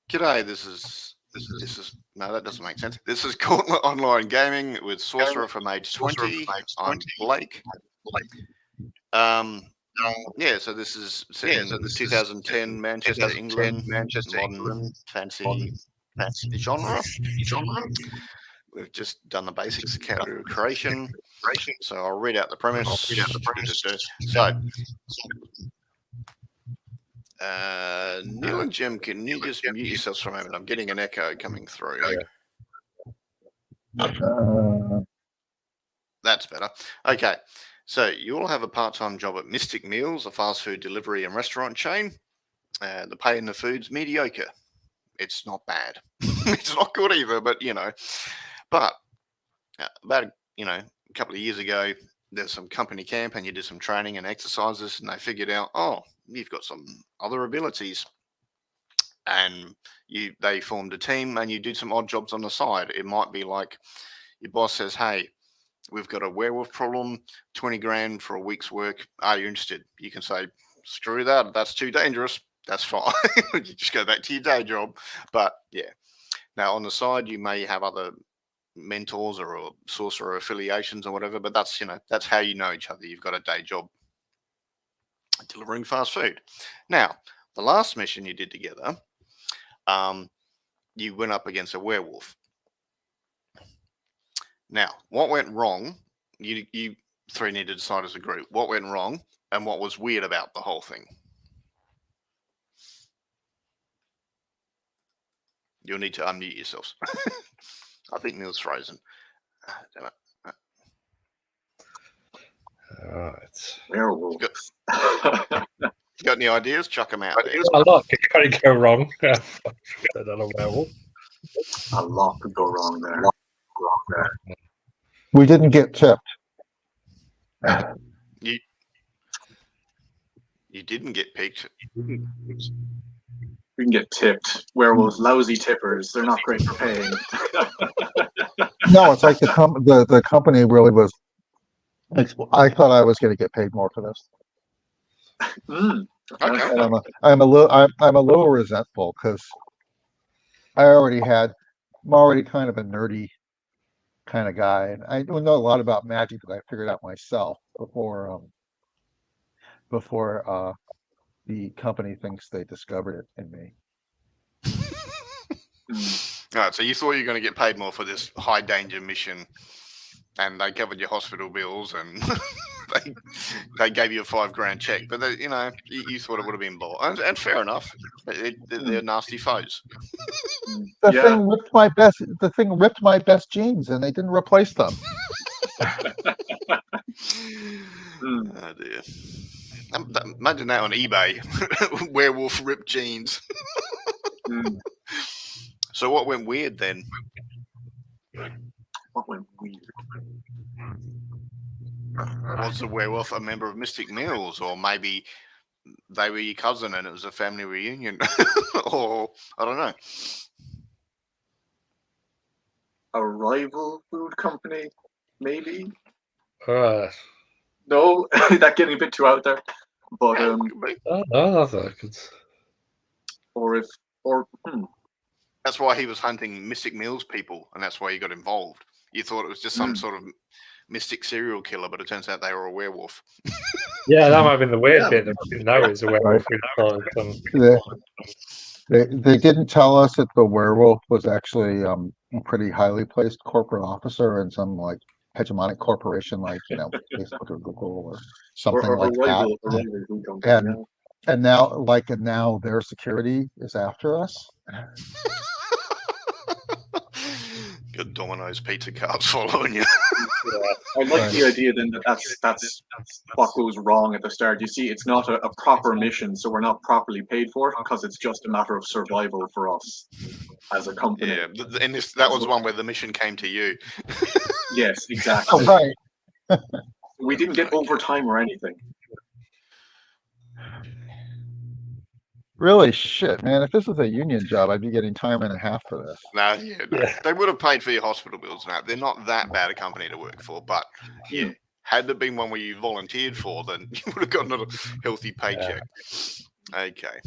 G'day, this is no, that doesn't make sense. This is Gauntlet Online Gaming with Sorcerer for Mage 20. I'm Blake. Yeah, so this is set in 2010 Manchester, England, modern fancy genre. We've just done the basics of character creation, so I'll read out the premise. So, Neil and Jim, can you just mute yourselves for a moment? I'm getting an echo coming through. That's better. Okay, so you all have a part-time job at Mystic Meals, a fast food delivery and restaurant chain. The pay in the food's mediocre. It's not bad. It's not good either, but But about a couple of years ago, there's some company camp and you did some training and exercises, and they figured out, oh, you've got some other abilities, and they formed a team and you did some odd jobs on the side. It might be like your boss says, hey, we've got a werewolf problem, 20 grand for a week's work. Are you interested? You can say, screw that. That's too dangerous. That's fine. You just go back to your day job. But yeah, now on the side, you may have other mentors or sorcerer affiliations or whatever, but that's how you know each other. You've got a day job delivering fast food. Now, the last mission you did together, you went up against a werewolf. Now, what went wrong? You three need to decide as a group what went wrong and what was weird about the whole thing. You'll need to unmute yourselves. I think Neil's frozen. Right. Werewolf. Got any ideas? Chuck them out there. A lot could go wrong. I don't know werewolf. A lot could go wrong there. We didn't get tipped. You didn't get picked. We can get tipped. Werewolves, lousy tippers. They're not great for paying. No, it's like the company really was. I thought I was going to get paid more for this. Okay. And I'm a little resentful because I'm already kind of a nerdy kind of guy, and I don't know a lot about magic that I figured out myself before the company thinks they discovered it in me. All right, so you thought you were going to get paid more for this high danger mission, and they covered your hospital bills, and they gave you a $5 grand check. But you thought it would have been more, and fair enough. They're nasty foes. The thing ripped my best jeans, and they didn't replace them. Oh dear! Imagine that on eBay. Werewolf ripped jeans. So what went weird then? What went weird? Was the werewolf a member of Mystic Mills, or maybe they were your cousin and it was a family reunion, or I don't know. A rival food company, maybe? Right. No, that's getting a bit too out there. But That's why he was hunting Mystic Mills people, and that's why he got involved. You thought it was just some sort of mystic serial killer, but it turns out they were a werewolf. Yeah, that might have been the weird bit. I didn't know it was a werewolf. They didn't tell us that the werewolf was actually a pretty highly placed corporate officer in some like hegemonic corporation, like Facebook or Google or something like that. And now their security is after us. Good Domino's pizza carts following you. I like the idea then that's what goes wrong at the start. You see, it's not a proper mission, so we're not properly paid for it because it's just a matter of survival for us as a company. Yeah, and that was one where the mission came to you. Yes, exactly. Oh, right. We didn't get overtime or anything. Really, shit, man. If this was a union job, I'd be getting time and a half for this. No, they would have paid for your hospital bills. Now they're not that bad a company to work for, but yeah, Had it been one where you volunteered for, then you would have gotten a healthy paycheck. Okay.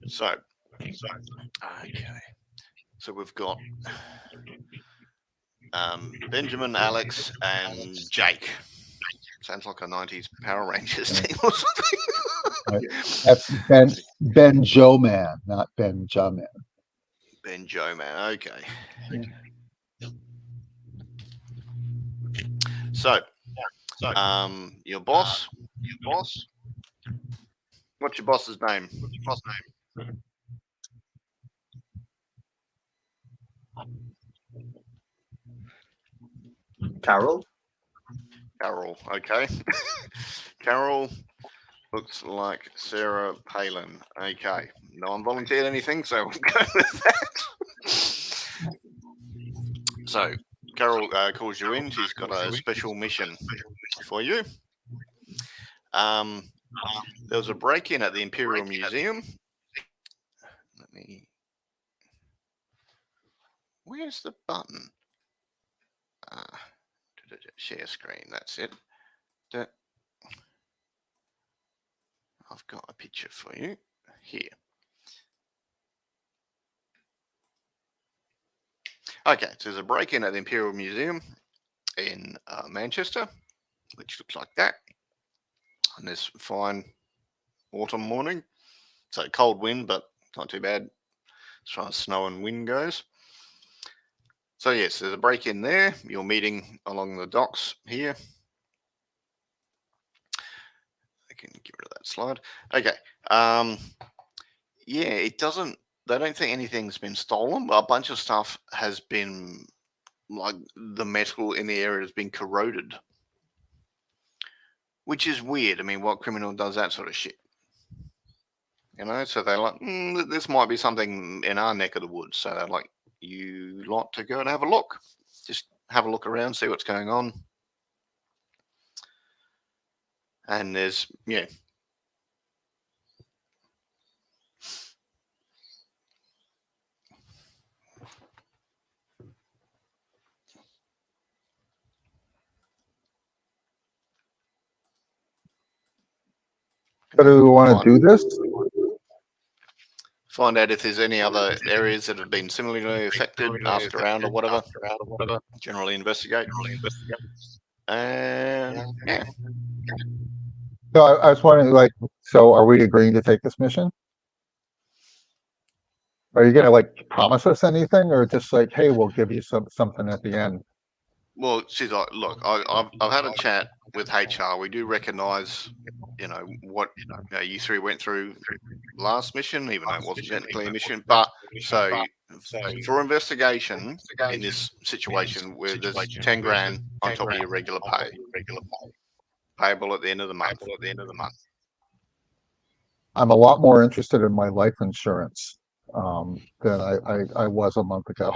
So we've got Benjamin, Alex, and Jake. Sounds like a 90s Power Rangers team or something. That's Ben Joe Man, not Ben Jamin. Ben Joe Man. Okay. So, your boss. What's your boss's name? Carol? Carol. Okay. Carol looks like Sarah Palin. Okay. No one volunteered anything, so we'll go with that. So, Carol calls you in. She's got a special mission for you. There was a break-in at the Imperial Museum. Where's the button? Share screen. That's it. I've got a picture for you here. Okay, so there's a break-in at the Imperial Museum in Manchester, which looks like that. On this fine autumn morning. So cold wind, but not too bad as far as snow and wind goes. So yes, there's a break-in there. You're meeting along the docks here. I can get rid of that slide. Okay. Yeah, it doesn't. They don't think anything's been stolen, but a bunch of stuff has been, like the metal in the area has been corroded, which is weird. I mean, what criminal does that sort of shit? You know, so they're like, this might be something in our neck of the woods. So they're like, you lot to go and have a look. Just have a look around, see what's going on. And there's, yeah. So do we want to do this? Find out if there's any other areas that have been similarly affected, ask around or whatever. Generally investigate. Yeah. So I was wondering, like, so are we agreeing to take this mission? Are you gonna like promise us anything, or just like, hey, we'll give you something at the end? Well, she's like, look, I've had a chat with HR. We do recognise, what you three went through last mission, even though it wasn't technically a mission. But so for investigation in this situation, where there's 10 grand on top of your regular pay, payable at the end of the month. I'm a lot more interested in my life insurance than I was a month ago.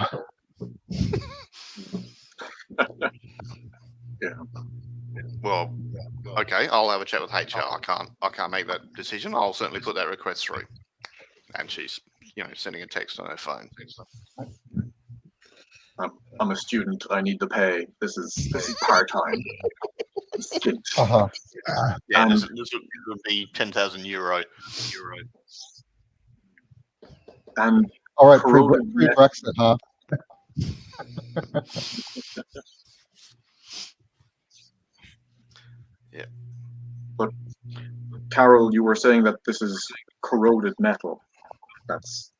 Yeah. Well, okay, I'll have a chat with HR. I can't make that decision. I'll certainly put that request through. And she's, sending a text on her phone. I'm a student. I need the pay. This is part time. Uh-huh. Yeah, this would be €10,000. And All right, corroded pre-Brexit, huh? Yeah. But Carol, you were saying that this is corroded metal. That's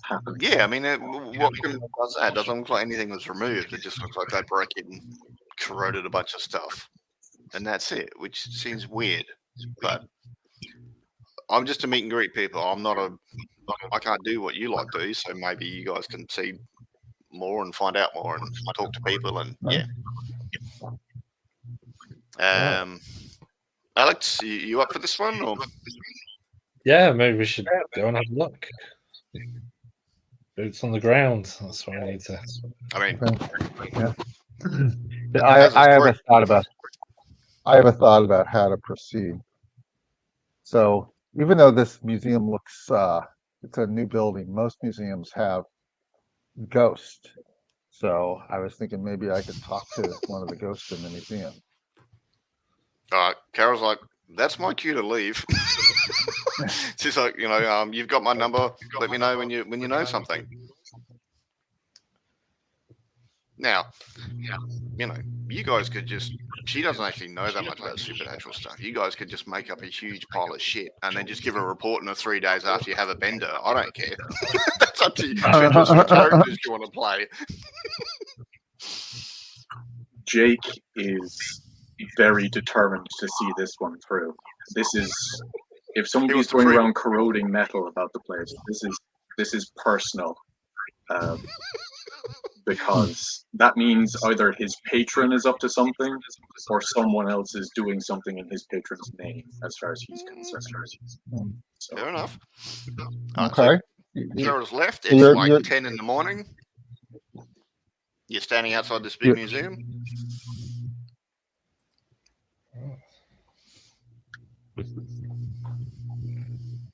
happened. Yeah, I mean, what criminal does that? It doesn't look like anything was removed. It just looks like they broke in, corroded a bunch of stuff, and that's it. Which seems weird, but I'm just a meet and greet people. I can't do what you like do, so maybe you guys can see more and find out more and talk to people and yeah. Alex, you up for this one? Or? Yeah, maybe we should go and have a look. Boots on the ground. That's what I need to. I mean, yeah. I have a thought about how to proceed. So even though this museum looks, it's a new building, most museums have ghosts. So I was thinking maybe I could talk to one of the ghosts in the museum. All right, Carol's like, that's my cue to leave. She's like, you've got my number. Let me know when you know something. Now, you guys could just. She doesn't actually know that much about supernatural stuff. You guys could just make up a huge pile of shit and then just give her a report in the 3 days after you have a bender. I don't care. That's up to you. Depends what sort of characters you want to play. Jake is very determined to see this one through. This is, if somebody's going around corroding metal about the place, this is personal, because that means either his patron is up to something, or someone else is doing something in his patron's name, as far as he's concerned. So, Fair enough. Okay. Carol's left. So It's you're- like 10 in the morning. You're standing outside this big museum.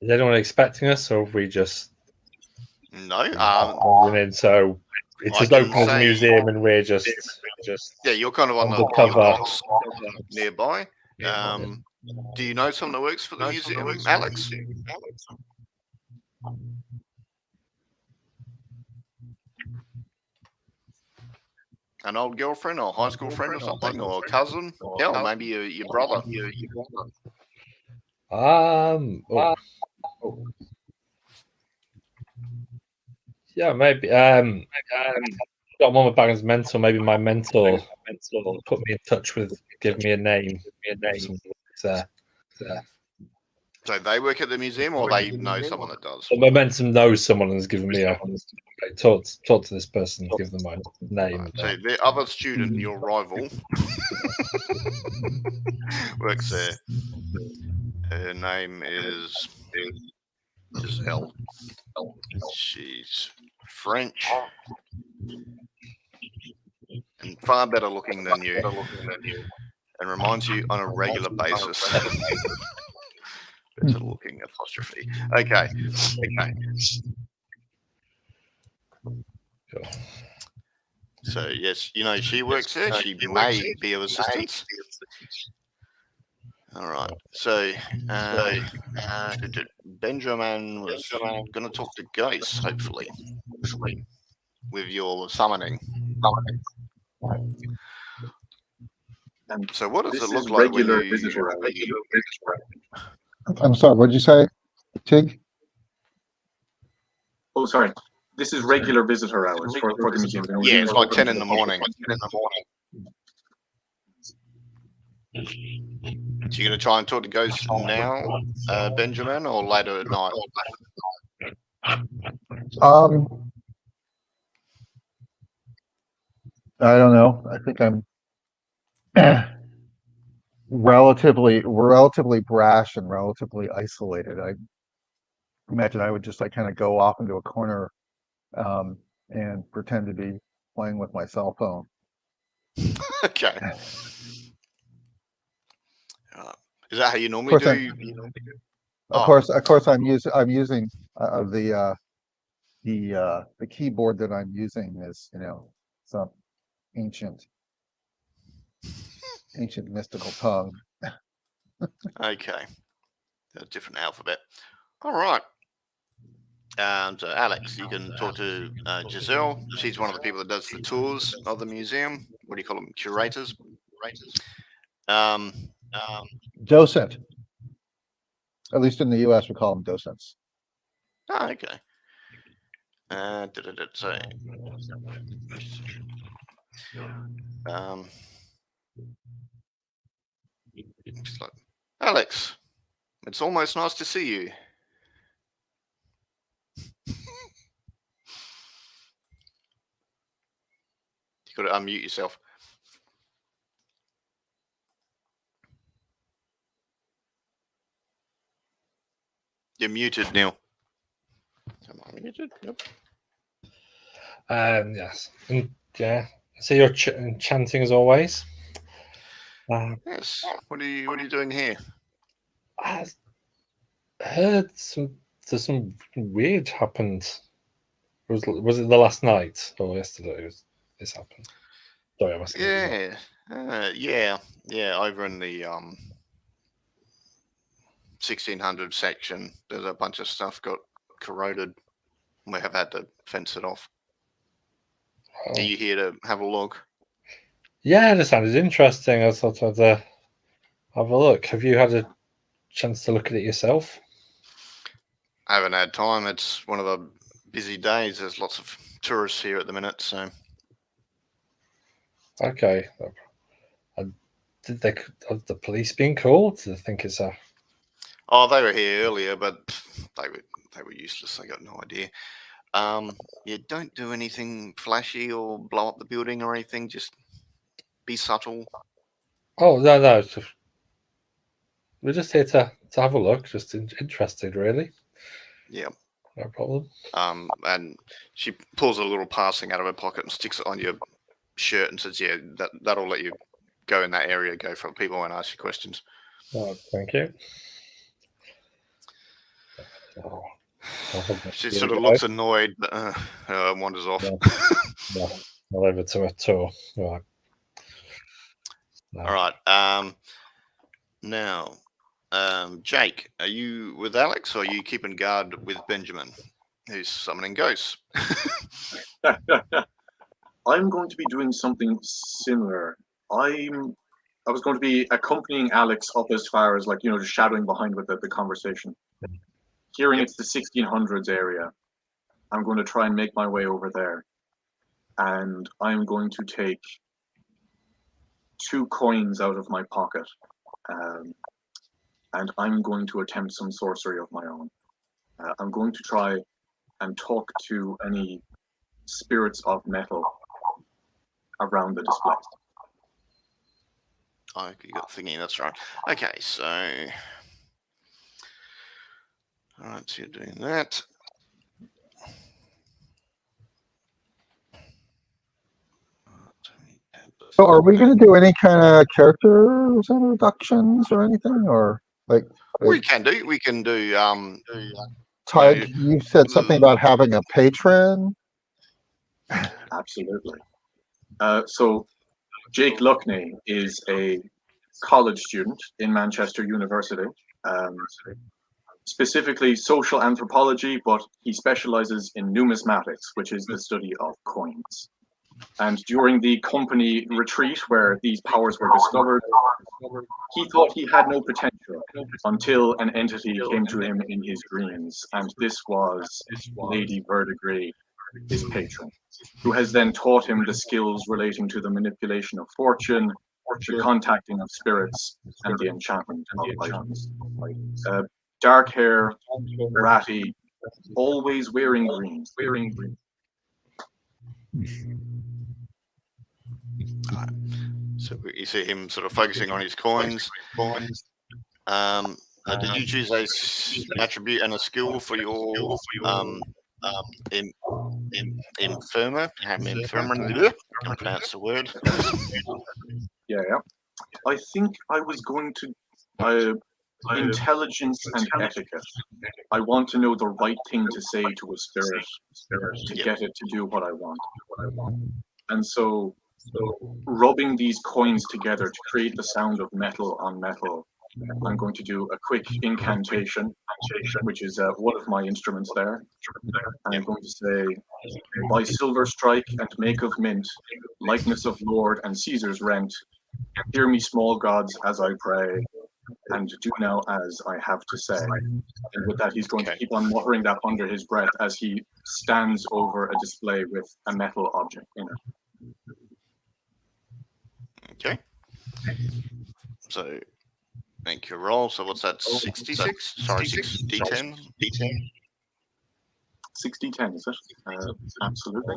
Is anyone expecting us, or have we just No. went in? So it's I as can open as a say- museum, and we're just Yeah, you're kind of on the Undercover. docks nearby. Do you know someone that works for the museum, Alex? An old girlfriend or high school friend or something, or a cousin? Hell, maybe your brother. oh. Yeah, maybe. Got one with Baron's mentor. Maybe my mentor put me in touch with, give me a name. So So they work at the museum, or they know someone that does? Momentum knows someone and has given me a talk to this person, give them my name. So the other student, your rival, works there. Her name is Giselle. She's French and far better looking than you, and reminds you on a regular basis. Better looking apostrophe. Okay. Sure. So yes, she works there. She may be of assistance. All right. So Benjamin was going to talk to ghosts, hopefully, with your summoning. and So what does this it is look like when regular you? visitor hours. I'm sorry, what'd you say, Tig? Oh, sorry. This is regular visitor hours for the museum. The Yeah, museum it's is like open 10 in until the morning. So you're going to try and talk to ghosts now, Benjamin, or later at night? I don't know. I think I'm relatively brash and relatively isolated. I imagine I would just kind of go off into a corner and pretend to be playing with my cell phone. Okay. Is that how you normally do? Of course, I'm using the keyboard that I'm using is some ancient mystical tongue. Okay. A different alphabet. All right. So Alex, you can talk to Giselle. She's one of the people that does the tours of the museum. What do you call them? Curators. Docent. At least in the U.S., we call them docents. Oh, okay. So, Alex, it's almost nice to see you. You got to unmute yourself. You're muted, Neil. Am I muted? Yep. Yes. And, yeah. So you're chanting as always. Yes. What are you doing here? I heard there's some weird happened. Was it the last night or yesterday? this happen? Sorry, I'm asking you. Yeah. Over in the 1600 section, there's a bunch of stuff got corroded. We have had to fence it off. Oh. Are you here to have a look? Yeah, it sounded interesting. I thought I'd have a look. Have you had a chance to look at it yourself? I haven't had time. It's one of the busy days. There's lots of tourists here at the minute, so. Okay. Did have the police been called? Do they think it's a? Oh, they were here earlier, but they were useless. I got no idea. You don't do anything flashy or blow up the building or anything. Just be subtle. Oh no! We're just here to have a look. Just interested, really. Yeah. No problem. And she pulls a little passing out of her pocket and sticks it on your shirt and says, "Yeah, that'll let you go in that area. Go for it. People won't ask you questions." Oh, thank you. Oh, she sort of looks annoyed, but wanders off. Yeah. I'll over to a tour. Right. No. All right. Now, Jake, are you with Alex or are you keeping guard with Benjamin, who's summoning ghosts? I'm going to be doing something similar. I was going to be accompanying Alex up as far as, like, just shadowing behind with the conversation. Hearing it's the 1600s area, I'm going to try and make my way over there. And I'm going to take 2 coins out of my pocket. And I'm going to attempt some sorcery of my own. I'm going to try and talk to any spirits of metal around the display. Oh, you got thinking, that's right. Okay, so. All right, so you're doing that. So are we going to do any kind of characters introductions or anything, or like? We can do. Todd, you said something about having a patron. Absolutely. So Jake Luckney is a college student in Manchester University, specifically social anthropology, but he specializes in numismatics, which is the study of coins. And during the company retreat where these powers were discovered, he thought he had no potential until an entity came to him in his dreams, and this was Lady Verdigris, his patron, who has then taught him the skills relating to the manipulation of fortune, the contacting of spirits, and the enchantment of items. Dark hair, ratty, always wearing green. So you see him sort of focusing on his coins. Did you choose a attribute and a skill for your infirmer? Infirmer, can't pronounce the word. Yeah. I think I was going to intelligence and etiquette. I want to know the right thing to say to a spirit to get it to do what I want. And so rubbing these coins together to create the sound of metal on metal, I'm going to do a quick incantation, which is one of my instruments there. I'm going to say, by silver strike and make of mint, likeness of Lord and Caesar's rent, hear me small gods as I pray, and do now as I have to say. And with that, he's going to keep on muttering that under his breath as he stands over a display with a metal object in it. Okay. So make your roll. So what's that? 66? Sorry, 6d10. 6d10, is it? Absolutely.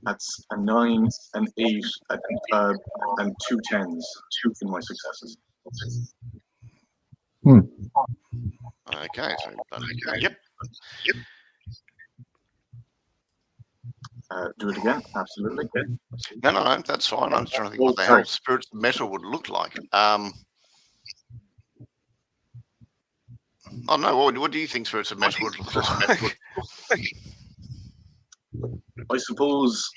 That's a 9, an 8, and 2 10s, 2 in my successes. Okay, so yep. Do it again, absolutely. No, that's fine. I'm just trying to think what the sorry. hell spirits of metal would look like. Oh no, what do you think spirits of metal would look like? I suppose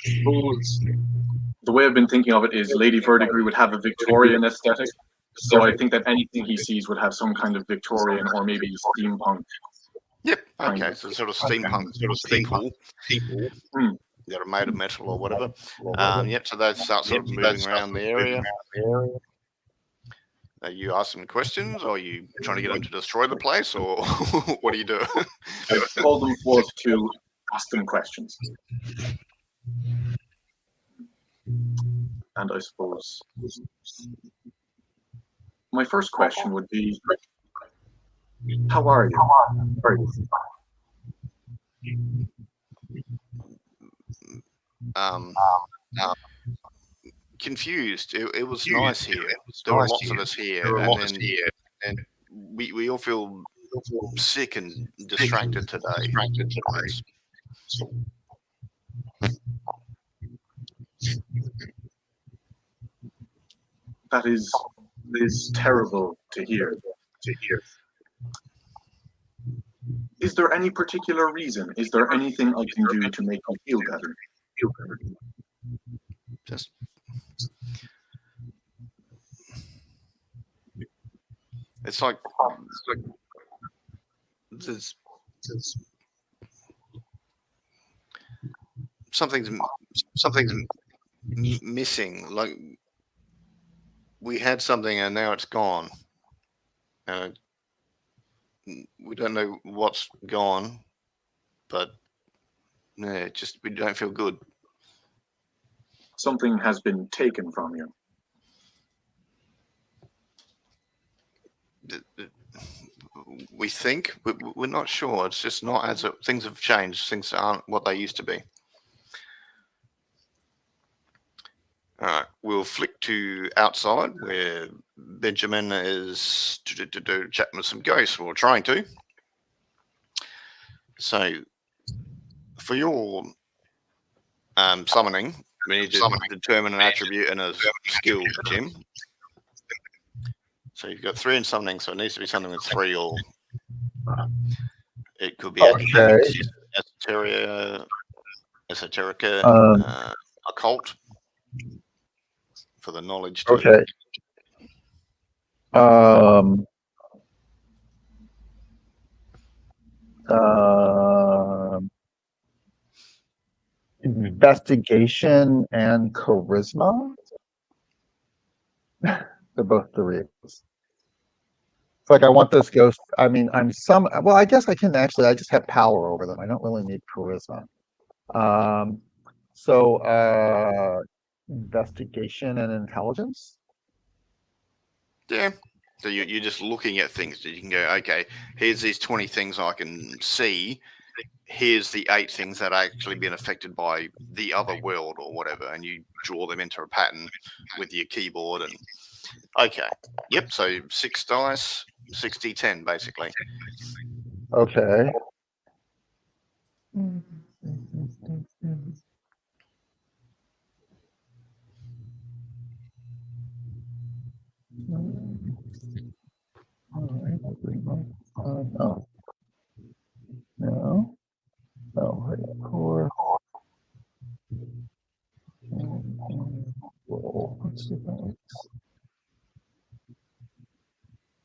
the way I've been thinking of it is Lady Verdigris would have a Victorian aesthetic. So I think that anything he sees would have some kind of Victorian or maybe steampunk. Yep. Kind Okay, of. so sort of steampunk people that are made of metal or whatever. Yep. So they start sort of moving around the area. Are you asking questions, or are you trying to get them to destroy the place, or what do you do? I've called them forth to ask them questions. And I suppose my first question would be, how are you? Confused. It was nice here. There were lots of us here, and we all feel sick and distracted today. That is terrible to hear. Is there any particular reason? Is there anything I can do to make you feel better? Just it's like there's something's missing. Like we had something and now it's gone. We don't know what's gone, but yeah, just we don't feel good. Something has been taken from you. We think we're not sure. It's just not as things have changed. Things aren't what they used to be. All right, we'll flick to outside where Benjamin is chatting with some ghosts, or trying to. So, for your summoning, we need to determine an attribute and a skill, Jim. So you've got 3 in summoning, so it needs to be something with 3, or it could be academics, esoterica, occult, for the knowledge. Okay. Investigation and charisma. They're both 3. It's like I want this ghost. I mean, well, I guess I can actually. I just have power over them. I don't really need charisma. So investigation and intelligence. Yeah. So you're just looking at things. You can go, okay, here's these 20 things I can see. Here's the 8 things that are actually been affected by the other world or whatever, and you draw them into a pattern with your keyboard. And okay, yep. So 6 dice, 60-10, basically. Okay. No. Core. Let's see.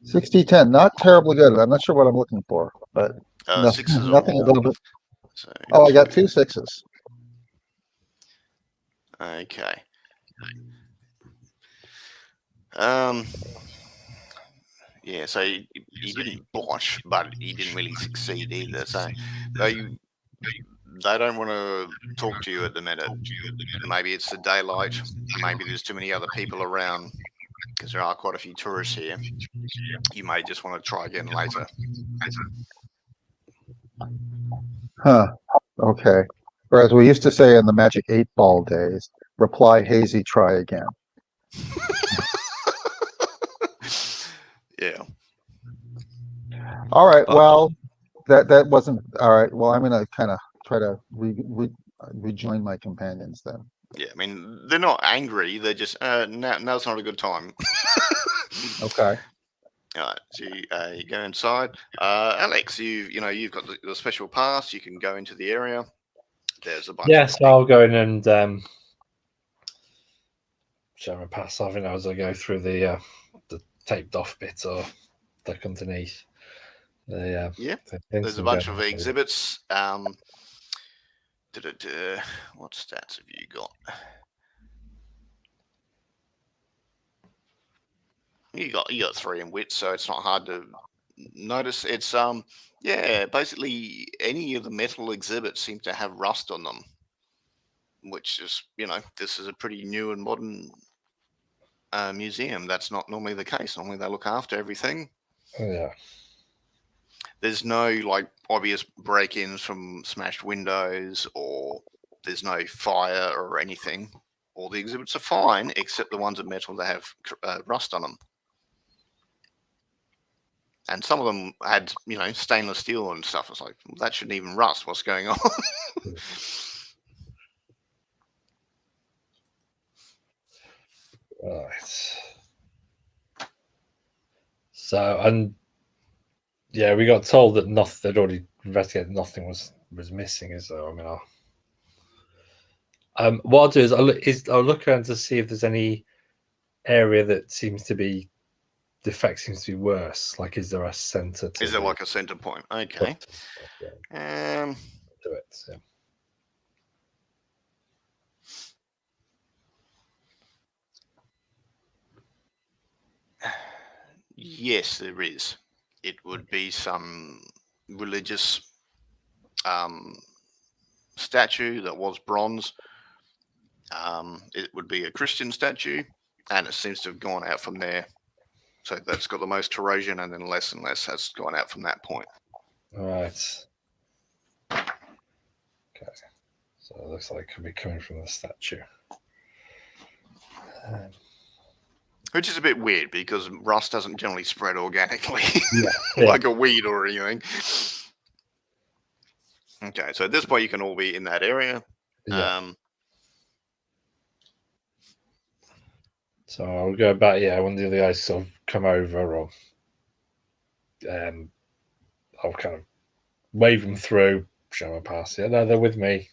60-10, not terribly good. I'm not sure what I'm looking for, but nothing above it. So, I got 2 6s. Okay. Yeah, so he didn't botch, but he didn't really succeed either. So they don't want to talk to you at the minute. Maybe it's the daylight. Maybe there's too many other people around, because there are quite a few tourists here. You may just want to try again later. Huh. Okay. Whereas we used to say in the Magic 8-Ball days, reply hazy, try again. Yeah. All right. Well, that wasn't all right. Well, I'm gonna kind of try to rejoin my companions then. Yeah, I mean, they're not angry. They're just, now's not a good time. Okay. All right, so you go inside. Alex, you've got the special pass. You can go into the area. There's a bunch. Yes, I'll go in and show my pass. I think as I go through the taped off bit or look underneath. Yeah, the there's a things bunch going of on. exhibits. What stats have you got? You got 3 in wit, so it's not hard to notice. It's basically any of the metal exhibits seem to have rust on them, which is, this is a pretty new and modern museum. That's not normally the case. Normally they look after everything. Yeah. There's no like obvious break-ins from smashed windows, or there's no fire or anything. All the exhibits are fine, except the ones of metal that have rust on them. And some of them had, stainless steel and stuff. It's like, well, that shouldn't even rust. What's going on? Right. So, and yeah, we got told that nothing. They'd already investigated. Nothing was missing. So, I mean, what I'll do is I'll look around to see if there's any area that seems to be the effect seems to be worse. Like, is there a center? Is there like a center point? Okay. To it. Yeah. Yes, there is. It would be some religious statue that was bronze. It would be a Christian statue, and it seems to have gone out from there. So that's got the most corrosion, and then less and less has gone out from that point. All right. Okay. So it looks like it could be coming from the statue. Which is a bit weird because rust doesn't generally spread organically Yeah. like a weed or anything. Okay, so at this point you can all be in that area. Yeah. So I'll go back. Yeah, when the other guys sort of come over, or I'll kind of wave them through, show them a pass. Yeah, no, they're with me.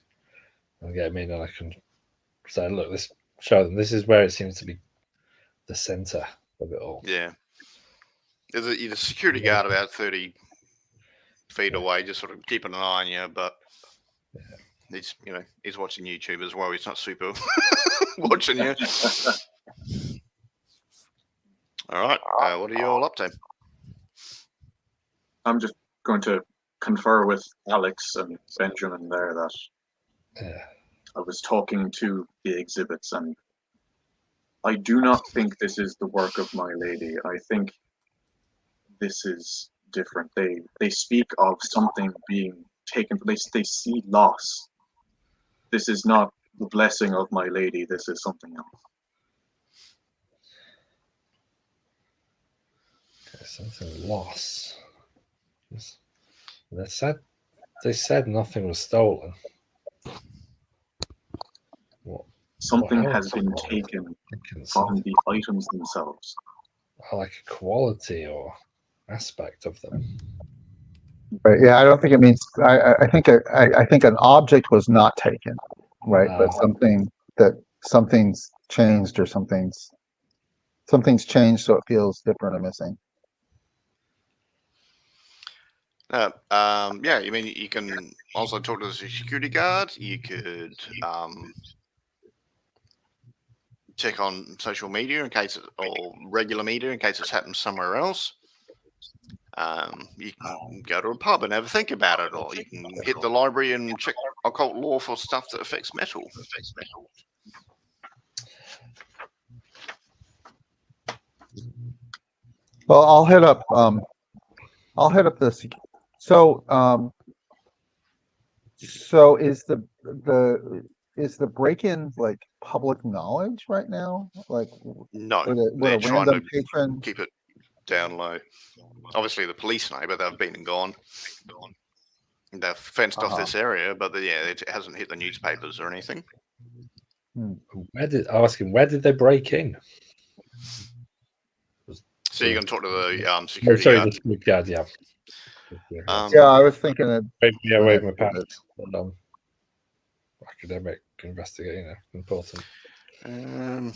I'll get them in, and I can say, look, show them. This is where it seems to be the center of it all. Yeah. There's a security guard about 30 feet away, just sort of keeping an eye on you, but he's watching YouTube as well. He's not super watching you. All right. What are you all up to? I'm just going to confer with Alex and Benjamin there that I was talking to the exhibits, and I do not think this is the work of my lady. I think this is different. They speak of something being taken. They see loss. This is not the blessing of my lady. This is something else. Okay, something lost. They said nothing was stolen. Something has been taken from the items themselves. Like a quality or aspect of them. But yeah, I don't think it means. I think an object was not taken, right? But something's changed, or something's changed, so it feels different or missing. Yeah, you mean you can also talk to the security guard. You could check on social media or regular media in case it's happened somewhere else. You can go to a pub and have a think about it, or you can hit the library and check occult lore for stuff that affects metal. Well, I'll hit up this. So is the break-in like public knowledge right now? Like, no, would a trying random to patron keep it down low. Obviously, the police know, but they've been and gone. They've fenced off Uh-huh. this area, but it hasn't hit the newspapers or anything. Where did they break in? So you're going to talk to the Oh, security sorry, guard. the security guard. Yeah. Yeah, I was thinking that. Yeah, wave my pass. Academic investigating, important. You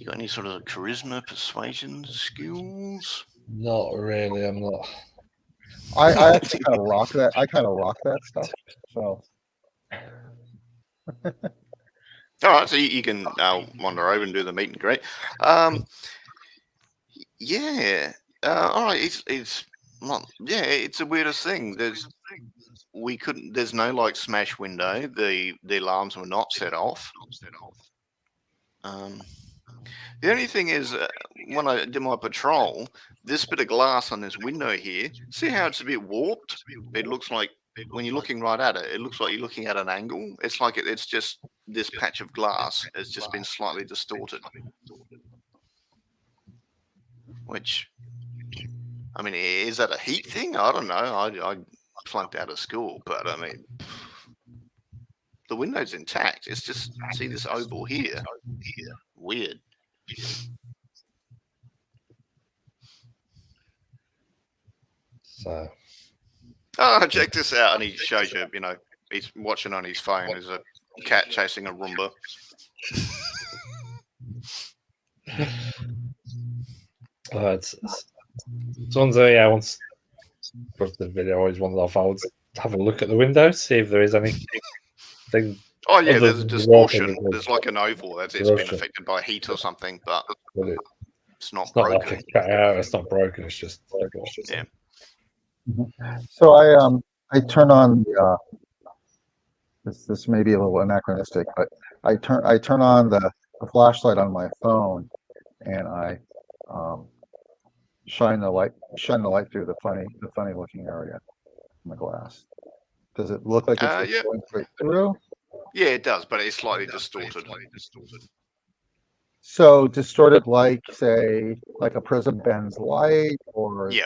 got any sort of charisma, persuasion skills? Not really. I'm not. I actually kind of rock that. I kind of rock that stuff. So All right, so you can wander over and do the meet and greet. Yeah. All right. It's not. Yeah, it's the weirdest thing. There's no like smash window. The alarms were not set off. The only thing is, when I did my patrol, this bit of glass on this window here, see how it's a bit warped? It looks like, when you're looking right at it, it looks like you're looking at an angle. It's like it's just this patch of glass has just been slightly distorted. Which, I mean, is that a heat thing? I don't know. I flunked out of school, but I mean, the window's intact. It's just, see this oval here? Weird. So. Oh, check this out. And he shows you, he's watching on his phone. There's a cat chasing a Roomba. It's once once put the video, I always wondered if I would have a look at the window, see if there is anything. Oh yeah, there's a distortion. There's like an oval that's been affected by heat or something, but it's not broken. Like a cut out. It's not broken. It's just yeah. So I turn on the this may be a little anachronistic, but I turn on the flashlight on my phone, and I shine the light through the funny looking area in the glass. Does it look like it's yeah. going straight through? Yeah, it does, but it's slightly distorted. So distorted, like say, like a prism bends light, or yeah,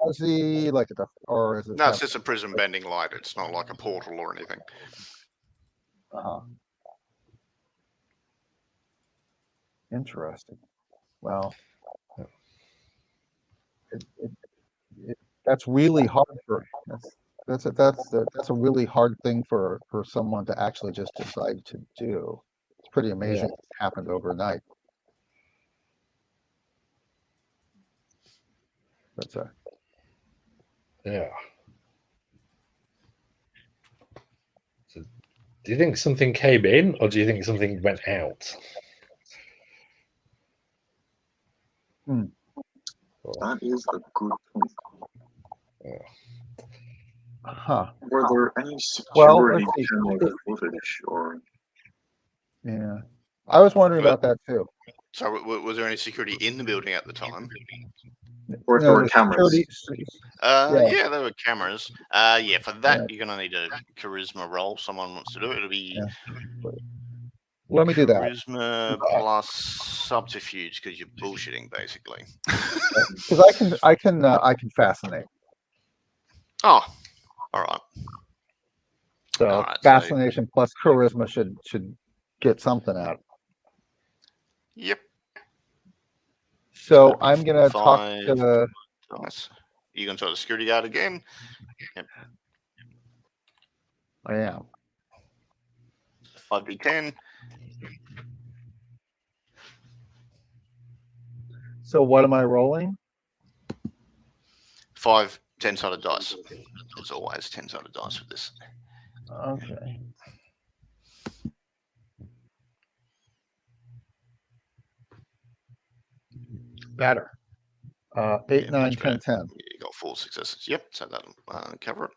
fuzzy, like or is it? No, it's just a prism bending light. It's not like a portal or anything. Interesting. Well, that's really hard for that's a really hard thing for someone to actually just decide to do. It's pretty amazing. It happened overnight. That's yeah. So, do you think something came in, or do you think something went out? That is a good point. Were there any security camera footage or? Yeah, I was wondering about that too. So, was there any security in the building at the time? Or there were cameras? Yeah, there were cameras. Yeah, for that you're gonna need a charisma roll. Someone wants to do it. It'll be. Let me do that. Charisma plus subterfuge, because you're bullshitting basically. Because I can fascinate. Oh, all right. So fascination plus charisma should get something out. Yep. So I'm gonna talk to the. Nice. You gonna talk to the security guard again? Yep. I am. 5d10. So what am I rolling? 5 10-sided dice. It's always 10-sided dice with this. Okay. Better. 8, 9, 10, 10. You got 4 successes. Yep, so that'll cover it.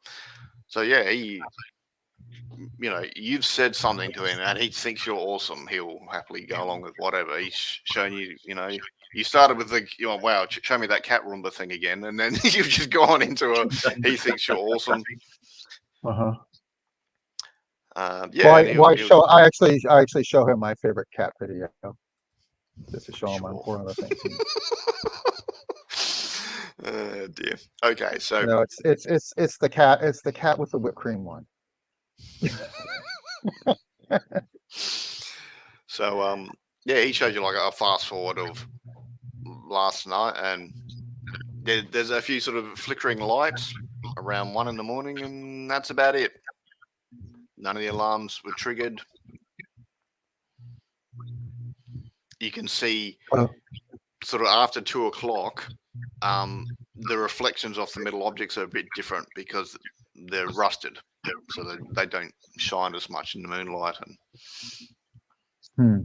So yeah, you've said something to him and he thinks you're awesome. He'll happily go along with whatever. He's shown you, you started with the, wow, show me that cat Roomba thing again. And then you've just gone into he thinks you're awesome. Uh-huh. Yeah. Why show? I actually show him my favorite cat video, just to show him I'm one of the things. Oh dear. Okay, so No, it's the cat. It's the cat with the whipped cream one. so yeah, he showed you like a fast forward of last night, and there's a few sort of flickering lights around 1 a.m, and that's about it. None of the alarms were triggered. You can see Oh. sort of after 2 o'clock, the reflections off the metal objects are a bit different because they're rusted, so they don't shine as much in the moonlight. And Hmm.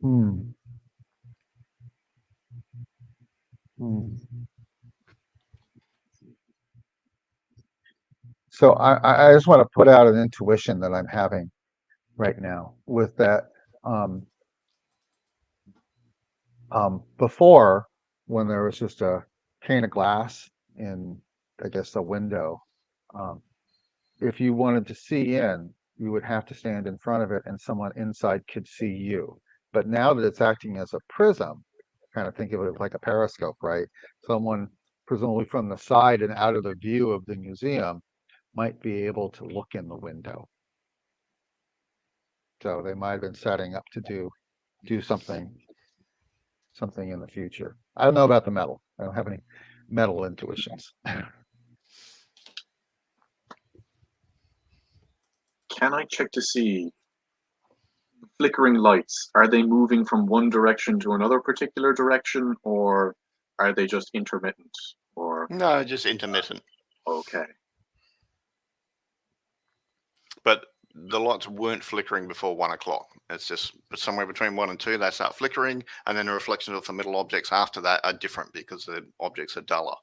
Hmm. Hmm. So I just want to put out an intuition that I'm having right now with that. Before, when there was just a pane of glass in, I guess, a window, if you wanted to see in, you would have to stand in front of it and someone inside could see you. But now that it's acting as a prism, kind of think of it like a periscope, right? Someone, presumably from the side and out of the view of the museum, might be able to look in the window. So they might have been setting up to do something in the future. I don't know about the metal. I don't have any metal intuitions. Can I check to see flickering lights? Are they moving from one direction to another particular direction, or are they just intermittent? Or no, just intermittent. okay, But the lights weren't flickering before 1 o'clock. It's just somewhere between 1 and 2 they start flickering, and then the reflections of the metal objects after that are different because the objects are duller.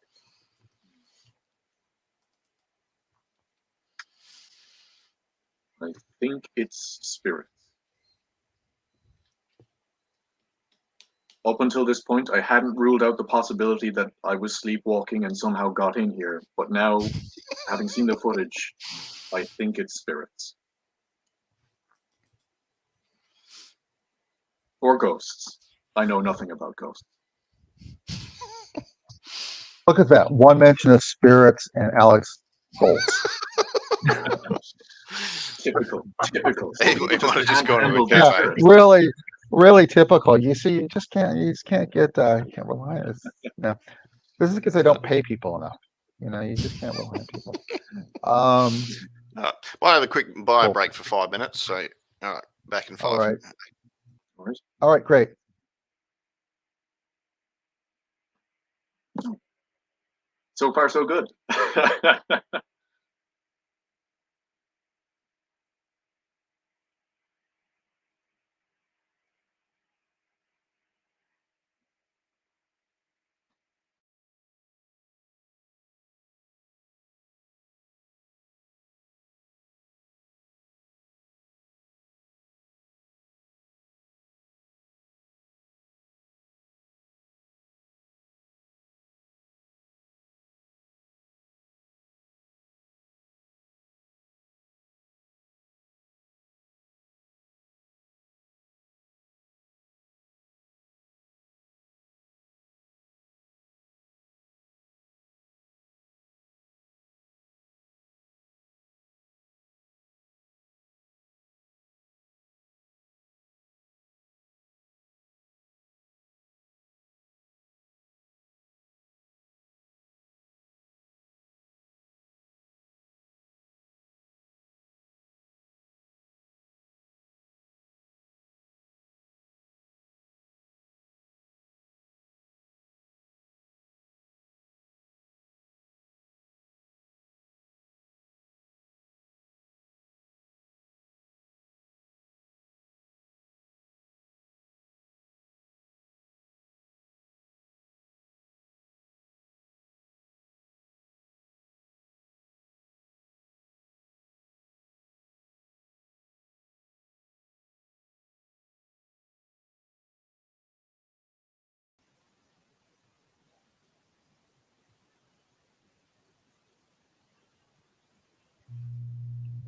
I think it's spirits. Up until this point, I hadn't ruled out the possibility that I was sleepwalking and somehow got in here. But now, having seen the footage, I think it's spirits. Or ghosts. I know nothing about ghosts. Look at that. One mention of spirits and Alex bolts. Typical. He might have just gone to Handle a their cafe. spirits. Really typical. You see, you just can't get, you can't rely on this. No, this is because they don't pay people enough. You just can't rely on people. We'll have a quick bio Cool. break for 5 minutes. So, all right, back in 5. All right. All right, great. So far, so good.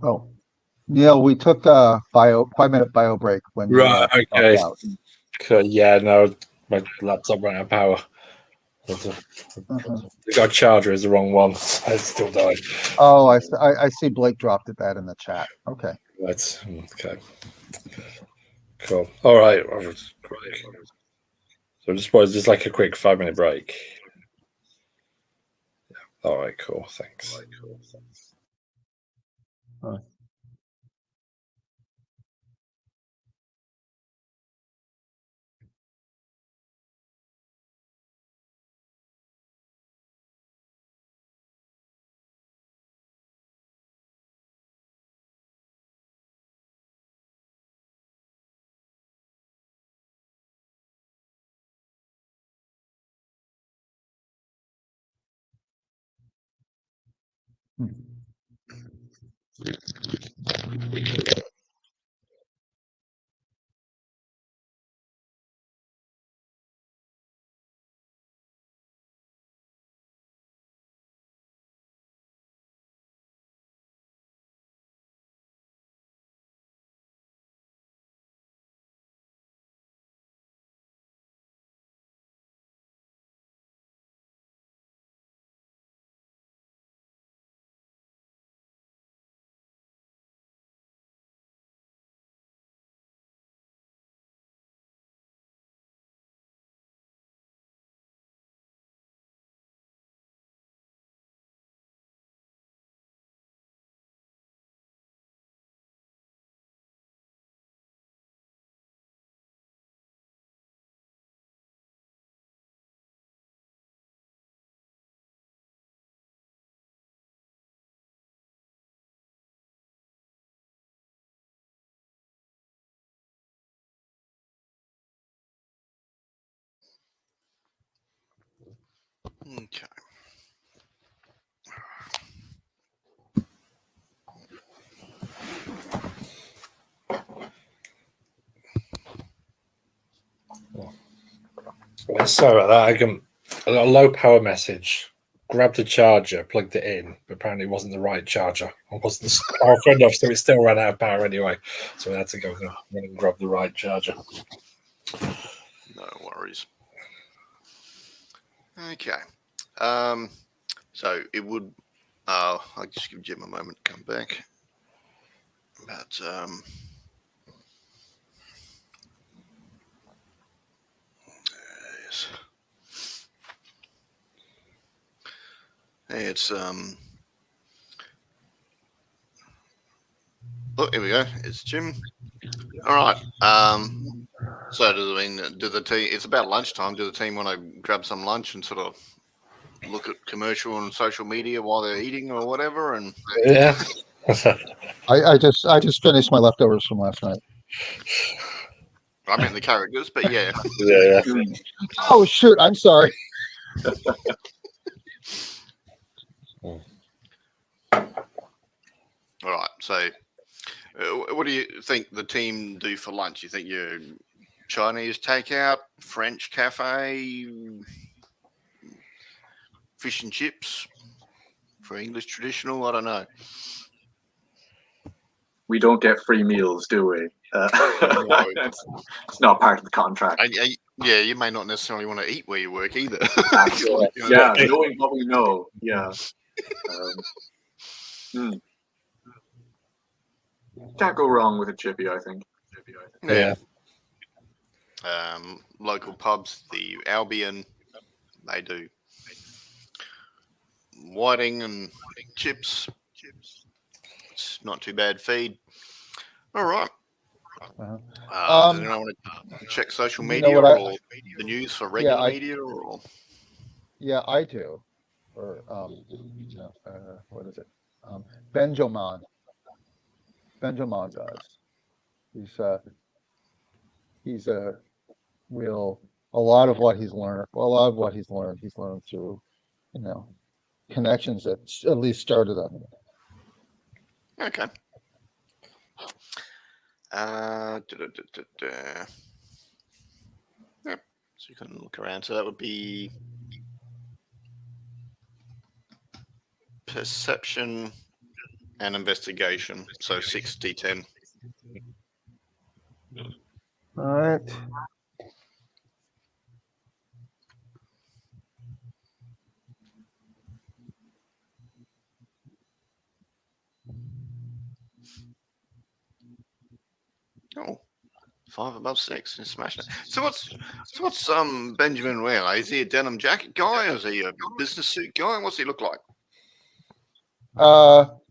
Oh, Neil, we took a 5-minute bio break when you Right, dropped okay. out. Yeah, no, my laptop ran out of power. The guy charger is the wrong one. I still died. Oh, I see Blake dropped that in the chat. Okay. Right. Okay. Cool. All right. So just like a quick 5-minute break. Yeah. All right. Cool. Thanks. Okay. Sorry about that. I got a low power message. Grabbed the charger, plugged it in, but apparently it wasn't the right charger. I wasn't powerful enough, so it still ran out of power anyway. So we had to go and grab the right charger. No worries. Okay. So it would. I'll just give Jim a moment to come back. But yes. Hey, it's Oh, here we go. It's Jim. All right. So do the team? It's about lunchtime. Do the team want to grab some lunch and sort of look at commercial and social media while they're eating or whatever? And Yeah. I just finished my leftovers from last night. I meant the characters, but yeah. Yeah. Oh shoot! I'm sorry. All right. So, what do you think the team do for lunch? You think you're Chinese takeout, French cafe, fish and chips for English traditional? I don't know. We don't get free meals, do we? It's not part of the contract. Yeah, you may not necessarily want to eat where you work either. Like, yeah, knowing what we know, yeah. Can't go wrong with a chippy, I think. Yeah. Local pubs, the Albion, they do whiting and chips. It's not too bad feed. All right. Does anyone want to check social media or the news for regular media? Or yeah, I do. Or what is it? Benjamin does. He's a real. A lot of what he's learned he's learned through, connections that at least started on it. okay. Yep. So you can look around. So that would be perception and investigation. So 6d10. All right. Oh, 5 above 6 and smashing it. So what's Benjamin wearing? Is he a denim jacket guy? Or is he a business suit guy? What's he look like?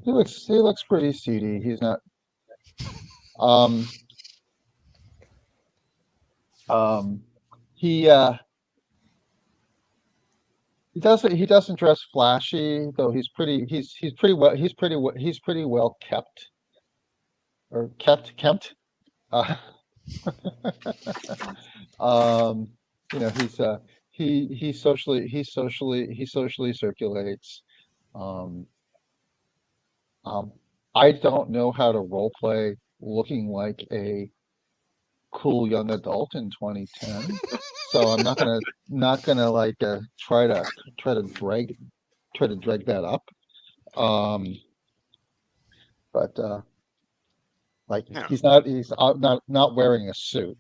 He looks pretty seedy. He's not. He he doesn't dress flashy, though. He's pretty well kept, or kempt. You know, he socially circulates. I don't know how to role play looking like a cool young adult in 2010, so I'm not gonna like try to drag that up. But like Yeah. he's not wearing a suit.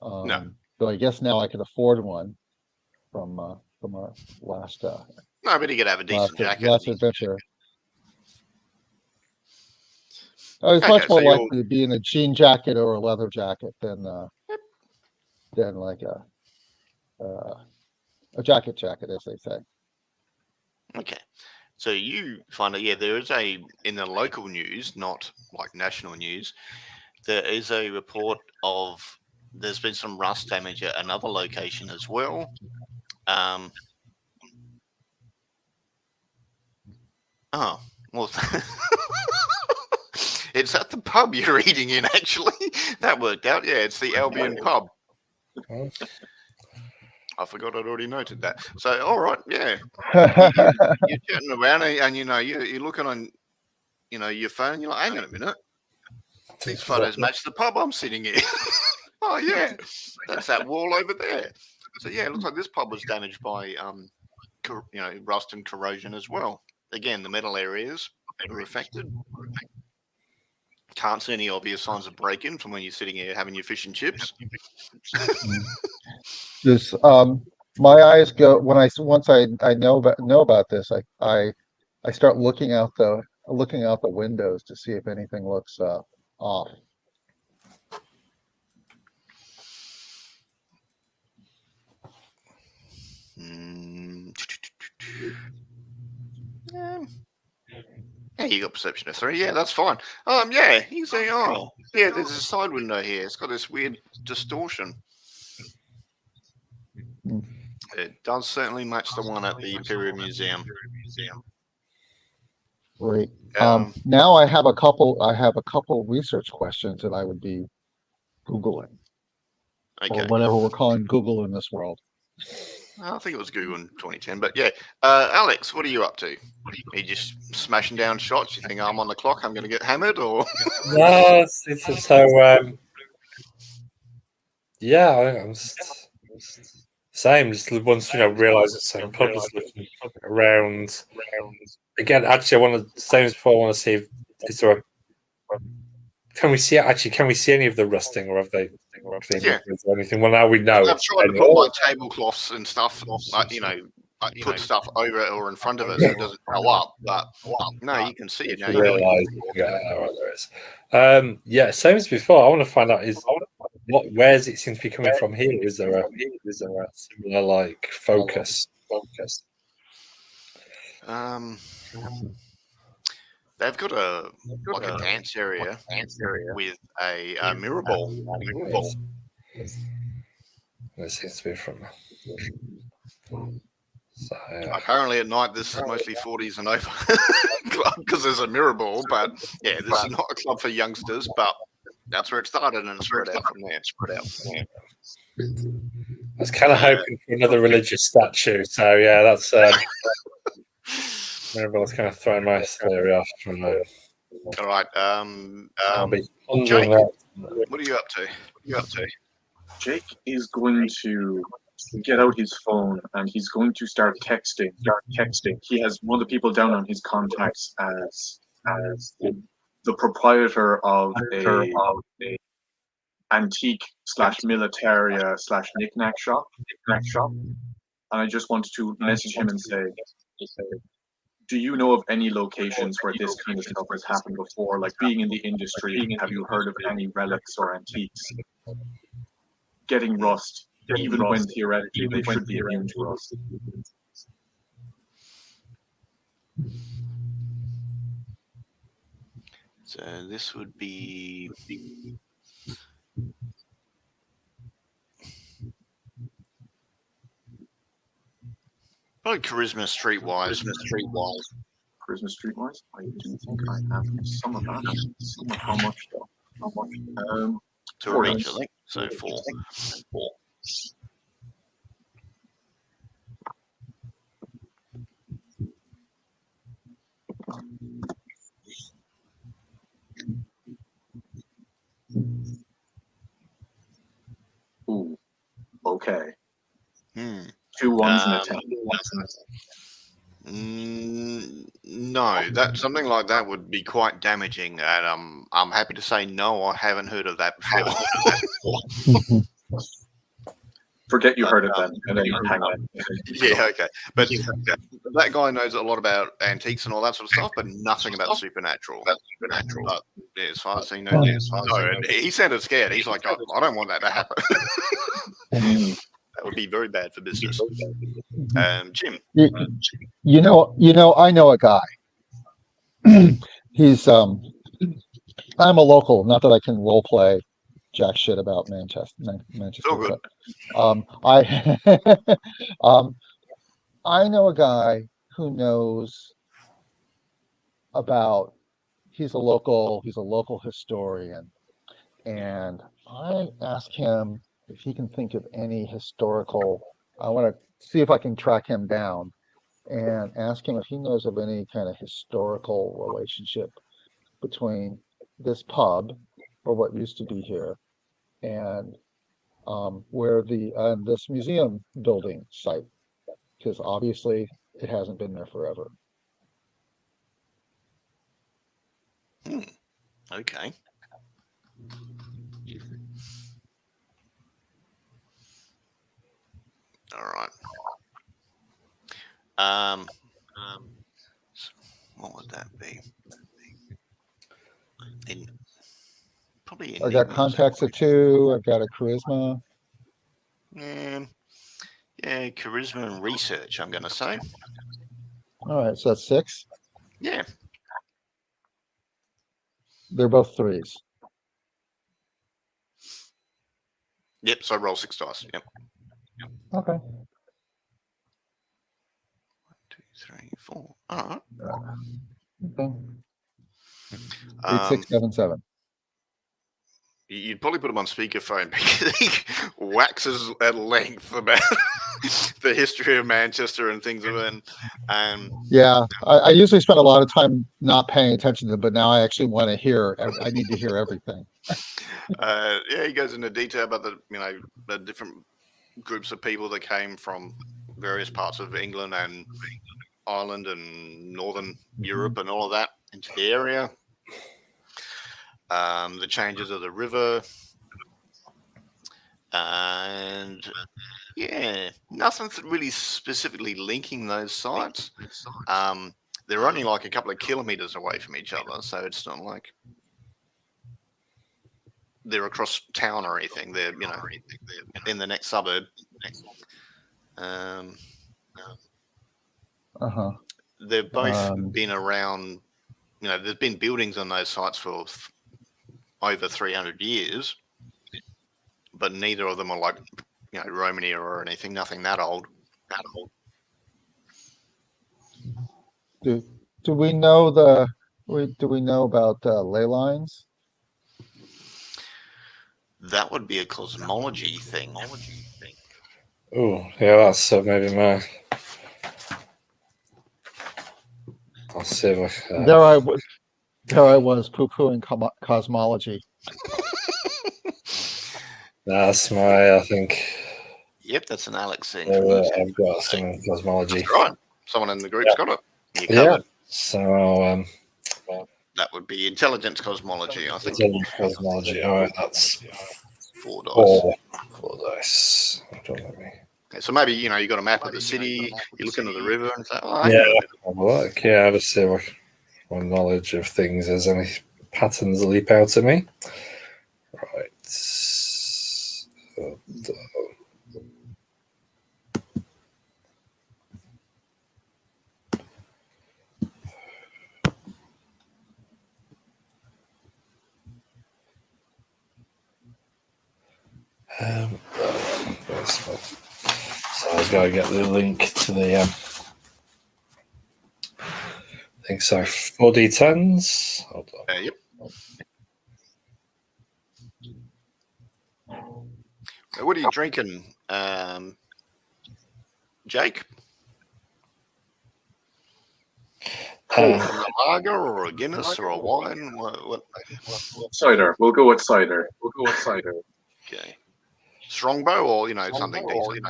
No. Though I guess now I could afford one from our last No, but he could have a decent jacket. last adventure. Oh, it's Okay, much more so you're- likely to be in a jean jacket or a leather jacket than like a jacket, as they say. Okay. So you find out, there is in the local news, not like national news, there is a report of there's been some rust damage at another location as well. Oh, well, it's at the pub you're eating in, actually. That worked out. Yeah, it's the Albion pub. I forgot I'd already noted that. So, all right, yeah. You're chatting around and you're looking on, your phone and you're like, hang on a minute. These photos match the pub I'm sitting in. Oh, yeah. That's that wall over there. So, yeah, it looks like this pub was damaged by, rust and corrosion as well. Again, the metal areas are affected. Can't see any obvious signs of break-in from when you're sitting here having your fish and chips. This my eyes go when once I know about this, I start looking out the windows to see if anything looks off. Yeah, you got perception of 3. Yeah, that's fine. Yeah, he's saying, there's a side window here. It's got this weird distortion. It does certainly match the one at the Imperial Museum. Great. Now I have a couple research questions that I would be Googling. Okay. Or whatever we're calling Google in this world. I think it was Google in 2010, but yeah. Alex, what are you up to? Are you just smashing down shots? You think I'm on the clock? I'm going to get hammered, or? No, it's so. Yeah, I'm same. Just once realise it's same pub, just looking around. Again, actually, I want to same as before. I want to see if is there a. Can we see any of the rusting, or have they cleaned up or anything? Well, now we know. I've tried to put like tablecloths and stuff, put stuff over it or in front of it so it doesn't go up. But no, you can see it now. There is. Yeah, same as before. I want to find out where does it seem to be coming from here? Is there a similar like focus? They've got a dance area with a mirror ball. It seems to be from. So, apparently at night this is mostly 40s and over club because there's a mirror ball, but yeah, this is not a club for youngsters, but that's where it started and it's spread out from there. I was kind of hoping for another religious statue, so yeah, that's maybe I was kind of throwing my theory off from there. All right, I'll be Jake, that. what are you up to? Jake is going to get out his phone and he's going to start texting. He has one of the people down on his contacts as the proprietor of a antique / militaria / knickknack shop. And I just wanted to message him and say, do you know of any locations where this kind of stuff has happened before? Like being in the industry, have you heard of any relics or antiques getting rust, even when theoretically they should be immune to rust? So this would be probably charisma streetwise. Charisma streetwise? I do think I have some of that. Some of how much though? How much? To 4 reach, dice. I think. So 4. Ooh. Okay. Hmm. 2 1s and a 10. No, that something like that would be quite damaging, and I'm happy to say no. I haven't heard of that before. Forget you heard it then, and then hang on. Yeah, okay, but that guy knows a lot about antiques and all that sort of stuff, but nothing about supernatural. But yeah, as far as he knows, and he sounded scared. He's like, I don't want that to happen. That would be very bad for business. Jim. You know, I know a guy. He's I'm a local, not that I can role play jack shit about Manchester, So good. but I know a guy who knows about. He's a local historian, and I asked him if he can think of any historical. I want to see if I can track him down and ask him if he knows of any kind of historical relationship between this pub, or what used to be here, and where this museum building site, because obviously it hasn't been there forever. Okay. All right. What would that be? Probably. I got contacts of 2. I've got a charisma. Yeah, charisma and research. I'm going to say. All right, so that's 6. Yeah. They're both 3s. Yep. So roll 6 dice. Yep. Okay. 1, 2, 3, 4. All right. Okay. 8, 6, 7, 7. You'd probably put him on speakerphone because he waxes at length about the history of Manchester and things of it. And Yeah, I usually spend a lot of time not paying attention to them, but now I actually want to hear. I need to hear everything. yeah, he goes into detail about the different groups of people that came from various parts of England and Ireland and Northern Europe and all of that into the area. The changes of the river, and yeah, nothing really specifically linking those sites. They're only like a couple of kilometers away from each other, so it's not like they're across town or anything. They're in the next suburb. They've both been around. There's been buildings on those sites for over 300 years, but neither of them are like Roman era or anything. Nothing that old. Do we know do we know about ley lines? That would be a cosmology thing. Oh, yeah, that's maybe my. I'll see if I can. There I was poo-pooing cosmology. That's my, I think. Yep, that's an Alex thing. I've got some cosmology. That's right. Someone in the group's got it. Yeah. So that would be intelligence cosmology, I think. Intelligence cosmology. All right, that's 4 dice. 4 dice. Don't let me. So maybe you got a map of the city. You look into the river and say, "Oh, Yeah. yeah, Look, yeah, I'll just see what my knowledge of things. There's any patterns leap out at me. Right. So I've got to get the link to the thing. So 4d10s. Hold on. Yep. What are you drinking, Jake? A lager or a Guinness or a wine? What? Cider. We'll go with cider. Okay. Strongbow or something decent.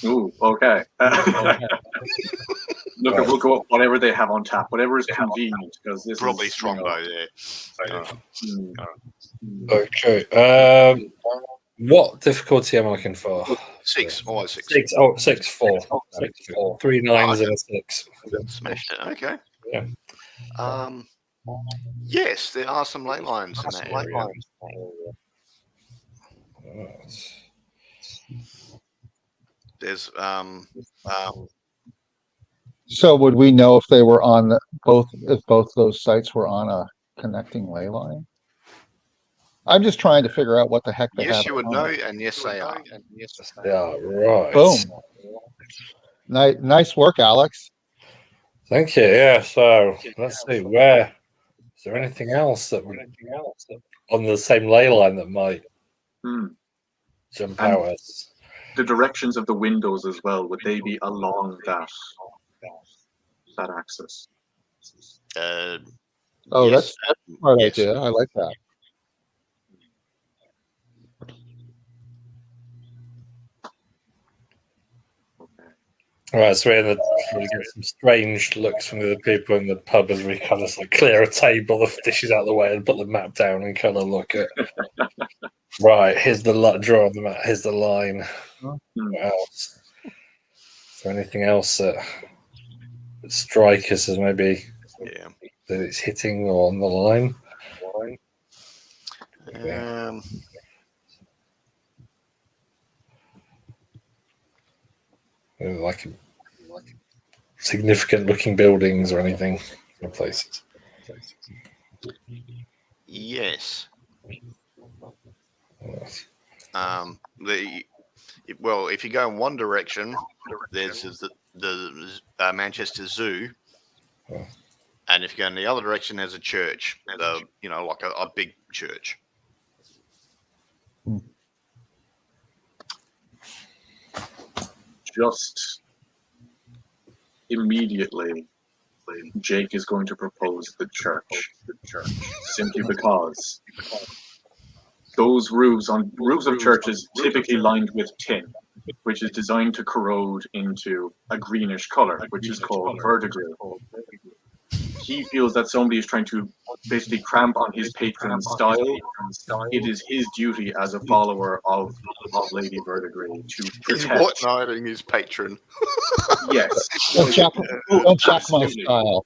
Ooh, okay. Look, we'll go with whatever they have on tap, whatever is convenient, because this Probably is Strongbow. Yeah. Okay. What difficulty am I looking for? 6. Always 6. 6. Oh, 6, 4. 3 9s and a 6. Smashed it. Okay. Yeah. Yes, there are some ley lines in that area. There's So would we know if they were on if both those sites were on a connecting ley line? I'm just trying to figure out what the heck they have. yes, you would know, and yes, they are. Yeah, right. Boom. Nice work, Alex. Thank you. Yeah, so let's see. Where is there anything else that would on the same ley line that might jump And out us? the directions of the windows as well, would they be along that axis? Oh, yes. that's a smart Yes. idea. I like that. All right, so we get some strange looks from the other people in the pub as we kind of clear a table, the dishes out of the way, and put the map down and kind of look at. Right, here's the draw on the map. Here's the line. What else? Is there anything else that strike us as maybe that it's hitting or on the line? Like significant looking buildings or anything in places. Yes. If you go in one direction, there's the Manchester Zoo, and if you go in the other direction, there's a church. Like a big church. Just immediately, Jake is going to propose the church, simply because those roofs of churches typically lined with tin, which is designed to corrode into a greenish color, which is called verdigris. He feels that somebody is trying to basically cramp on his patron's style. It is his duty as a follower of Lady Verdigris to He's protect. white-knighting his patron. Yes. Don't check my style.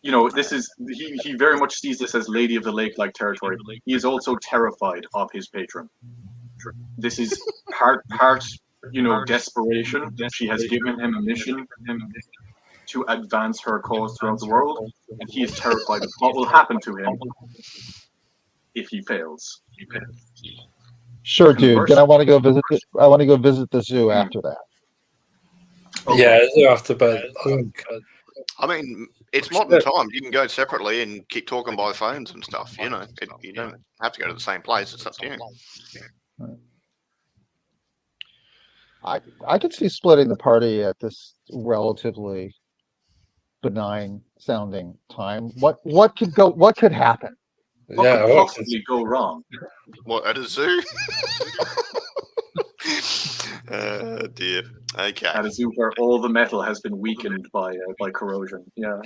This is he very much sees this as Lady of the Lake-like territory. He is also terrified of his patron. This is part desperation. She has given him a mission to advance her cause throughout the world, and he is terrified of what will happen to him if he fails. Sure, dude. Then I want to go visit. I want to go visit the zoo after that. Okay. Yeah, after bed. I mean, it's modern times. You can go separately and keep talking by phones and stuff. You don't have to go to the same place. It's up to you. I could see splitting the party at this relatively benign sounding time. What could happen? What could possibly go wrong? What, at a zoo? Oh dear. Okay. At a zoo where all the metal has been weakened by corrosion. Yeah.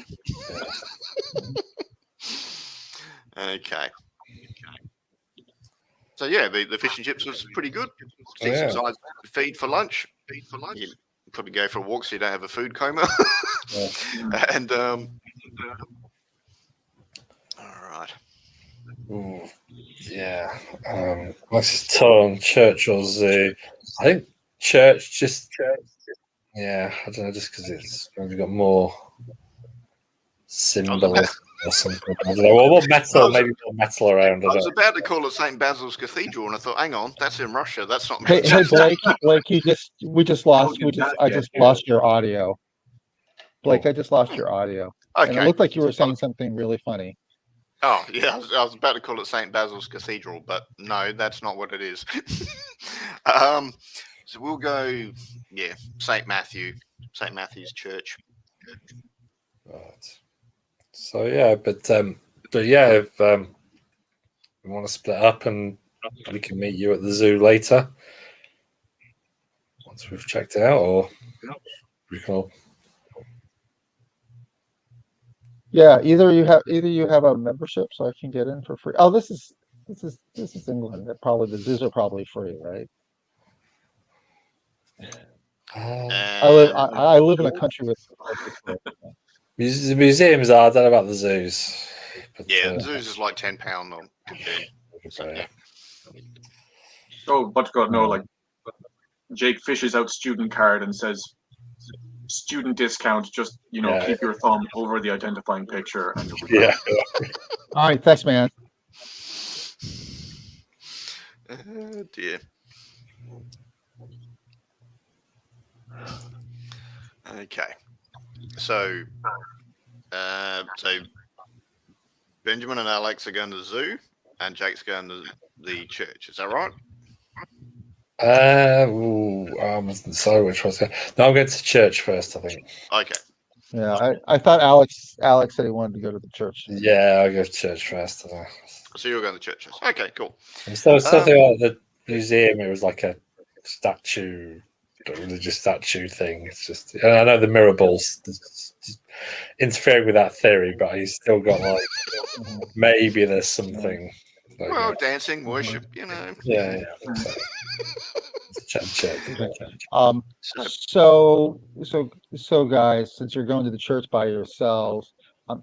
Okay. So yeah, the fish and chips was pretty good. Decent sized feed for lunch. You probably go for a walk so you don't have a food coma. And all right. Ooh, yeah. Let's turn church or zoo. I think church just. Yeah, I don't know, just because it's maybe got more symbolism or something. I don't know. Well, what metal? Maybe more metal around. I was about to call it St. Basil's Cathedral, and I thought, hang on, that's in Russia. That's not. Hey, Blake, I just lost your audio. Blake, I just lost your audio. Okay. And it looked like you were saying something really funny. Oh, yeah, I was about to call it St. Basil's Cathedral, but no, that's not what it is. So we'll go, St. Matthew's Church. Right. So yeah, but yeah, if we want to split up, and we can meet you at the zoo later once we've checked it out, or we can all. Yeah, either you have a membership so I can get in for free. Oh, this is England. Probably the zoos are probably free, right? I live in a country with the museums are. I don't know about the zoos. But, the zoos is like £10 on compared. So, yeah. Oh, but God, no! Like Jake fishes out student card and says, "Student discount. Just keep your thumb over the identifying picture." And yeah. All right, thanks, man. Oh dear. Okay, so Benjamin and Alex are going to the zoo, and Jake's going to the church. Is that right? Sorry, which one's going? No, I'm going to church first, I think. Okay. Yeah, I thought Alex said he wanted to go to the church. Yeah, I'll go to church first. So you're going to church. Okay, cool. So something like the museum, it was like a statue, a religious statue thing. It's just, and I know the mirror balls interfering with that theory, but he's still got like maybe there's something. Like, well, dancing, worship, Yeah. So guys, since you're going to the church by yourselves,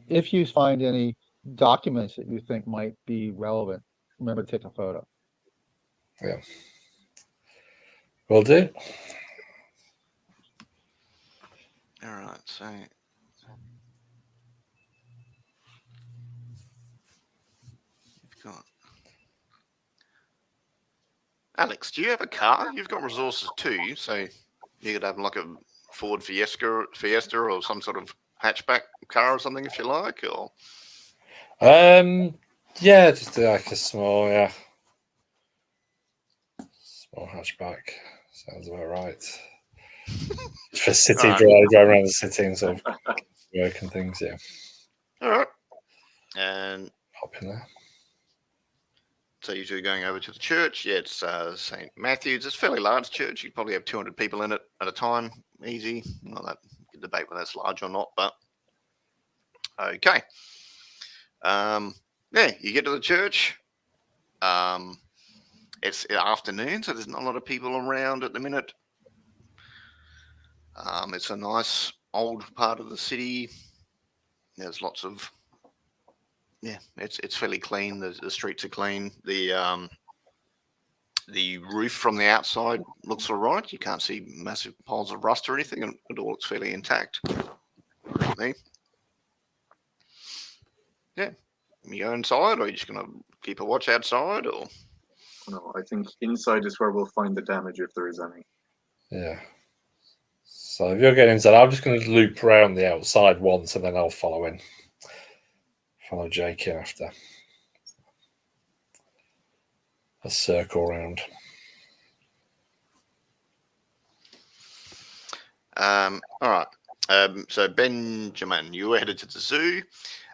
if you find any documents that you think might be relevant, remember to take a photo. Yeah. Will do. All right, so you've got Alex. Do you have a car? You've got resources too, so you could have like a Ford Fiesta or some sort of hatchback car or something if you like, or yeah, just like a small hatchback sounds about right. For city drive around the city and sort of work and things, yeah. All right, and hop in there. So you two are going over to the church. Yeah, it's St. Matthew's. It's a fairly large church. You probably have 200 people in it at a time. Easy. Well, that you can debate whether that's large or not, but okay. You get to the church. It's afternoon, so there's not a lot of people around at the minute. It's a nice old part of the city. There's lots of it's fairly clean. The streets are clean. The roof from the outside looks all right. You can't see massive piles of rust or anything, and it all looks fairly intact. Yeah. You go inside, or are you just going to keep a watch outside, or? No, I think inside is where we'll find the damage if there is any. Yeah. So if you're getting inside, I'm just going to loop around the outside once, and then I'll follow in. Follow Jake in after. A circle round. All right. So Benjamin, you were headed to the zoo.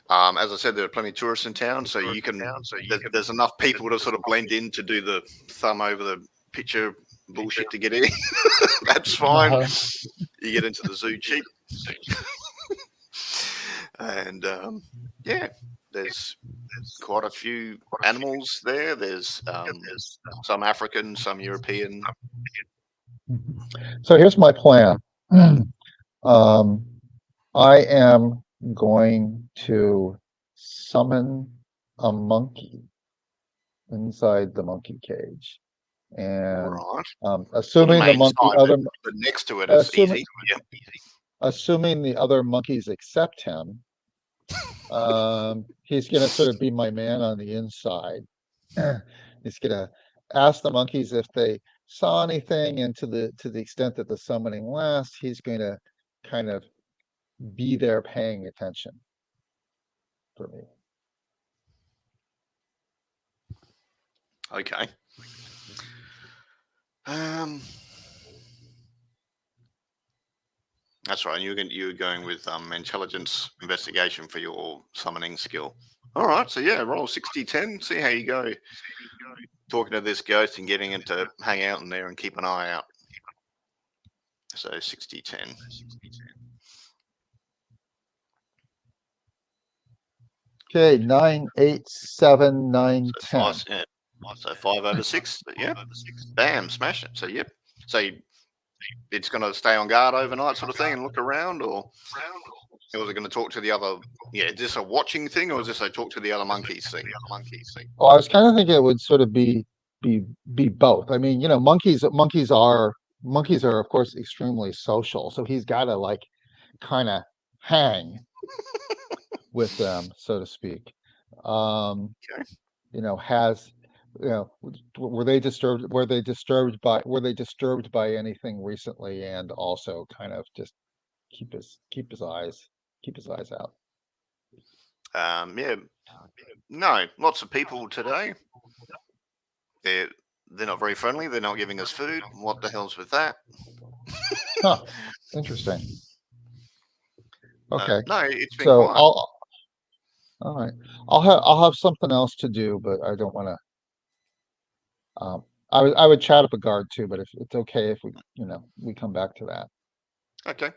As I said, there are plenty of tourists in town, so you can. There's enough people to sort of blend in to do the thumb over the picture bullshit to get in. That's fine. You get into the zoo cheap, and there's quite a few animals there. There's some African, some European. So here's my plan. I am going to summon a monkey inside the monkey cage, and Right. assuming the monkey other but next to it, it's assuming easy. Yeah. assuming the other monkeys accept him, he's gonna sort of be my man on the inside. He's gonna ask the monkeys if they saw anything, and to the extent that the summoning lasts, he's going to kind of be there paying attention for me. Okay. That's right. You were going with intelligence investigation for your summoning skill. All right. So yeah, roll 60-10. See how you go. Talking to this ghost and getting it to hang out in there and keep an eye out. So 60-10. Okay, 9, 8, 7, 9, 10. Five, yeah. So 5 over 6. Yeah. Bam, smash it. So yep. So it's going to stay on guard overnight, sort of thing, and look around, or was it going to talk to the other? Yeah, is this a watching thing, or is this a talk to the other monkeys thing? Well, I was kind of thinking it would sort of be both. I mean, monkeys are of course extremely social, so he's got to like kind of hang with them, so to speak. Okay. Has were they disturbed by anything recently, and also kind of just keep his eyes out. Yeah. No, lots of people today. They're not very friendly. They're not giving us food. What the hell's with that? Huh. Interesting. Okay. No, it's been So quiet. all right. I'll have something else to do, but I don't want to. I would chat up a guard too, but if it's okay if we come back to that. Okay.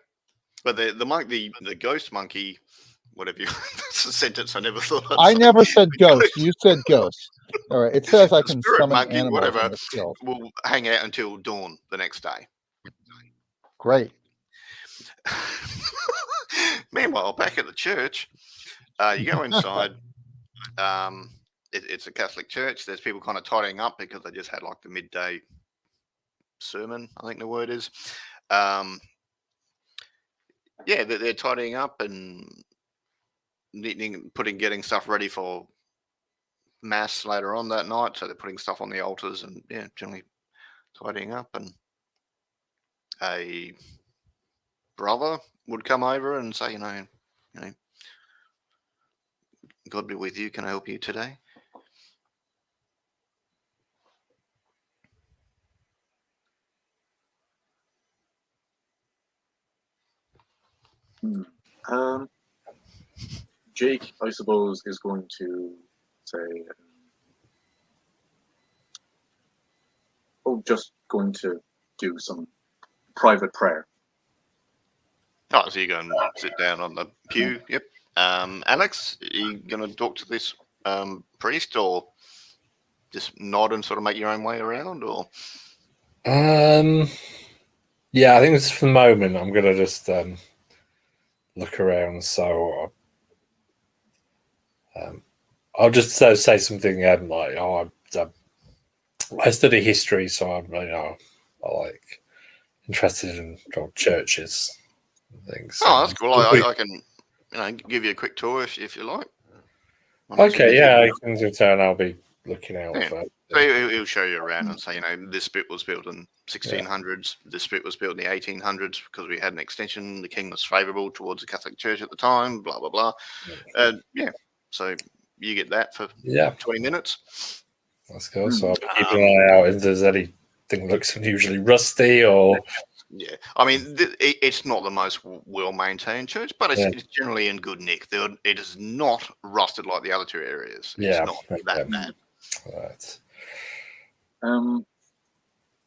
But the ghost monkey, whatever you that's a sentence I never thought I'd I say. never said ghost. You said ghost. All right. It says I The can spirit summon monkey, animals whatever, in the skills. will hang out until dawn the next day. Great. Meanwhile, back at the church, you go inside. It's a Catholic church. There's people kind of tidying up because they just had like the midday sermon, I think the word is. Yeah, they're tidying up and getting stuff ready for mass later on that night. So they're putting stuff on the altars and generally tidying up. And a brother would come over and say, God be with you. Can I help you today? Jake, I suppose, is going to say, just going to do some private prayer. Oh, so you go and sit down on the pew. Yep. Alex, are you going to talk to this priest, or just nod and sort of make your own way around, or? Yeah, I think it's for the moment. I'm going to just look around. So I'll just say something like, I study history, so I'm I like interested in churches and things. Oh, that's cool. I can give you a quick tour if you like. Okay, yeah, I can do that. I'll be looking out for. So he'll show you around and say, this bit was built in 1600s. This bit was built in the 1800s because we had an extension. The king was favourable towards the Catholic Church at the time. Blah blah blah. So you get that for 20 minutes. That's cool. So I'll be keeping an eye out if there's anything that looks unusually rusty or. Yeah, I mean, it's not the most well-maintained church, but it's generally in good nick. It is not rusted like the other two areas. It's not that bad. Right.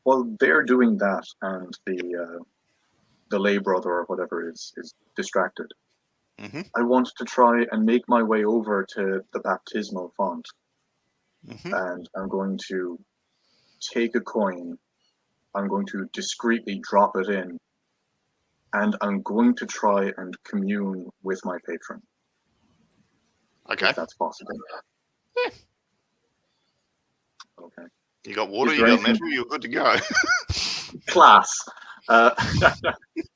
While they're doing that, and the lay brother or whatever is distracted, Mm-hmm. I want to try and make my way over to the baptismal font, Mm-hmm. and I'm going to take a coin. I'm going to discreetly drop it in, and I'm going to try and commune with my patron, Okay. if that's possible. Yeah. Okay. You got water, Is you there got anything- metal, you're good to go. Class.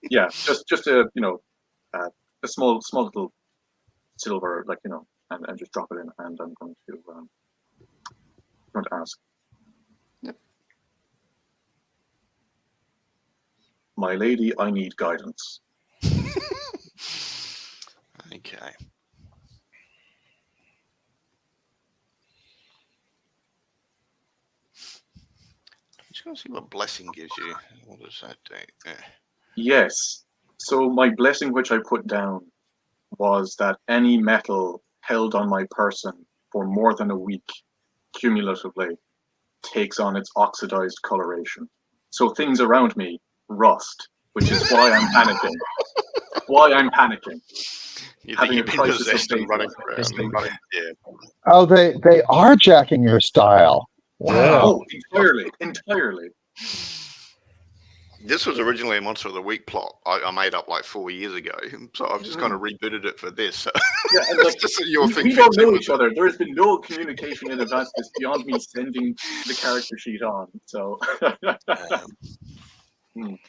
Yeah, just a a small little silver, and just drop it in, and I'm going to ask. Yep. My lady, I need guidance. Okay. I'm just going to see what blessing gives you. What does that do? Yeah. Yes. So my blessing, which I put down, was that any metal held on my person for more than a week, cumulatively, takes on its oxidized coloration. So things around me rust, which is why I'm panicking. Why I'm panicking. You think Having you've a been crisis of possessed and faith. running around. Yeah. Oh, they are jacking your style. Yeah. Wow. Oh, entirely. This was originally a Monster of the Week plot I made up like 4 years ago, so I've just kind of rebooted it for this. So Yeah, and like, just so your we thing don't fits in know with each other. There has been no communication in advance. It's beyond me sending the character sheet on. So, it.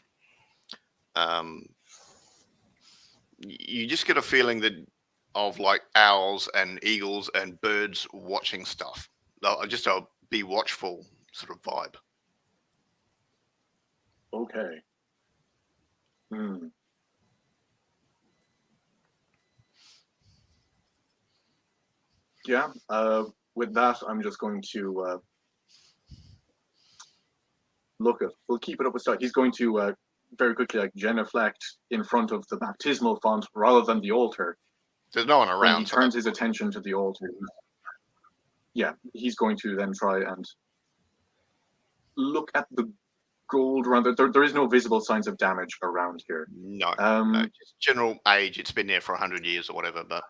You just get a feeling that of like owls and eagles and birds watching stuff. Just a be watchful sort of vibe. okay. Yeah. With that, I'm just going to look at. We'll keep it up with style. He's going to very quickly genuflect in front of the baptismal font rather than the altar. There's no one When around. he turns his attention to the altar, yeah, he's going to then try and look at the gold around it. There is no visible signs of damage around here. No, no, just general age. It's been there for 100 years or whatever. But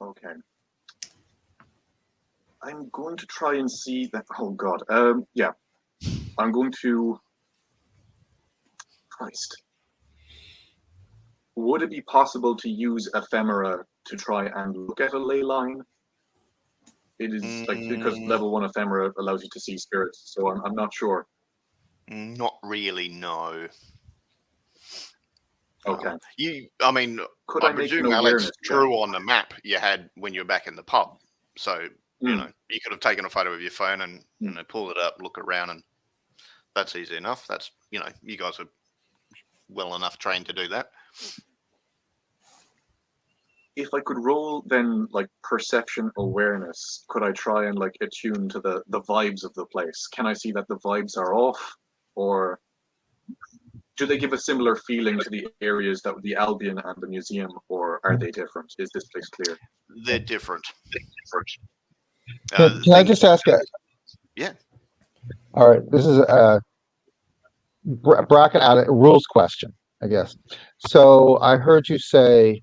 okay, I'm going to try and see that. Oh God, yeah, I'm going to. Christ, would it be possible to use ephemera to try and look at a ley line? It is because level 1 ephemera allows you to see spirits, so I'm not sure. not really. No. Okay. I mean, Could I I make presume an Alex awareness drew on the map you had when you were back in the pub. So, you know, you could have taken a photo of your phone and, pull it up, look around, and that's easy enough. That's, you guys are well enough trained to do that. If I could roll then perception awareness, could I try and attune to the vibes of the place? Can I see that the vibes are off, or do they give a similar feeling to the areas that the Albion and the museum, or are they different? Is this place clear? They're different. Can I just ask a? Yeah. All right, this is a bracket out of rules question, I guess. So I heard you say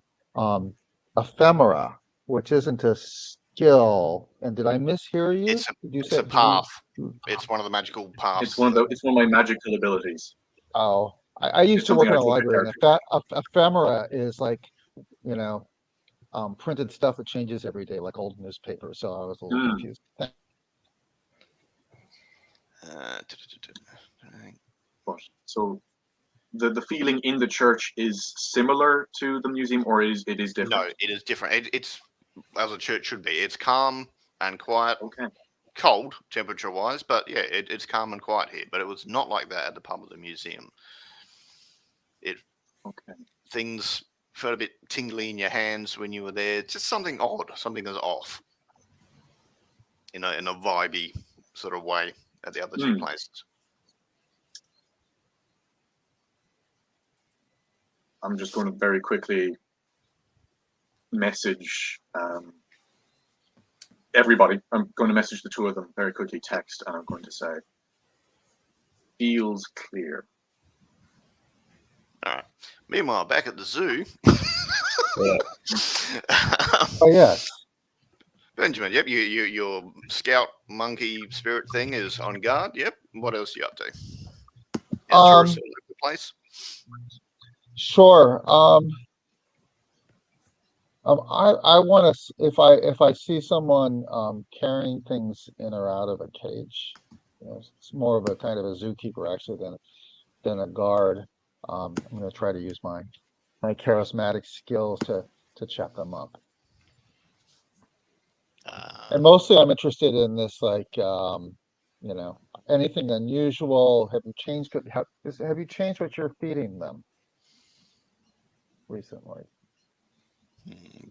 ephemera, which isn't a skill, and did I mishear you? It's a path. It's one of the magical paths. It's one of my magical abilities. Oh, I used to work in a library, and ephemera is printed stuff that changes every day, like old newspapers. So I was a little confused. So the feeling in the church is similar to the museum, or it is different? No, it is different. It's as a church should be. It's calm and quiet. Okay. Cold temperature wise, but yeah, it's calm and quiet here. But it was not like that at the pub of the museum. Things felt a bit tingly in your hands when you were there. Just something odd, something is off. In a vibey sort of way at the other two places. I'm just going to very quickly message everybody. I'm going to message the two of them very quickly, text, and I'm going to say, feels clear. All right. Meanwhile, back at the zoo, Oh yes. Benjamin. Yep, your scout monkey spirit thing is on guard. Yep. What else are you up to? Is tourists all over the place? Sure. I want to, if I see someone carrying things in or out of a cage, it's more of a kind of a zookeeper actually than a guard. I'm going to try to use my charismatic skills to chat them up. And mostly I'm interested in this, like, anything unusual. Have you changed what you're feeding them recently?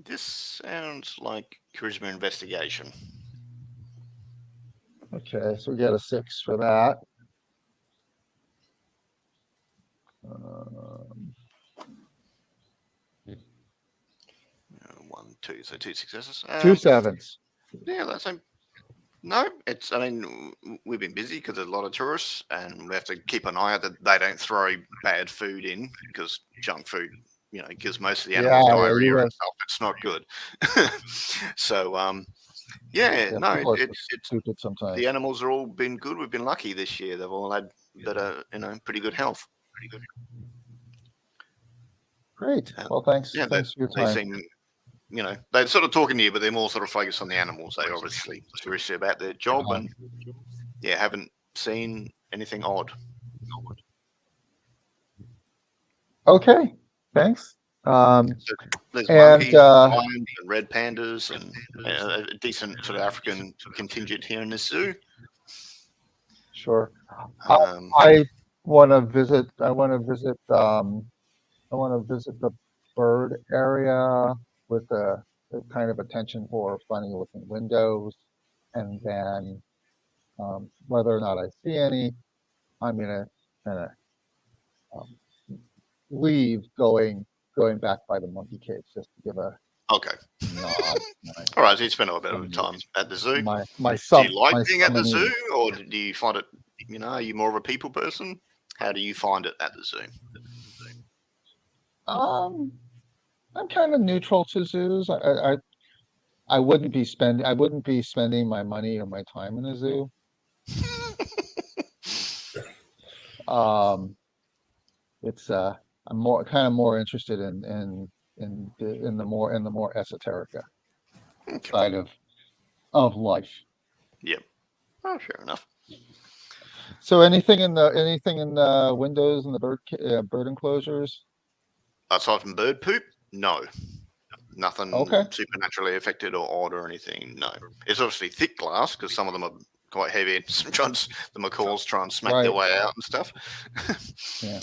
This sounds like charisma investigation. Okay, so we get a 6 for that. 1, 2, so 2 successes. 2 sevens. Yeah, that's no. It's. I mean, we've been busy because there's a lot of tourists, and we have to keep an eye out that they don't throw bad food in because junk food, gives most of the animals diarrhea and stuff. It's not good. So, no, people are it's stupid sometimes. the animals are all been good. We've been lucky this year. They've all had better, pretty good health. Great. Well, thanks. Yeah, Thanks for your they time. seem, they're sort of talking to you, but they're more sort of focused on the animals. They're obviously serious about their job, and haven't seen anything odd. Okay. Thanks. There's and, monkeys, lions, and red pandas, and a decent sort of African contingent here in this zoo. Sure. I want to visit. I want to visit the bird area with a kind of attention for funny looking windows, and then whether or not I see any, I'm gonna leave going back by the monkey cage just to give a Okay. nod. All right. So you spend a bit of time at the zoo. My Do you like being at the zoo, or do you find it? Are you more of a people person? How do you find it at the zoo? I'm kind of neutral to zoos. I wouldn't be spending my money or my time in a zoo. It's I'm more interested in the more esoterica side of life. Yep. Oh, fair enough. So anything in the windows and the bird enclosures? Aside from bird poop, no. Nothing Okay. supernaturally affected or odd or anything. No. It's obviously thick glass because some of them are quite heavy. And sometimes the macaws try and smack their way out and stuff. Yeah.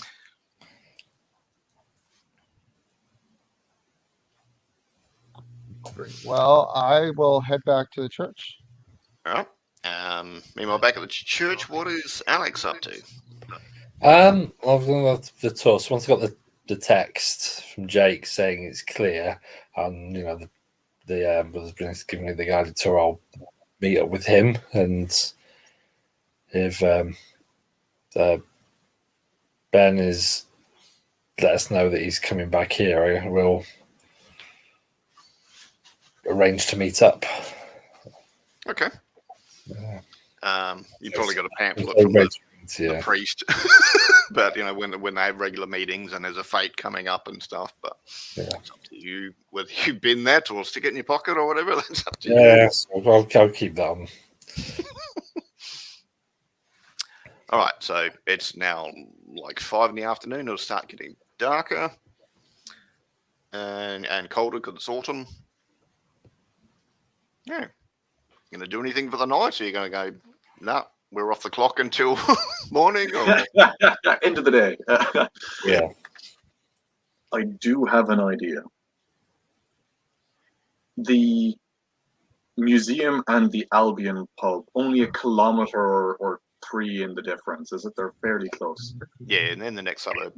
Well, I will head back to the church. All right. Meanwhile, back at the church, what is Alex up to? I've got the tour. So once I got the text from Jake saying it's clear, and the brother's been giving me the guided tour, I'll meet up with him, and if Ben is let us know that he's coming back here, I will arrange to meet up. Okay. You probably got a pamphlet from the priest about when they have regular meetings and there's a fate coming up and stuff. But it's up to you whether you bin that or stick it in your pocket or whatever. That's up to you. Yes, I'll keep that on. All right, so it's now like 5 in the afternoon. It'll start getting darker and colder because it's autumn. Yeah. Going to do anything for the night? Or are you going to go, nah, we're off the clock until morning? Or... End of the day. Yeah. I do have an idea. The museum and the Albion pub, only a kilometre or 3 in the difference, is it? They're fairly close. Yeah, and then the next suburb.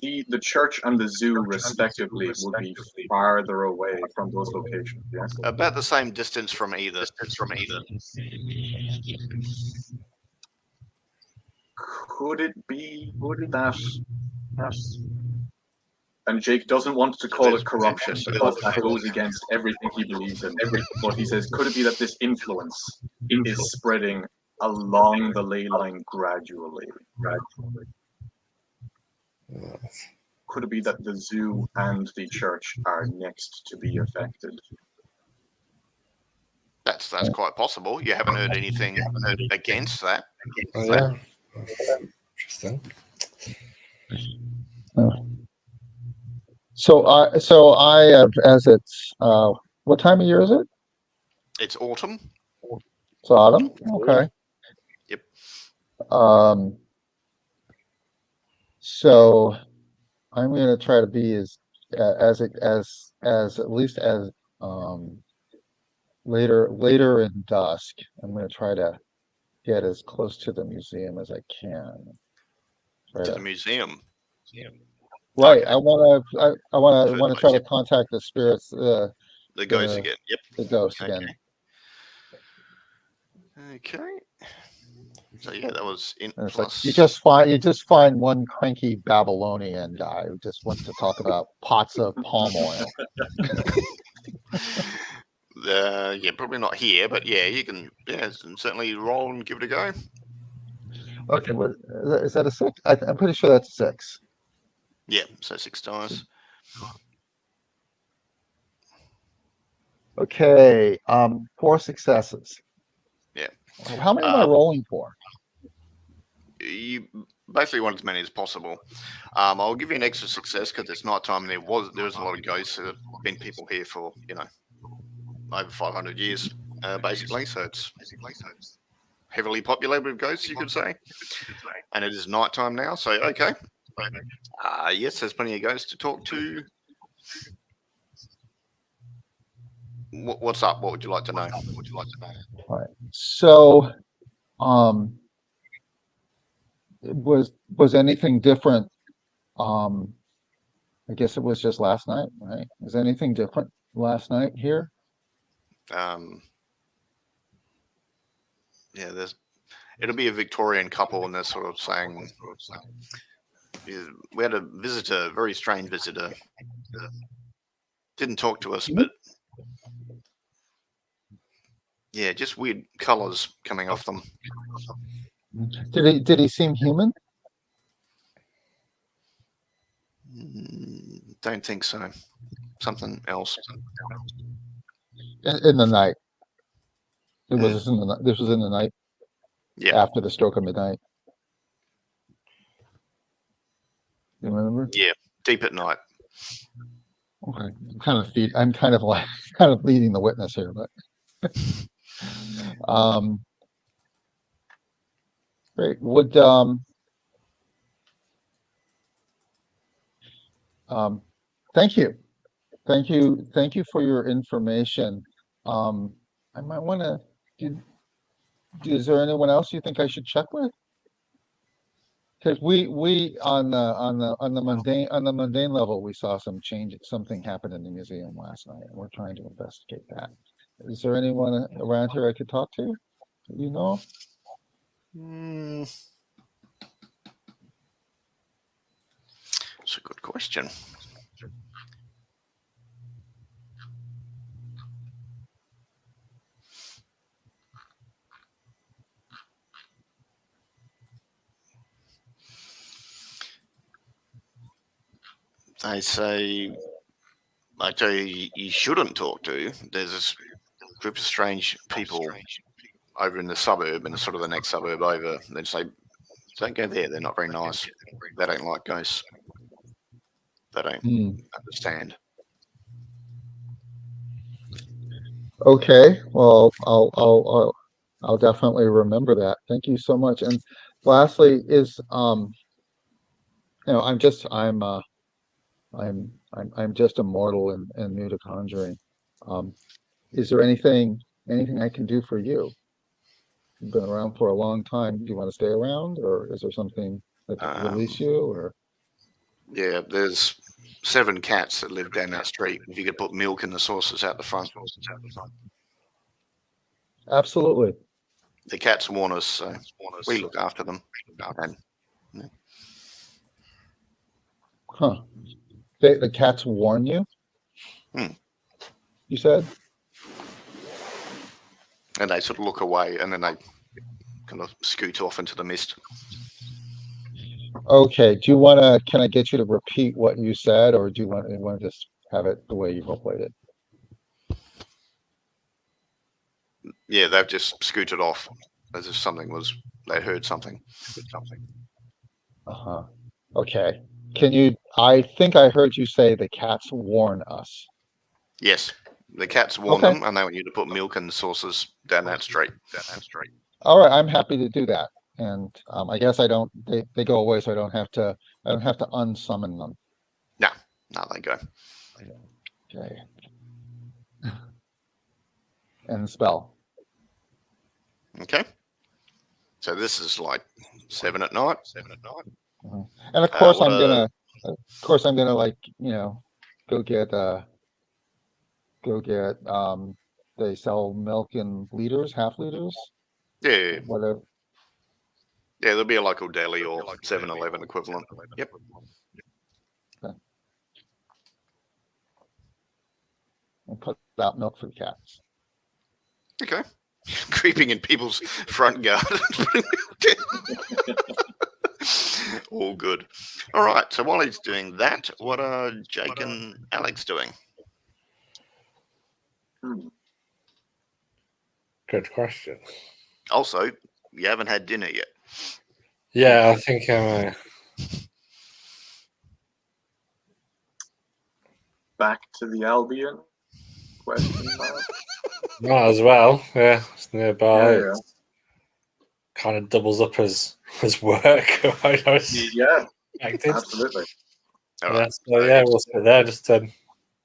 The church and the zoo, respectively, would be farther away from those locations. Yes, about the same distance from either. Could it be that And Jake doesn't want to call there's it corruption potential. because that goes against everything he believes in. But he says, could it be that this influence is spreading along the ley line gradually? Could it be that the zoo and the church are next to be affected? That's quite possible. You haven't heard anything against that. Oh, yeah. Interesting. So I as it's what time of year is it? It's autumn. It's autumn. Okay. Yep. So I'm going to try to be as at least as later in dusk. I'm going to try to get as close to the museum as I can. To the museum. Right. Okay. I want to try to museum. contact the spirits, The ghosts the- again. Yep. the ghosts Okay. again. Okay. So yeah, that was in And it's like plus. you just find one cranky Babylonian guy who just wants to talk about pots of palm oil. Yeah, probably not here, but yeah, you can. Yeah, certainly roll and give it a go. Okay, is that a 6? I'm pretty sure that's a 6. Yeah, so 6 dice. Okay, 4 successes. Yeah. How many am I rolling for? You basically want as many as possible. I'll give you an extra success because it's night time. There was a lot of ghosts. There have been people here for over 500 years, basically. So it's heavily populated with ghosts, you could say. And it is night time now. So okay. Yes, there's plenty of ghosts to talk to. What's up? What would you like to know? All right. So, was anything different? I guess it was just last night, right? Is anything different last night here? Yeah, it'll be a Victorian couple, and they're sort of saying we had a visitor, very strange visitor. Didn't talk to us, but yeah, just weird colors coming off them. Did he seem human? Don't think so. Something else. In the night. This was in the night. Yeah. After the stroke of midnight. You remember? Yeah. Deep at night. Okay. I'm kind of leading the witness here, but great. Thank you. Thank you for your information. I might want to. Is there anyone else you think I should check with? Because we on the mundane level, we saw something happen in the museum last night, and we're trying to investigate that. Is there anyone around here I could talk to? You know? That's a good question. They say, I tell you, you shouldn't talk to. There's this group of strange people over in the suburb, and sort of the next suburb over. They say, don't go there. They're not very nice. They don't like ghosts. They don't understand. Okay. Well, I'll definitely remember that. Thank you so much. And lastly, I'm just a mortal and new to conjuring. Is there anything I can do for you? You've been around for a long time. Do you want to stay around, or is there something that can release you? Or yeah, there's 7 cats that live down that street. If you could put milk in the saucers out the front. Absolutely. The cats warn us, so we look after them. And, Huh. The cats warn you? Hmm. You said? And they sort of look away, and then they kind of scoot off into the mist. Okay, can I get you to repeat what you said, or do you want to just have it the way you played it? Yeah, they've just scooted off as if they heard something. Uh-huh. Okay. I think I heard you say the cats warn us. Yes, the cats warn Okay. them, and they want you to put milk and saucers down that street. All right, I'm happy to do that. And I guess they go away, so I don't have to unsummon them. No, they go. Okay. And spell. Okay. So this is like 7 at night. And of course what I'm gonna like, go get they sell milk in liters, half liters, Yeah, whatever. yeah, there'll be a local deli or 7-Eleven equivalent. Yep. And put out milk for the cats. Okay. Creeping in people's front gardens. All good. All right. So while he's doing that, what are Jake and Alex doing? Good question. Also, you haven't had dinner yet. Yeah, I think I'm. Back to the Albion? Question mark. Might as well. Yeah, it's nearby. Yeah. Kind of doubles up as work. Yeah, Acted. absolutely. All Yeah, right. so yeah, we'll sit there. Just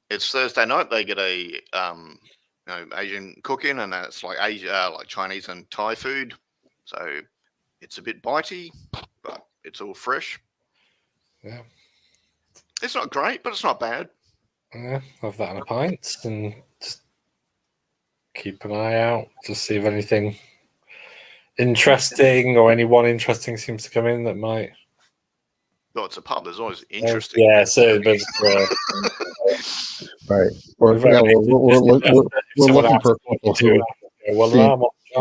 It's Thursday night. They get a Asian cook-in, and it's like like Chinese and Thai food. So it's a bit bitey, but it's all fresh. Yeah. It's not great, but it's not bad. yeah, have that in a pint and just keep an eye out to see if anything interesting or anyone interesting seems to come in that might. Well, it's a pub. There's always interesting. Yeah, so but Right. We're looking for people who in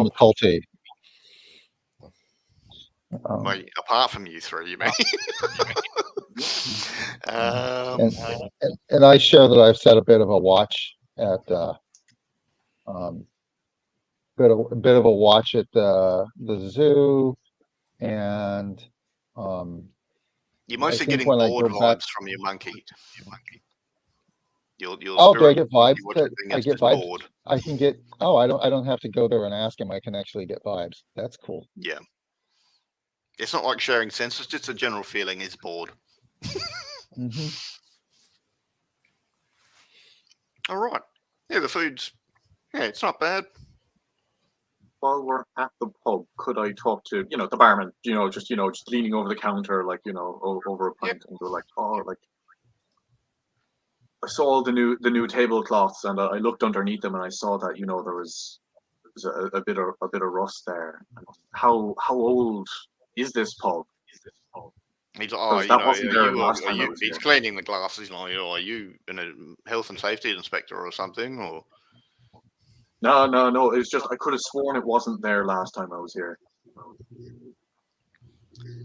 the culty. Well, apart from you three, you mean? And I share that I've set a bit of a watch at bit of a watch at the zoo, and you're mostly I think getting when I bored go vibes back- from your monkey. Your oh, do I spirit, get vibes? you watch that thing, I it's get just vibes. bored. I can get. Oh, I don't have to go there and ask him. I can actually get vibes. That's cool. Yeah. It's not like sharing sense. It's just a general feeling is bored. Mm-hmm. All right. Yeah, the food's. Yeah, it's not bad. While we're at the pub, could I talk to the barman? Just leaning over the counter, like over a pint, and go like, oh, like I saw the new tablecloths, and I looked underneath them, and I saw that there was a bit of rust there. How old is this pub? He's like, That wasn't there last time I was he's here. cleaning the glasses. Like, are you a health and safety inspector or something? Or No. It's just I could have sworn it wasn't there last time I was here.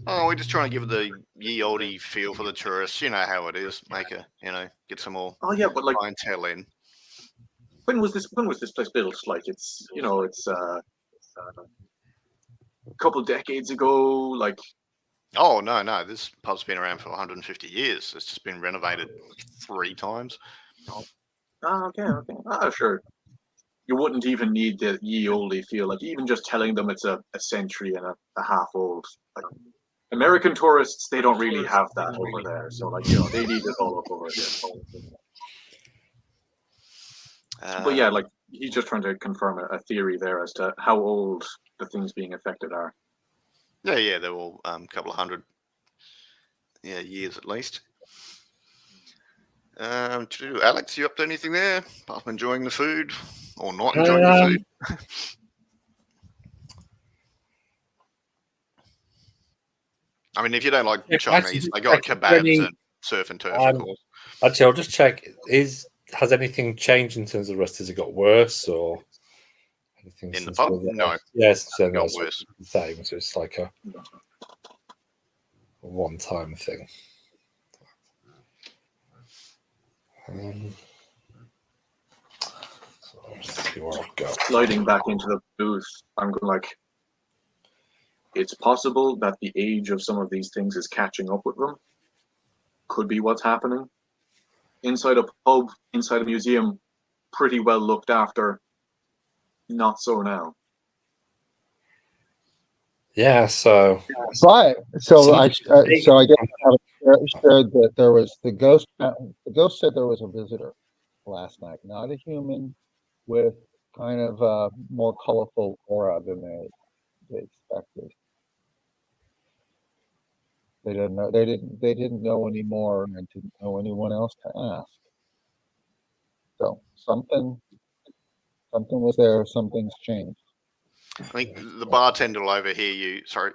oh, we're just trying to give it the ye olde feel for the tourists. You know how it is. Make get some more Oh yeah, but like clientele in. when was this place built? Like it's a couple decades ago. Like Oh no, this pub's been around for 150 years. It's just been renovated 3 times. okay. Sure. You wouldn't even need the ye olde feel. Like even just telling them it's a century and a half old. Like American tourists, they don't really have that over there. So like they need it all up over here. But yeah, like he's just trying to confirm a theory there as to how old the things being affected are. Yeah, they're all a couple of hundred years at least. Alex, you up to anything there? Apart from enjoying the food or not enjoying the food? I mean, if you don't like Chinese, they got kebabs and surf and turf, of course. Actually, I'll just check. Has anything changed in terms of rust? Has it got worse or anything In the since pub? we're there? No, Yes, so it no, got it's worse. the same. So it's like a one-time thing. So let's see where I've got. Sliding back into the booth, I'm going like, it's possible that the age of some of these things is catching up with them. Could be what's happening. Inside a pub, inside a museum, pretty well looked after. Not so now. Yeah, so But so I guess I shared that there was the ghost. The ghost said there was a visitor last night, not a human, with kind of a more colorful aura than they expected. They didn't know. They didn't know anymore, and didn't know anyone else to ask. So something was there. Something's changed. I think the bartender will overhear you. Sorry,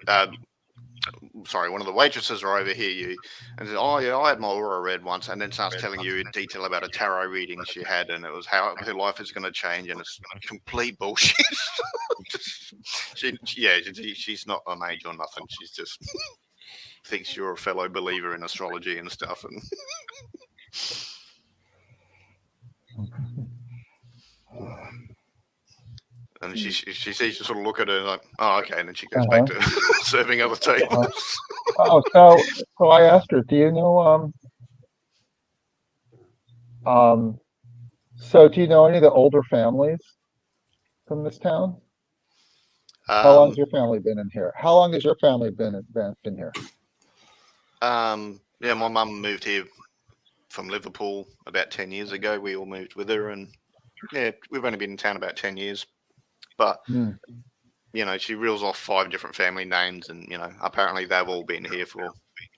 one of the waitresses will overhear you and says, "Oh yeah, I had my aura read once," and then starts telling you in detail about a tarot reading she had, and it was how her life is going to change, and it's complete bullshit. She's not a mage or nothing. She's just thinks you're a fellow believer in astrology and stuff, and and she sees you sort of look at her like, oh, okay, and then she goes back to serving other tables. So I asked her, do you know so do you know any of the older families from this town? How long has your family been in here? How long has your family been here? Yeah, my mum moved here from Liverpool about 10 years ago. We all moved with her, and yeah, we've only been in town about 10 years. But, you know, she reels off 5 different family names, and, you know, apparently they've all been here for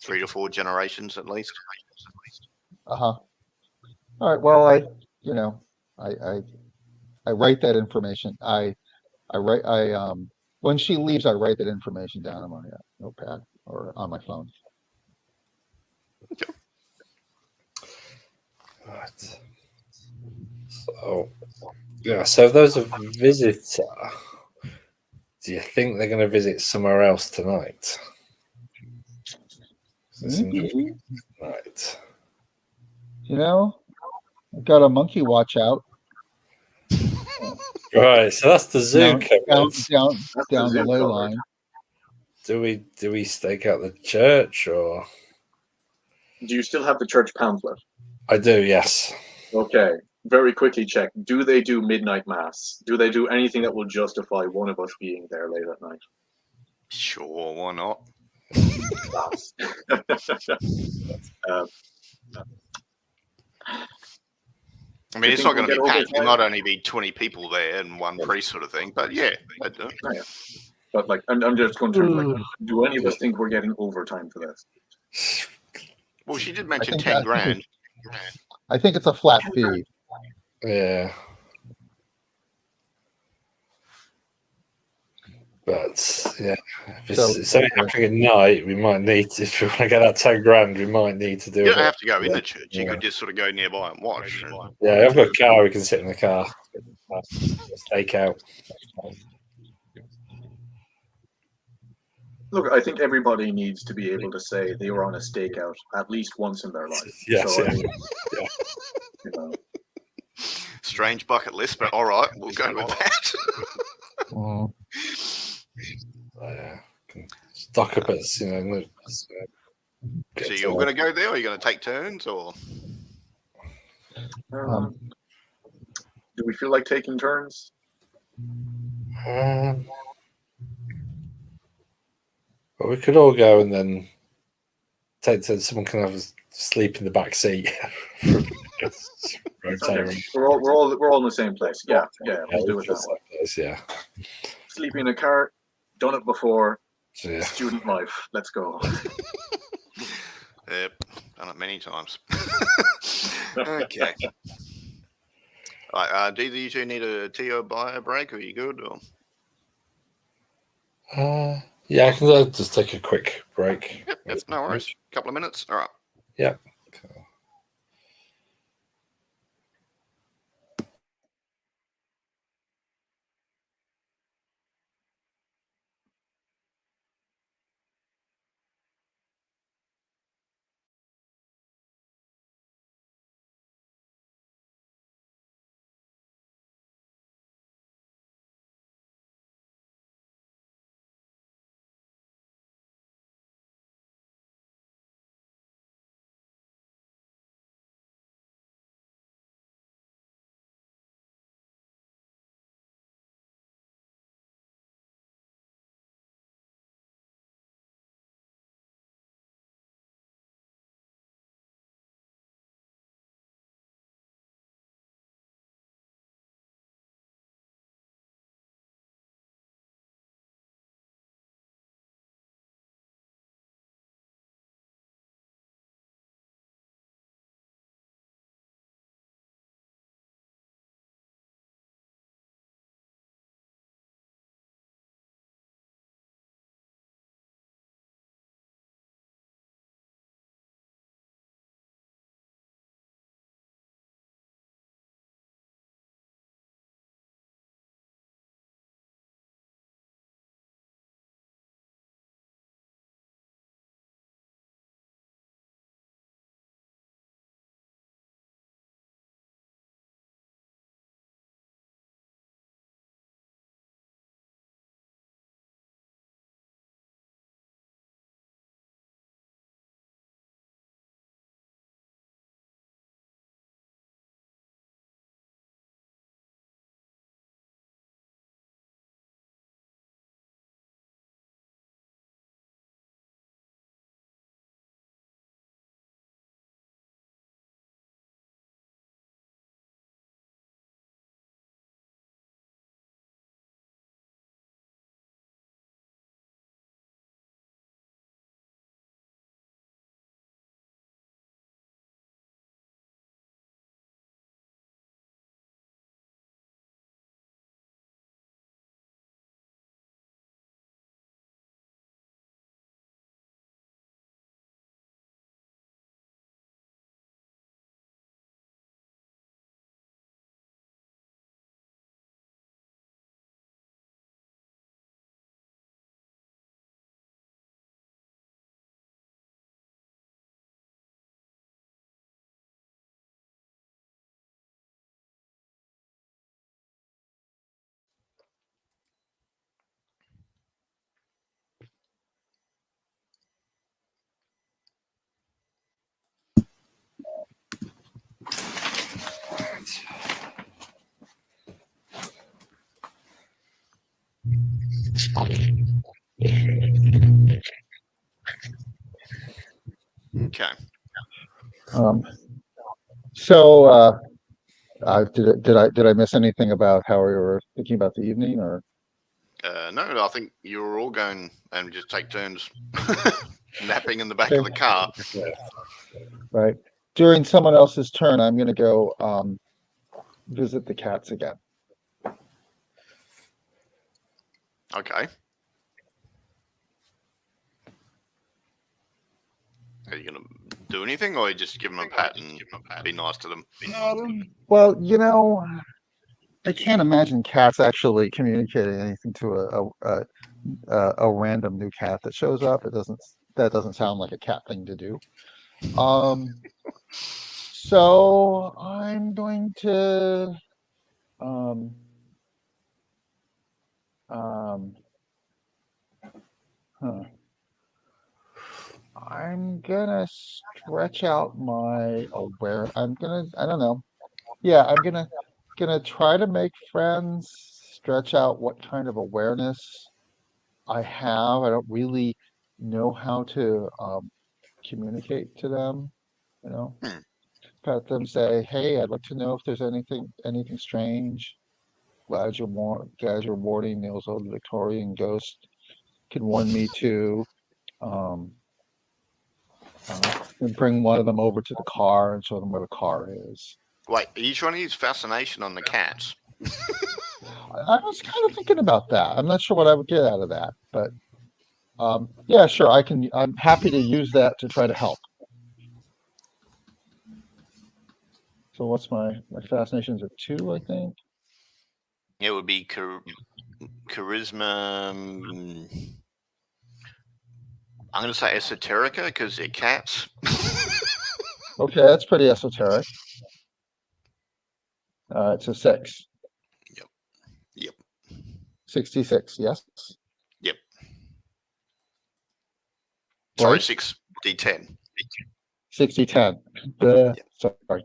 3 to 4 generations at least. All right. Well, I write that information. When she leaves, I write that information down on my notepad or on my phone. Okay. Right. So, yeah, so if there's a visitor, do you think they're going to visit somewhere else tonight? Right. You know, I've got a monkey watch out. Right, so that's the zoo down the ley line. Do we stake out the church, or do you still have the church pamphlet? I do, yes. Okay, very quickly check. Do they do midnight mass? Do they do anything that will justify one of us being there late at night? Sure, why not? I mean, it's not going to be packed. There might only be 20 people there and one priest sort of thing, but yeah, I'd do it. Yeah. But like, I'm just going to like, do any of us think we're getting overtime for this? Well, she did mention 10 grand. I think it's a flat fee. Yeah. But yeah, if it's only happening at night, we might need to, if we want to get that 10 grand, we might need to do it. You don't have to go in the church. You could just sort of go nearby and watch. Yeah, I've got a car. We can sit in the car. Stake out. Look, I think everybody needs to be able to say they were on a stakeout at least once in their life. Yes, so, yeah. I mean, you know. Strange bucket list, but all right, we'll go with that. Yeah. Stock up as, you know. So you're going to go there, or are you going to take turns, or? Do we feel like taking turns? Well, we could all go and then take turns. Someone can have a sleep in the back seat. Okay. We're all in the same place. Yeah, we'll do it that way. Yeah. Sleeping in a car, done it before. Yeah. Student life. Let's go. Yep, done it many times. Okay. All right, do you two need a tea or bio break? Or are you good? Or? Yeah, I can just take a quick break. Yep, no worries. A couple of minutes. All right. Yep. Okay. So, did I miss anything about how we were thinking about the evening, or? No, I think you were all going and just take turns napping in the back Okay. of the car. Right. During someone else's turn, I'm going to go visit the cats again. Okay. Are you going to do anything, or you just give them a pat and be nice to them? Well, I can't imagine cats actually communicating anything to a random new cat that shows up. That doesn't sound like a cat thing to do. So I'm going to huh. I'm gonna stretch out my I don't know. Yeah, I'm gonna try to make friends, stretch out what kind of awareness I have. I don't really know how to communicate to them, you know. Hmm. Pet them, say, hey, I'd like to know if there's anything strange. Glad you're warning Neil's old Victorian ghost can warn me to bring one of them over to the car and show them where the car is. Wait, are you trying to use fascination on the cats? I was kind of thinking about that. I'm not sure what I would get out of that, but yeah, sure. I'm happy to use that to try to help. So what's my fascination's at 2, I think. It would be charisma. I'm going to say esoterica because they're cats. Okay, that's pretty esoteric. It's a 6. Yep. 66, yes. Yep. Sorry, Right? 6d10. 60-10. Sorry.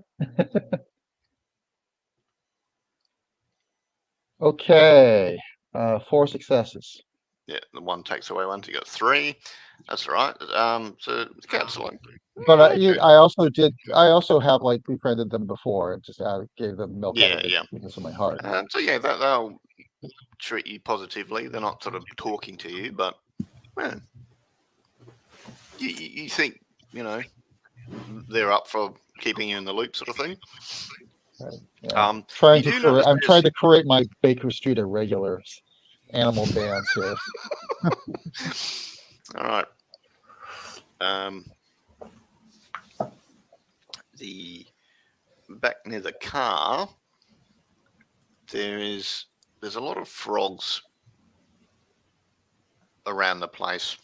Okay. 4 successes. Yeah, the one takes away one to get 3. That's all right. So the cats are like, But okay. I also have like befriended them before and just gave them milk out of the Yeah. goodness of my heart. So yeah, they'll treat you positively. They're not sort of talking to you, but man, you think they're up for keeping you in the loop, sort of thing. Right, yeah. I'm trying to create my Baker Street Irregulars animal bands here. All right. The back near the car, there's a lot of frogs around the place.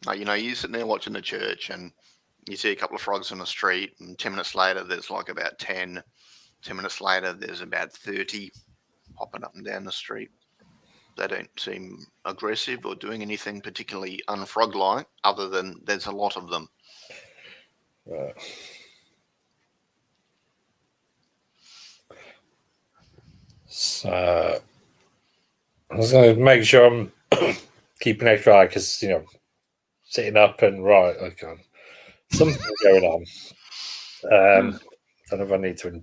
Like, you're sitting there watching the church and you see a couple of frogs on the street, and 10 minutes later there's like about 10. 10 minutes later there's about 30 hopping up and down the street. They don't seem aggressive or doing anything particularly unfrog-like, other than there's a lot of them. So I was going to make sure I'm keeping extra eye because, sitting up and right, okay, something's going on. I don't know if I need to,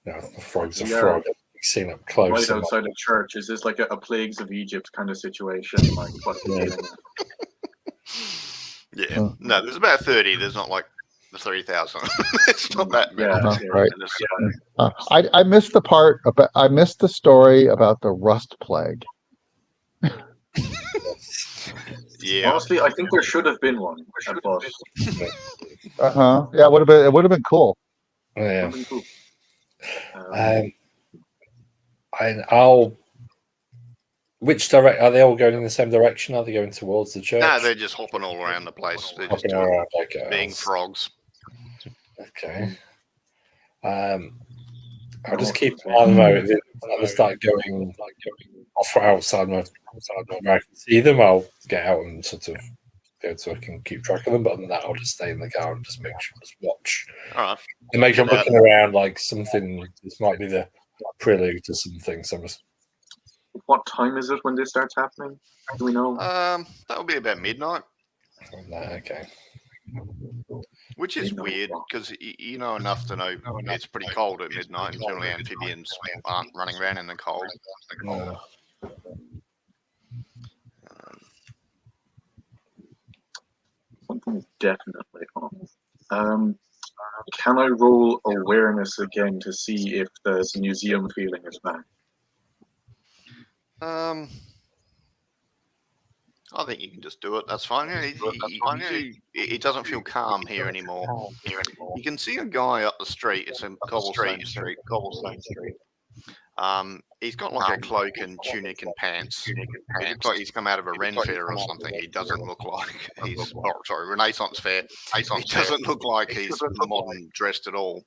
a frog's a frog. Seen up close. Right outside the church. Is this like a Plagues of Egypt kind of situation? Like what? Yeah. No, there's about 30. There's not like the 3,000. It's not that many. Right. I missed the part about. I missed the story about the rust plague. Yeah. Honestly, I think there should have been one. Yeah, it would have been cool. Yeah. Cool. Which are they all going in the same direction? Are they going towards the church? No, they're just hopping all around the place. They're just being frogs. Okay. I'll just keep an eye on them out. If they start going off outside where I can see them, I'll get out and sort of go so I can keep track of them. But other than that, I'll just stay in the car and just watch. All right. And make sure I'm looking around like something. This might be the prelude to something. So I'm just what time is it when this starts happening? Do we know? That would be about midnight, No, okay. which is Midnight. weird because you know enough to know it's pretty cold at midnight, and generally amphibians aren't running around in the cold. No. Something's definitely off. Can I roll awareness again to see if the museum feeling is back? I think you can just do it. That's fine. It doesn't feel calm here anymore. You can see a guy up the street. It's a cobblestone street. He's got like a cloak and tunic and pants. He looks like he's come out of a Ren fair or something. He doesn't look like he's, Renaissance fair. He doesn't look like he's modern dressed at all.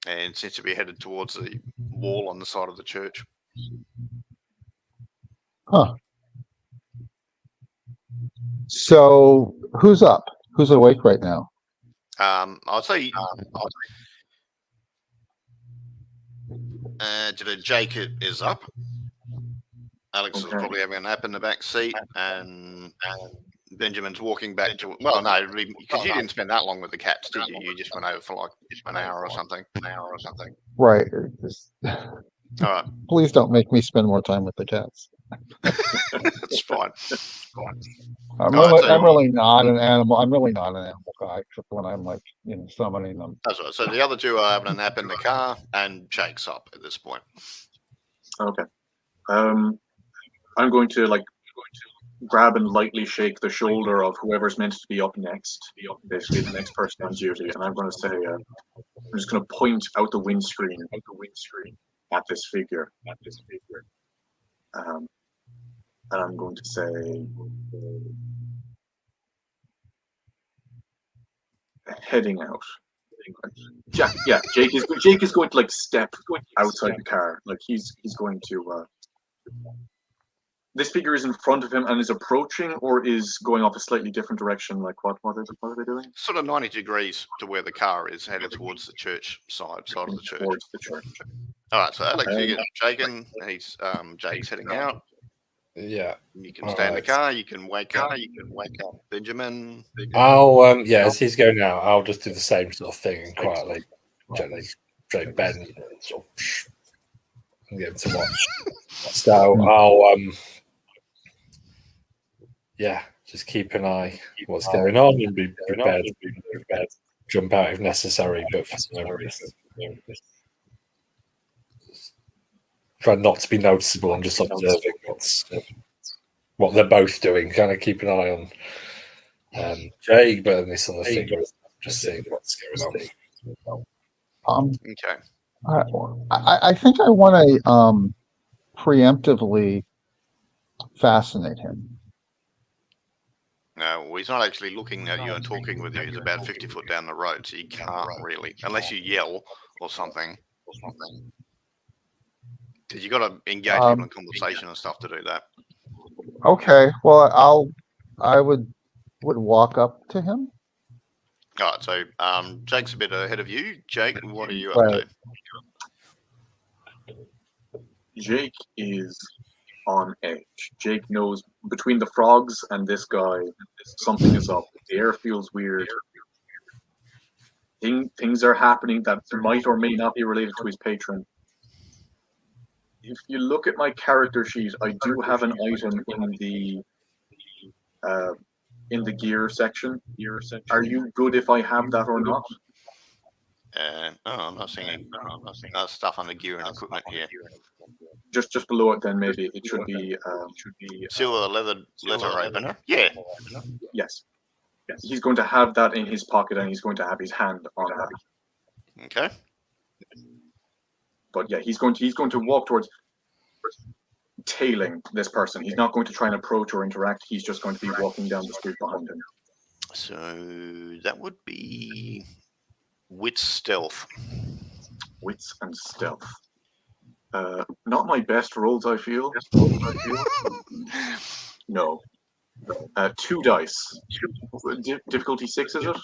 And seems to be headed towards the wall on the side of the church. Huh. So who's up? Who's awake right now? I'd say Jake is up. Alex is probably having a nap in the back seat, and Benjamin's walking back to. Well, no, because you didn't spend that long with the cats, did you? You just went over for like an hour or something. Right. All right, Please don't make me spend more time with the cats. that's fine. I'm really not an animal. I'm really not an animal guy, except when I'm like summoning them. That's right. So the other two are having a nap in the car, and Jake's up at this point. Okay. I'm going to grab and lightly shake the shoulder of whoever's meant to be up next, basically the next person on duty, and I'm going to say, I'm just going to point out the windscreen at this figure. And I'm going to say, heading out. Jake is going to step outside the car. He's going to. This figure is in front of him and is approaching, or is going off a slightly different direction. What are they doing? Sort of 90 degrees to where the car is, headed towards the church side of the church. Towards the church. All right, so Alex, you get Jaken. Jake's heading out. Yeah. You can stay in the car. You can wake up. Benjamin. I'll as he's going out, I'll just do the same sort of thing and quietly, gently straight Ben, sort of, and get him to watch. So I'll just keep an eye what's going on and be prepared to jump out if necessary, but for no reason. Try not to be noticeable and just observing what they're both doing. Kind of keep an eye on Jake, but then this other figure, just seeing what's going on. Okay. I think I want to preemptively fascinate him. No, he's not actually looking at you and talking with you. He's about 50 foot down the road, so you can't really, unless you yell or something. Because you got to engage people in conversation and stuff to do that. Okay, well, I would walk up to him. All right, so Jake's a bit ahead of you. Jake, what are you up Right. to? Jake is on edge. Jake knows between the frogs and this guy, something is up. The air feels weird. Things are happening that might or may not be related to his patron. If you look at my character sheet, I do have an item in the gear section. Are you good if I have that or not? I'm not seeing stuff on the gear and equipment here. Just below it, then maybe it should be. Silver leather opener. Yeah. Yes. He's going to have that in his pocket, and he's going to have his hand on that. Okay. But yeah, he's going to walk towards, tailing this person. He's not going to try and approach or interact. He's just going to be walking down the street behind him. So that would be wits stealth. Wits and stealth. Not my best rolls, I feel. No. 2 dice. Difficulty 6, is it?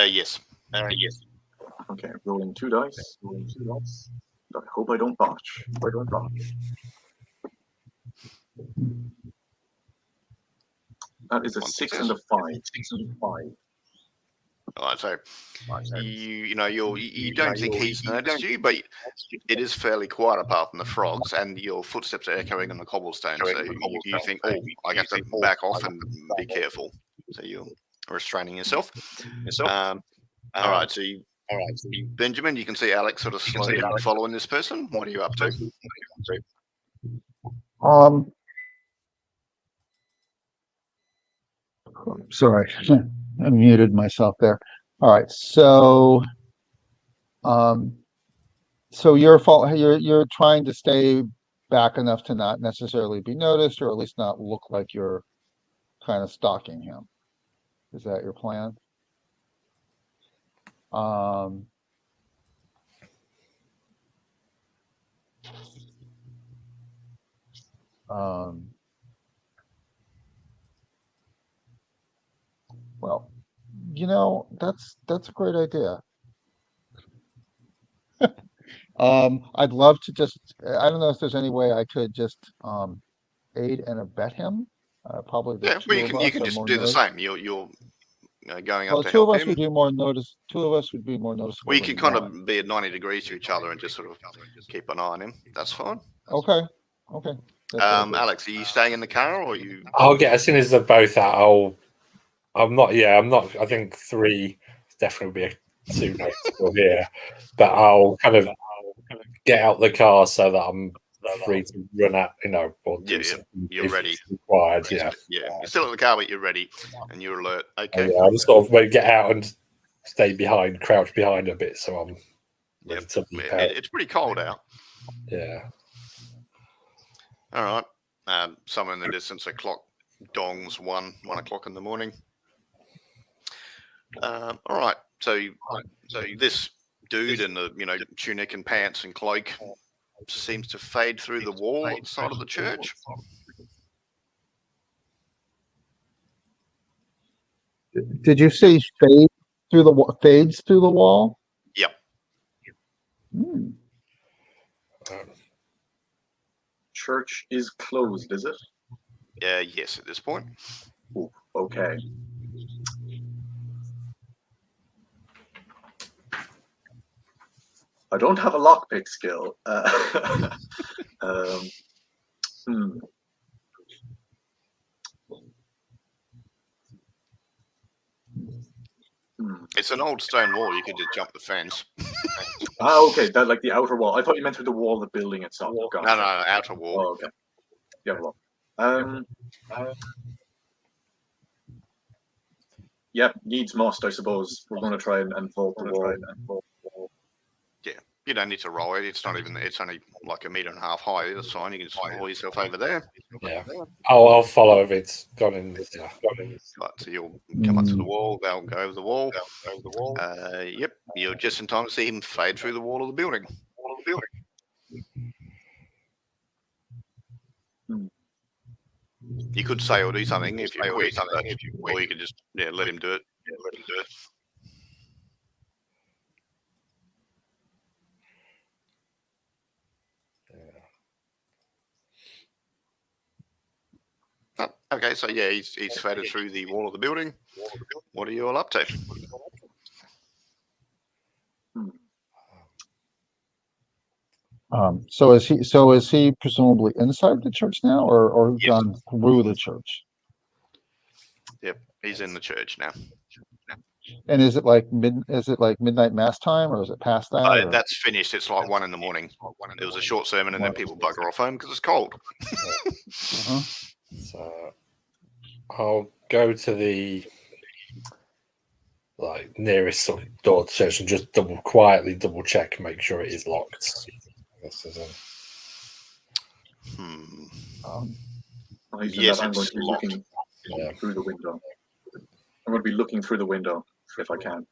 Yes. Okay, rolling 2 dice. I hope I don't botch. That is a One 6 success. and a 5. All right, so you don't think he's noticed you, but it is fairly quiet apart from the frogs, and your footsteps are echoing on the cobblestone. So you think, oh, I have to back off and be careful. So you're restraining yourself. All right, so Benjamin, you can see Alex sort of slowly following this person. What are you up to? Sorry, I muted myself there. All right, so you're trying to stay back enough to not necessarily be noticed, or at least not look like you're kind of stalking him. Is that your plan? Well, that's a great idea. I'd love to I don't know if there's any way I could just aid and abet him. Probably the Yeah, two well, you of can us are just more do the notice. same. You're going Well, up to two of help us him. would be more notice. Two of us would be more noticeable. Well, you than can kind one. of be at 90 degrees to each other and just sort of keep an eye on him. That's fine. Okay. That's what I'll do. Alex, are you staying in the car or are you? I'll get as soon as they're both out. I'm not. I think 3 definitely be too noticeable here, but I'll kind of get out the car so that I'm free to run out. Or do something you're if ready. required. Yeah. You're still in the car, but you're ready and you're alert. Okay. Yeah, I'll just sort of get out and stay behind, crouch behind a bit, so I'm. Yep. Ready to It's pretty cold out. Yeah. All right. Somewhere in the distance, a clock dongs 1 o'clock in the morning. All right. So this dude in the tunic and pants and cloak seems to fade through the wall at the side of the church. Did you say fades through the wall? Yep. Hmm. Church is closed, is it? Yes, at this point. Ooh, okay. I don't have a lockpick skill. It's an old stone wall. You could just jump the fence. Okay. That like the outer wall. I thought you meant through the wall of the building itself. Gotcha. No, outer wall. Oh, okay. Yeah, well. Yep, needs must, I suppose. We're going to try and vault the wall. Yeah, you don't need to roll it. It's not even. It's only like 1.5 meters high. That's fine. You can just haul yourself over there. Yeah. I'll follow if it's gone in. Yeah. Right, so you'll come up to the wall. They'll go over the wall. Yep, you're just in time to see him fade through the wall of the building. You could say or do something if you're quick, or you could just let him do it. Okay, so he's faded through the wall of the building. What are you all up to? So is he presumably inside the church now, or Yep. gone through the church? Yep, he's in the church now. And is it like midnight mass time, or is it past that? or- That's finished. It's like 1 in the morning. It was a short sermon, and then people bugger off home because it's cold. Uh-huh. So I'll go to the nearest sort of door to church and just quietly double check and make sure it is locked. Yes, I'm going to be locked. looking through the window. I'm going to be looking through the window if I can.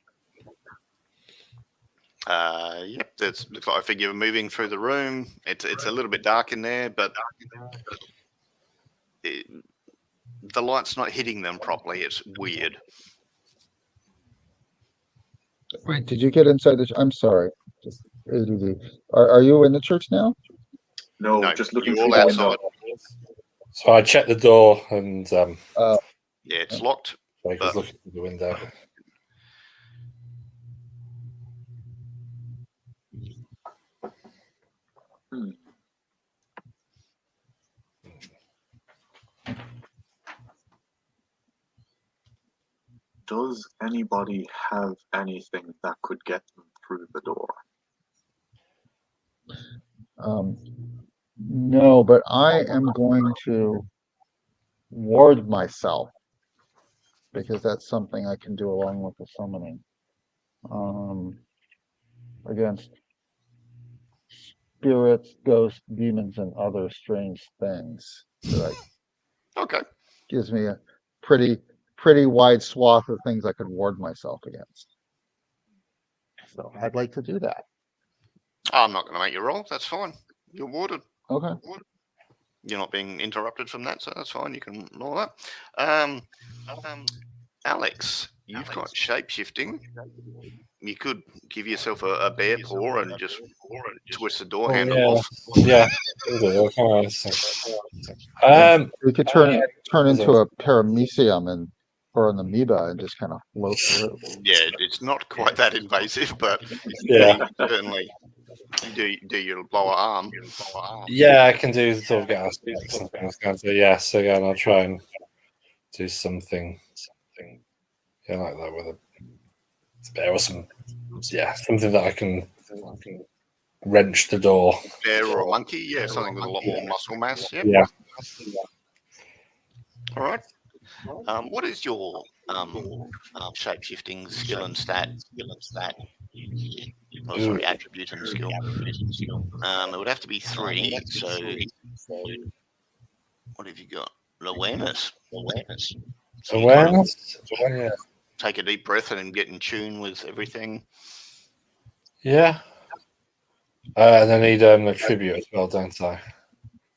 Yep, it looks like a figure moving through the room. It's a little bit dark in there, but the light's not hitting them properly. It's weird. Wait, did you get inside the? I'm sorry. ADD. Are you in the church now? No, just looking you're through all the window. outside. So I checked the door and Yeah, it's locked. I was looking through the window. Does anybody have anything that could get them through the door? No, but I am going to ward myself because that's something I can do along with the summoning. Against spirits, ghosts, demons, and other strange things. So that Okay. gives me a pretty wide swath of things I could ward myself against. So I'd like to do that. I'm not going to make you roll. That's fine. You're warded. Okay. You're not being interrupted from that, so that's fine. You can roll that. Alex, you've got shape-shifting. You could give yourself a bear paw and just twist the door handle off. Yeah. We could turn into a paramecium or an amoeba and just kind of float through. Yeah, it's not quite that invasive, but Yeah. certainly do your lower arm. Yeah, I can do sort of get aspects and things. So yes, again, I'll try and do something like that with a bear or something that I can wrench the door. Bear or a monkey, yeah, something with a lot more muscle mass. Yep. Yeah. All right. What is your shape-shifting skill and stat? Oh, sorry, attribute and skill. It would have to be 3. So, what have you got? Awareness. So Awareness. Yeah. Take a deep breath and get in tune with everything. Yeah. And I need a tribute as well, don't I?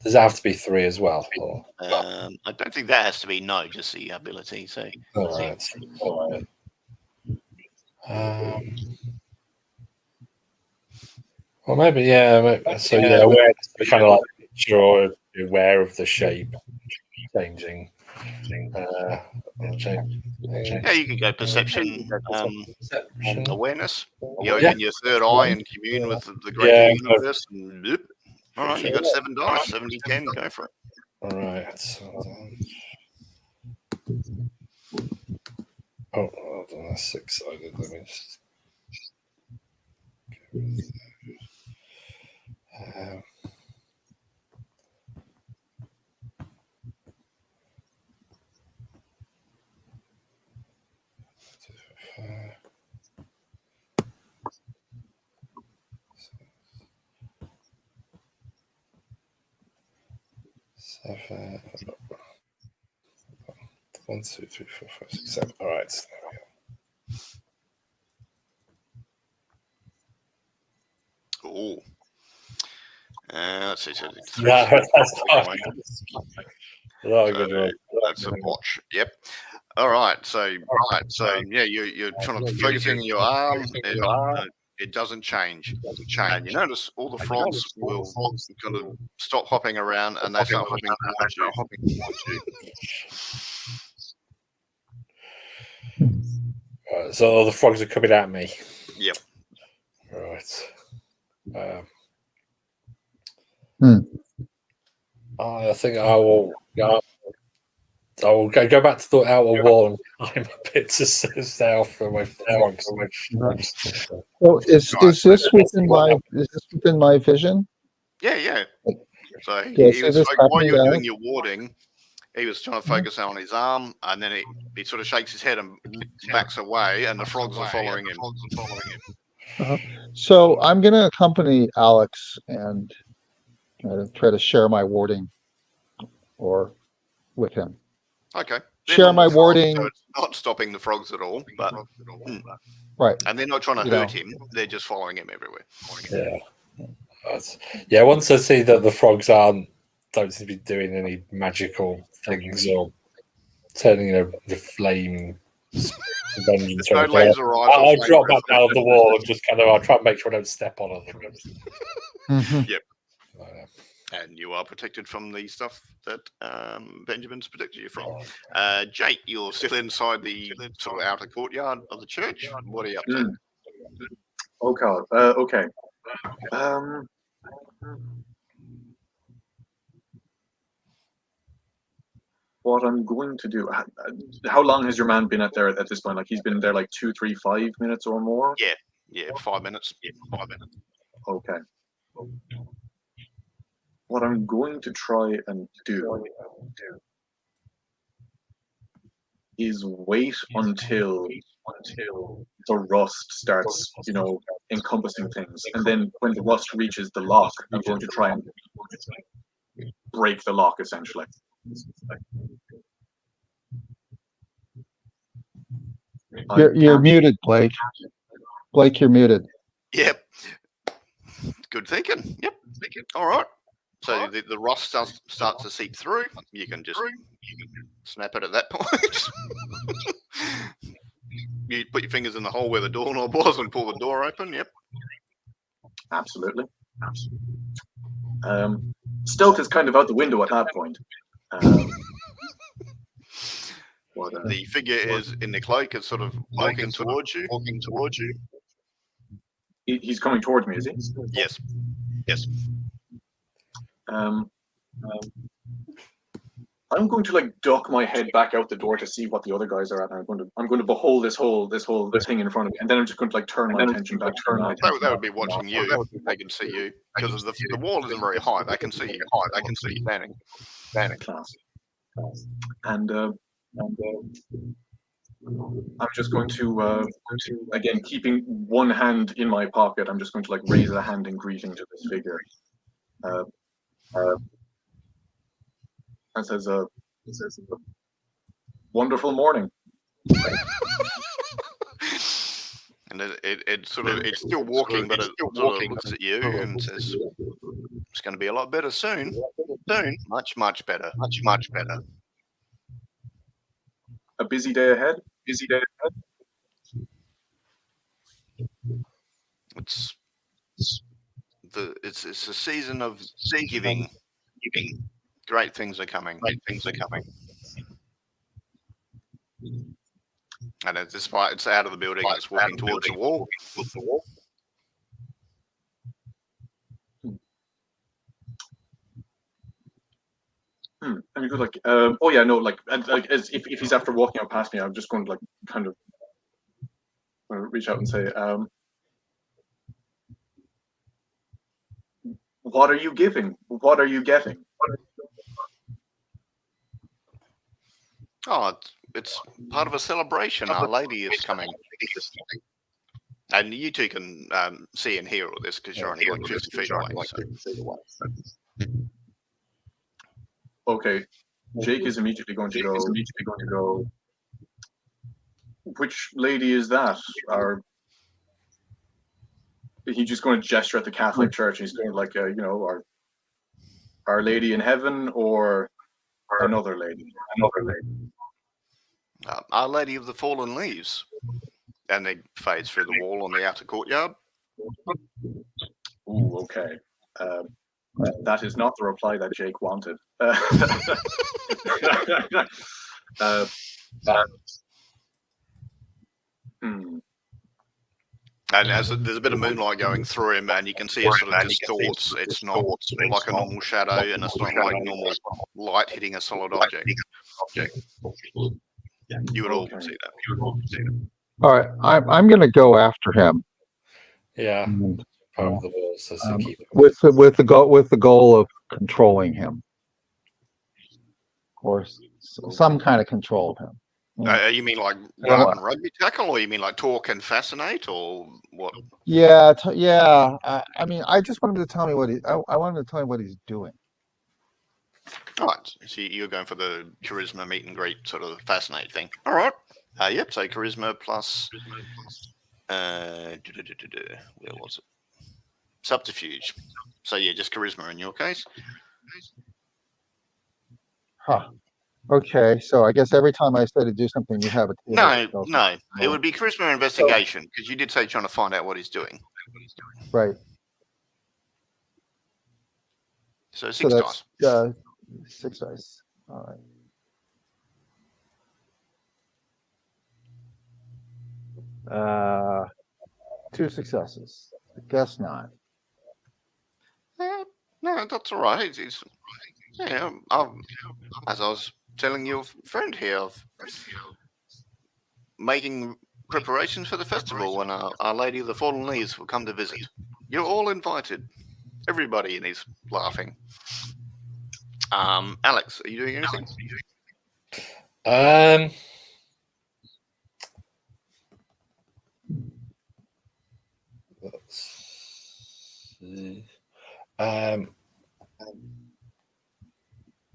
Does it have to be 3 as well? Or? I don't think that has to be just the ability. So, All right. Well, maybe, yeah. Maybe, so, yeah, awareness, kind of like you're aware of the shape changing. yeah, you can go perception, awareness. You Yeah. open your third eye and commune with the great universe. And, yep. All right, you got 7 dice, 70-10, go for it. All right. Oh, hold on, that's 6-sided. Let me just. Seven. 1, 2, 3, 4, 5, 6, 7. All right. So Cool. Let's see. So that's a botch. Yep. All right. So yeah, you're trying to focus in your arm. It doesn't change. And you notice all the frogs will kind of stop hopping around and they start hopping towards you. Right, so all the frogs are coming at me. Yep. Right. I think I will go back to the outer wall and climb a bit to south from my frogs. So is this within my vision? Yeah. So Yeah, he was while you were doing your warding, he was trying to focus on his arm, and then he sort of shakes his head and backs away, and the frogs are following him. So I'm going to accompany Alex and try to share my warding or with him. Okay. Share my warding. So it's not stopping the frogs at all, but right. And they're not trying to hurt him; they're just following him everywhere. Yeah. Once I see that the frogs don't seem to be doing any magical things or turning the flame to Benjamin. There's no laser eyes. I'll drop back down the wall and just I'll try and make sure I don't step on anything. Yep. And you are protected from the stuff that Benjamin's protected you from. Jake, you're still inside the sort of outer courtyard of the church. What are you up to? Oh God. Okay. What I'm going to do? How long has your man been at this point? Like he's been there like 2, 3, 5 minutes or more. Yeah, 5 minutes. Okay. What I'm going to try and do is wait until the rust starts, encompassing things, and then when the rust reaches the lock, I'm going to try and break the lock essentially. You're muted, Blake. Blake, you're muted. Yep. Good thinking. Yep. All right. So the rust starts to seep through. You can just snap it at that point. You put your fingers in the hole where the doorknob was and pull the door open. Yep. Absolutely. Stealth is kind of out the window at that point. The figure is in the cloak. It's sort of walking towards you. He's coming towards me, is he? Yes. I'm going to duck my head back out the door to see what the other guys are at. And I'm going to behold this whole thing in front of me, and then I'm just going to turn my attention back. They would be watching you. They can see you because the wall isn't very high. They can see you. They can see you standing. Class. And I'm just going to again, keeping one hand in my pocket, I'm just going to raise a hand in greeting to this figure. And says, "Wonderful morning." And it's still walking, but it sort of looks at you and says, "It's going to be a lot better soon. Much better. A busy day ahead. It's a season of giving. Great things are coming. And it's out of the building. It's walking towards the wall. And he goes "Oh yeah, no, as if he's after walking out past me, I'm just going to kind of reach out and say, what are you giving? What are you getting?" Oh, it's part of a celebration. Our Lady is coming. And you two can see and hear all this because you're only 50 feet away. So. Okay, Jake is immediately going to go. Which lady is that? He's just going to gesture at the Catholic Church. He's going Our Lady in Heaven or another lady. Our Lady of the Fallen Leaves. And it fades through the wall on the outer courtyard. Ooh, okay. That is not the reply that Jake wanted. And there's a bit of moonlight going through him, and you can see it sort of distorts. It's not like a normal shadow, and it's not like normal light hitting a solid object. You would all see that. All right, I'm going to go after him. Yeah. Part of the walls, so keep it. With the goal of controlling him, or some kind of control of him. You mean like run and rugby tackle, or you mean like talk and fascinate, or what? Yeah, I mean, I just wanted to tell me I wanted to tell him what he's doing. All right, so you're going for the charisma meet and greet sort of fascinate thing. All right. Yep. So charisma plus. Where was it? Subterfuge. So yeah, just charisma in your case. Huh. Okay, so I guess every time I say to do something, you have a table. that No, tells me. no. It would be charisma investigation because you did say trying to find out what he's doing. Right. So So 6 that's dice. 6 dice. All right. 2 successes. I guess not. No, that's all right. Yeah, as I was telling your friend here, of making preparations for the festival when Our Lady of the Fallen Leaves will come to visit. You're all invited. Everybody, and he's laughing. Alex, are you doing anything? Let's see.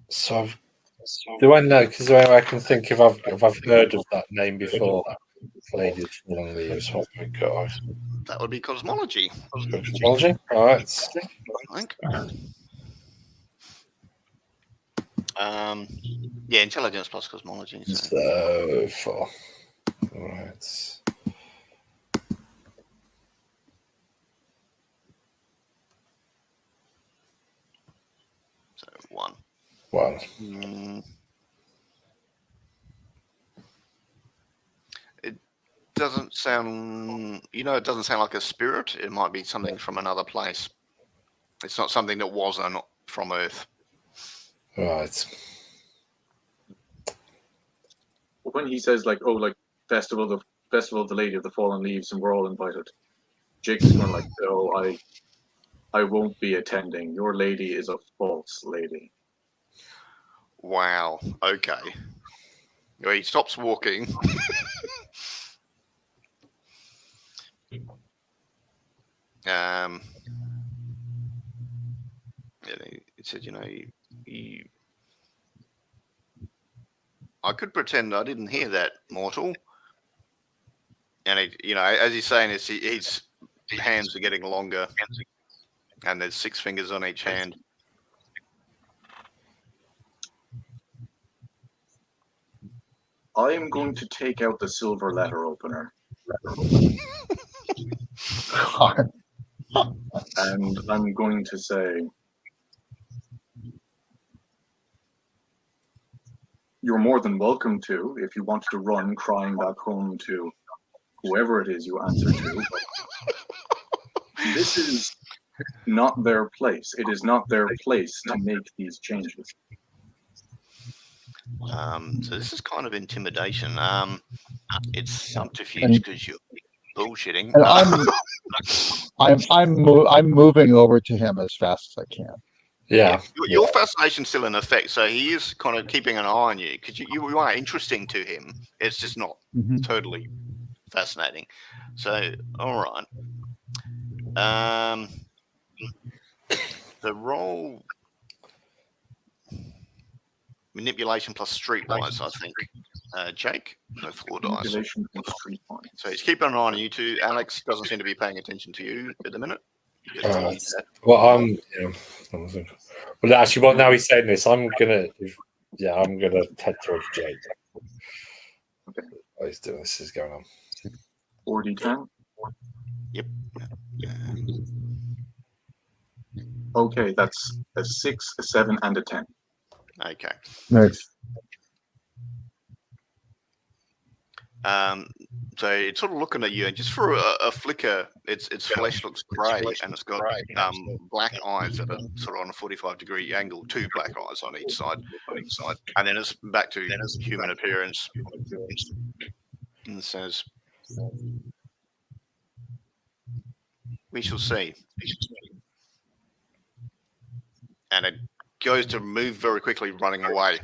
So do I know? Because I can think if I've heard of that name before. Lady of Fallen Leaves. What have we got? That would be cosmology. Cosmology. All right. I think. Yeah, intelligence plus cosmology. So 4. All right. So 1. 1. It doesn't sound. It doesn't sound like a spirit. It might be something from another place. It's not something that wasn't from Earth. Right. When he says like, festival of the Lady of the Fallen Leaves, and we're all invited, Jake is going like, oh, I won't be attending. Your lady is a false lady. Wow. Okay. He stops walking. He said, I could pretend I didn't hear that, mortal. And as he's saying this, his hands are getting longer, and there's 6 fingers on each hand. I am going to take out the silver letter opener. And I'm going to say, you're more than welcome to, if you want to run crying back home to whoever it is you answer to. But this is not their place. It is not their place to make these changes. So this is kind of intimidation. It's subterfuge because you're bullshitting. And I'm moving over to him as fast as I can. Yeah. Your fascination's still in effect, so he is kind of keeping an eye on you because you are interesting to him. It's just not totally fascinating. So, all right. The roll manipulation plus streetwise, I think. Jake, so 4 dice. Manipulation plus streetwise. So he's keeping an eye on you two. Alex doesn't seem to be paying attention to you at the minute. Well, well, actually, now he's saying this, I'm gonna head towards Jake. Okay. What he's doing, this is going on. 4d10. Yep. Okay, that's a 6, a 7, and a 10. Okay. Nice. So it's sort of looking at you, and just for a flicker, its flesh looks grey, and it's got black eyes that are sort of on a 45-degree angle, 2 black eyes on each side, and then it's back to human appearance, and says, "We shall see." And it goes to move very quickly, running away.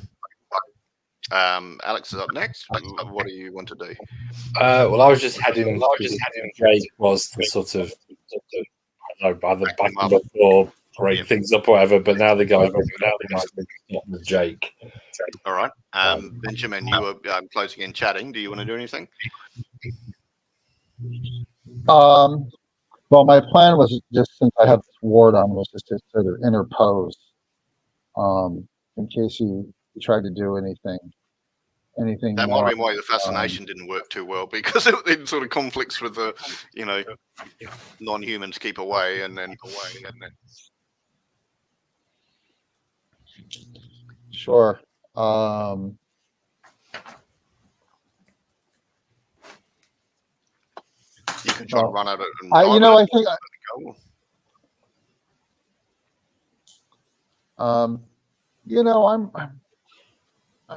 Alex is up next. What do you want to do? Well, I was just heading. Jake was the sort of, I don't know, either back him up or break things up or whatever. But now the guy with Jake. All right, Benjamin, you were closing in, chatting. Do you want to do anything? Well, my plan was just, since I have this ward on, was just to sort of interpose, in case he to try to do anything That more. might be why the fascination didn't work too well, because it sort of conflicts with the, non-humans keep away and then. Sure. You can try to Well, run at it and I think go.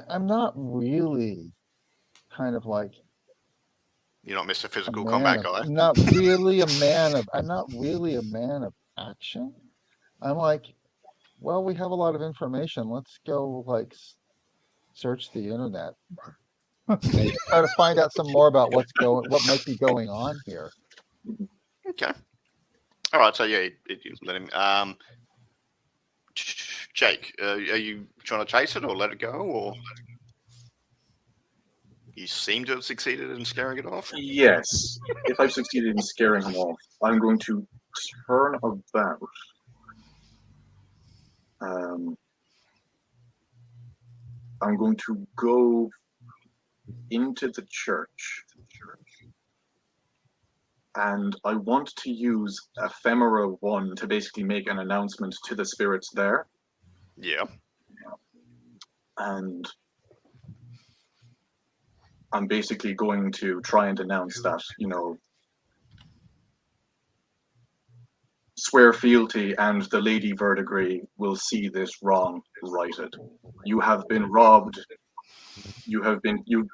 I'm not really kind of like You're not Mr. a Physical man Combat of, guy. I'm not really a man of action. I'm like, well, we have a lot of information. Let's go search the internet. Try to find out some more about what might be going on here. Okay. All right. So yeah, you let him. Jake, are you trying to chase it or let it go, or you seem to have succeeded in scaring it off? Yes. If I've succeeded in scaring him off, I'm going to turn about. I'm going to go into the church, and I want to use Ephemera 1 to basically make an announcement to the spirits there. Yeah. And I'm basically going to try and announce that, Swear Fealty and the Lady Verdigris will see this wrong righted. You have been robbed. You've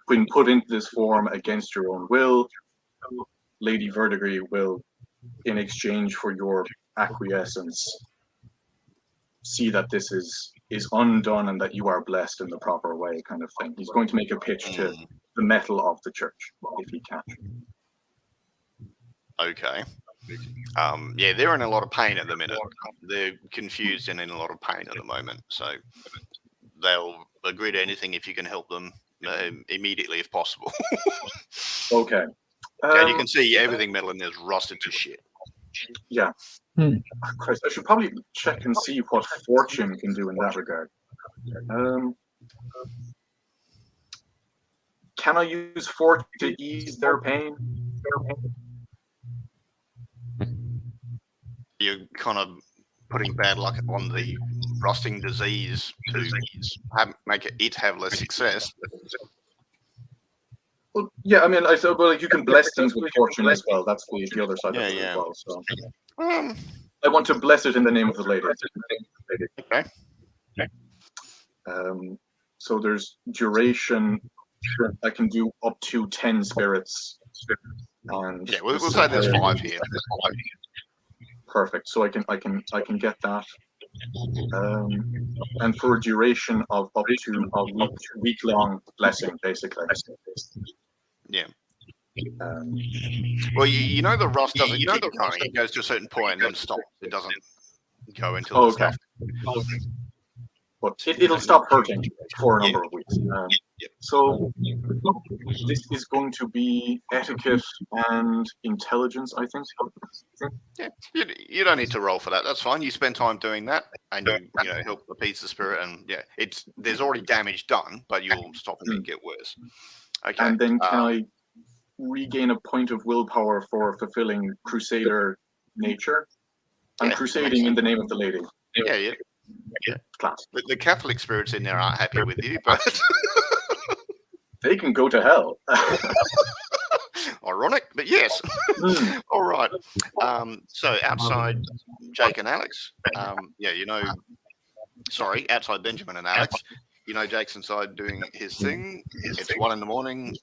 been put into this form against your own will. Lady Verdigris will, in exchange for your acquiescence, see that this is undone and that you are blessed in the proper way, kind of thing. He's going to make a pitch to the metal of the church, if he can. Okay. Yeah, they're in a lot of pain at the minute. They're confused and in a lot of pain at the moment. So they'll agree to anything if you can help them immediately, if possible. Okay. And you can see everything metal in there is rusted to shit. Yeah. Christ, I should probably check and see what Fortune can do in that regard. Can I use Fortune to ease their pain? You're kind of putting bad luck on the rusting disease to make it have less success. Well, yeah, I mean, I said, well, you can bless things with Fortune as well. That's the other side of it as well. So I want to bless it in the name of the lady. Okay. So there's duration. I can do up to 10 spirits. And yeah, we'll say there's 5 here. Perfect. So I can get that. And for a duration of up to a week-long blessing, basically. Yeah. Well, you know the rust doesn't keep going. It goes to a certain point and then stops. It doesn't go until the stuff. But it'll stop hurting for a number of weeks. So this is going to be etiquette and intelligence, I think. Yeah, you don't need to roll for that. That's fine. You spend time doing that, and you help appease the spirit. And yeah, there's already damage done, but you'll stop it get worse. Okay. And then can I regain a point of willpower for fulfilling Crusader nature? I'm crusading in the name of the lady. Yeah. Class. The Catholic spirits in there aren't happy with you, but they can go to hell. Ironic, but yes. All right. So outside Jake and Alex, outside Benjamin and Alex, Jake's inside doing his thing. It's 1 a.m.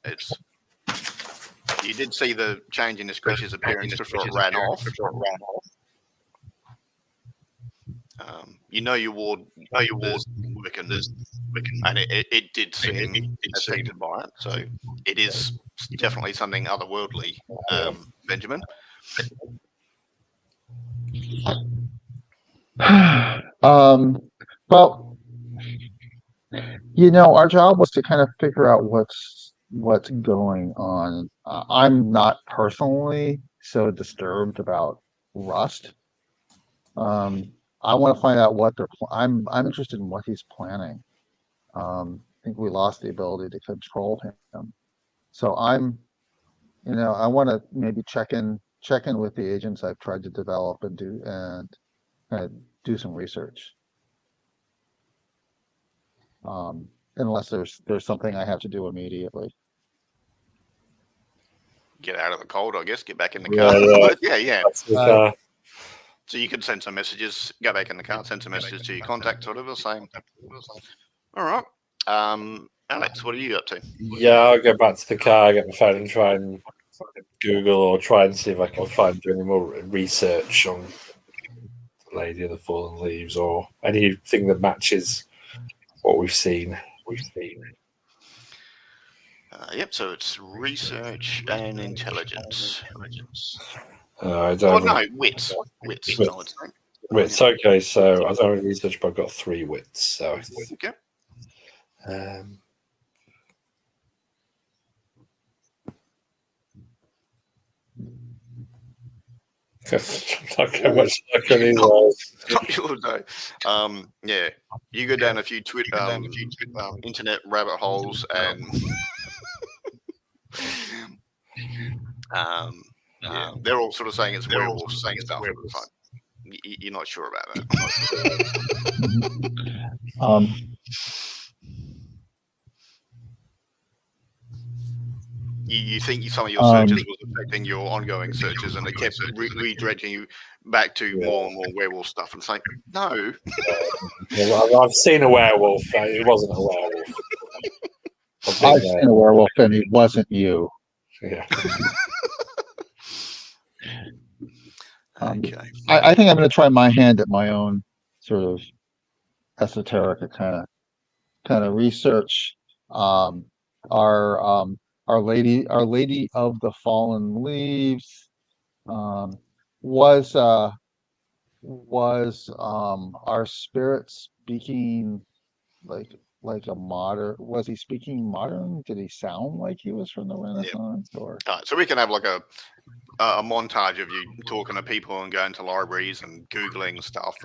You did see the change in this creature's appearance before it ran off. Your ward was working, and it did seem affected by it. So it is definitely something otherworldly, Benjamin. Well, our job was to kind of figure out what's going on. I'm not personally so disturbed about rust. I want to find out what I'm interested in what he's planning. I think we lost the ability to control him. So I want to maybe check in with the agents I've tried to develop and do some research. Unless there's something I have to do immediately. Get out of the cold, I guess. Get back in the Yeah, car. yeah. yeah. That's the car. So you can send some messages. Go back in the car. Send some messages to your contacts, whatever. Same. All right. Alex, what are you up to? Yeah, I'll go back to the car, get my phone, and try and Google or try and see if I can find any more research on Lady of the Fallen Leaves or anything that matches what we've seen. Yep. So it's research and intelligence. I don't no, wits. Wits. I would say. wits. Okay, so I don't have research, but I've got 3 wits. So Okay. Not how much luck on these rolls. Yeah, you go down a few internet rabbit holes and they're all sort of saying it's werewolves saying stuff. You're not sure about that. You think some of your searches was affecting your ongoing searches, and it kept redirecting you back to more and more werewolf stuff. And it's like, no. I've seen a werewolf. It wasn't a werewolf. I've seen a werewolf, and it wasn't you. Yeah. Okay. I think I'm going to try my hand at my own sort of esoteric kind of research. Our Lady of the Fallen Leaves was our spirit speaking like a modern? Was he speaking modern? Did he sound like he was from the Renaissance? Or All right, so we can have like a montage of you talking to people and going to libraries and Googling stuff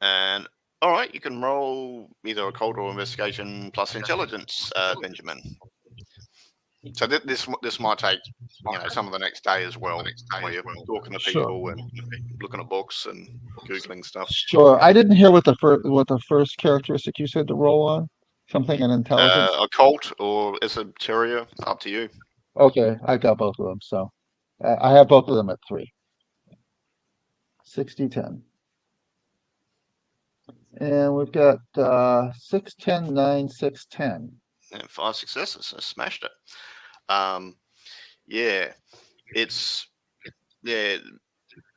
and all right, you can roll either a cold or investigation plus intelligence, Benjamin. So this might take some of the next day as well, where you're talking to people and looking at books and Googling stuff. Sure. I didn't hear what the first characteristic you said to roll on. Something in intelligence. Occult or esoteria, up to you. Okay, I got both of them. So I have both of them at 3. 60-10. And we've got 6, 10, 9, 6, 10. And 5 successes. I smashed it.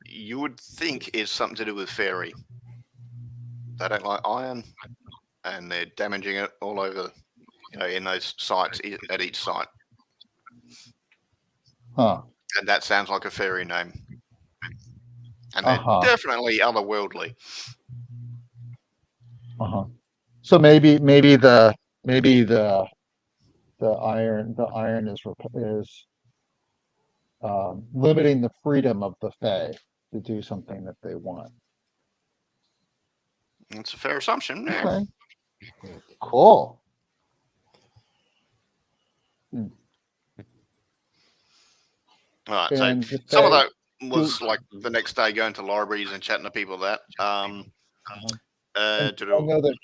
You would think it's something to do with fairy. They don't like iron, and they're damaging it all over, in those sites at each site. Huh. And that sounds like a fairy name. And they're definitely otherworldly. So maybe the iron is limiting the freedom of the Fae to do something that they want. That's a fair assumption. Yeah. Okay. Cool. All right. And So some of that was like the next day going to libraries and chatting to people. That. I know that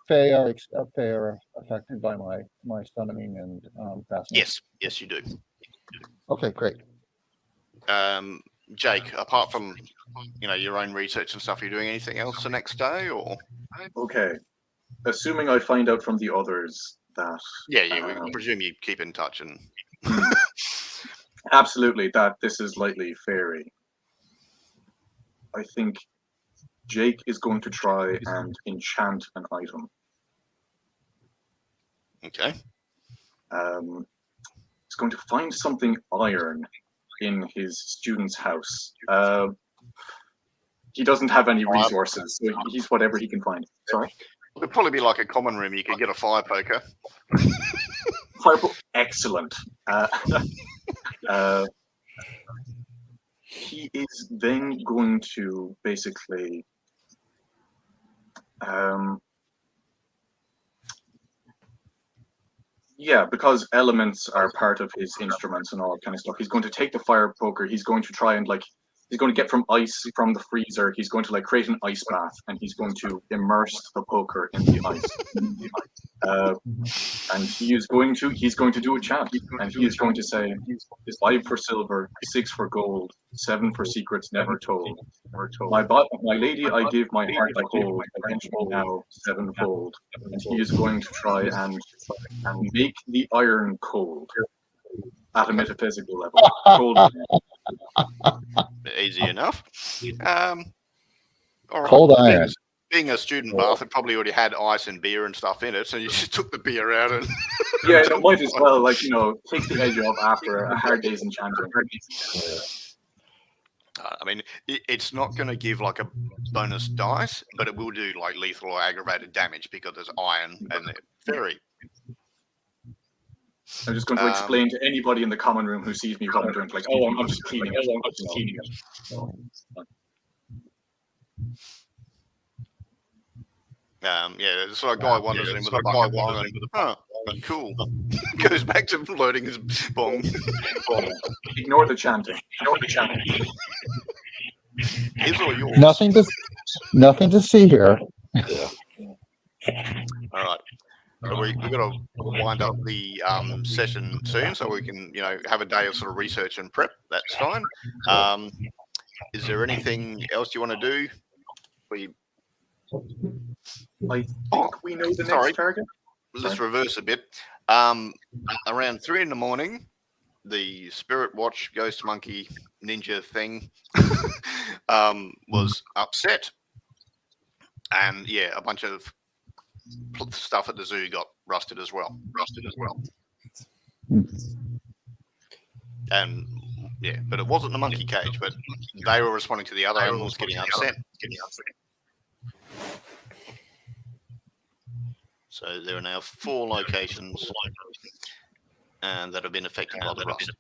Fae are affected by my summoning and fascinating. Yes, you do. Okay, great. Jake, apart from your own research and stuff, are you doing anything else the next day, or? Okay, assuming I find out from the others that we presume you keep in touch and absolutely that this is lightly fairy. I think Jake is going to try and enchant an item. Okay. He's going to find something iron in his student's house. He doesn't have any resources, so he's whatever he can find. Sorry? It would probably be like a common room. You could get a fire poker. Excellent. He is then going to basically Yeah, because elements are part of his instruments and all that kind of stuff. He's going to take the fire poker. He's going to try and he's going to get from ice from the freezer. He's going to create an ice bath, and he's going to immerse the poker in the ice. And he's going to do a chant, and he is going to say, 5 for silver, 6 for gold, 7 for secrets never told. My lady, I give my heart to hold, avenge me now sevenfold. And he is going to try and make the iron cold at a metaphysical level. Cold. Easy enough. All right. Cold iron. Being a student bath, it probably already had ice and beer and stuff in it, so you just took the beer out and Yeah, it might as well, take the edge off after a hard day's enchanting. I mean, it's not going to give a bonus dice, but it will do lethal or aggravated damage because there's iron and they're very. I'm just going to explain to anybody in the common room who sees me while I'm doing I'm just cleaning it. I'm just cleaning it. Yeah, so a guy wanders in with a bucket bong and cool. Goes back to loading his bong. Ignore the chanting. His or yours? Nothing to see here. Yeah. All right. So we've got to wind up the session soon, so we can, have a day of sort of research and prep. That's fine. Is there anything else you want to do? I think we know the next target. Let's reverse a bit. Around 3 a.m, the Spirit Watch Ghost Monkey Ninja thing was upset, and a bunch of stuff at the zoo got rusted as well. And but it wasn't the monkey cage, but they were responding to the other animals getting upset. So there are now 4 locations that have been affected by the rust.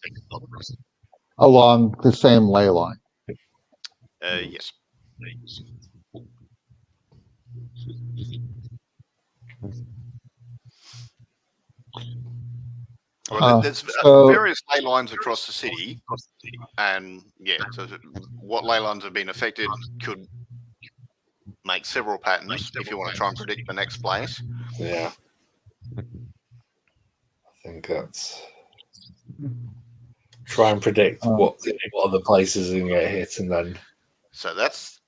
Along the same ley line. Yes. Well, there's various ley lines across the city, and so what ley lines have been affected could make several patterns if you want to try and predict the next place. Yeah. I think that's try and predict what other places are going to get hit, and then. So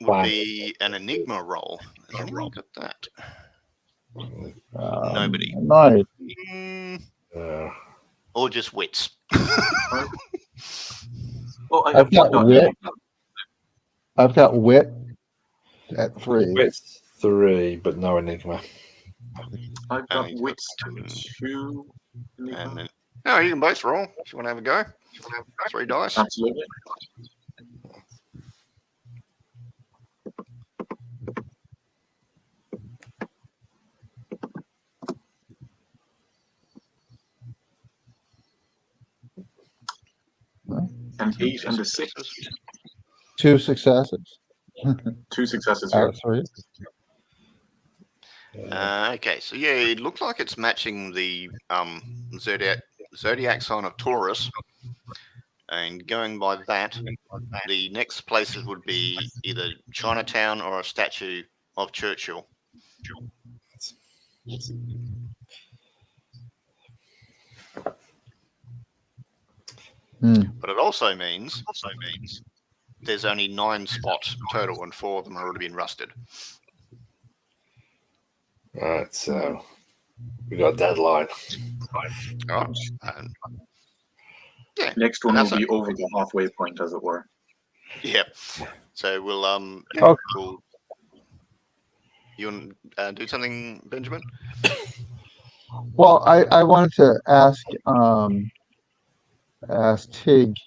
would be an enigma roll. There's a roll at that. Nobody. Nice. Or just wits. Well, I've got wit. I've got wit at 3. Wits 3, but no enigma. I've got wits 2. And no, you can both roll if you want to have a go. 3 dice. Absolutely. An 8 and a 6. 2 successes. 2 successes Out here. of 3. Okay, so it looks like it's matching the zodiac sign of Taurus, and going by that, the next places would be either Chinatown or a statue of Churchill. But it also means there's only 9 spots total, and 4 of them have already been rusted. Right, so we got a deadline. All right. Next one will be over the halfway point, as it were. Yeah. So we'll you want to do something, Benjamin? Well, I wanted to ask Tig,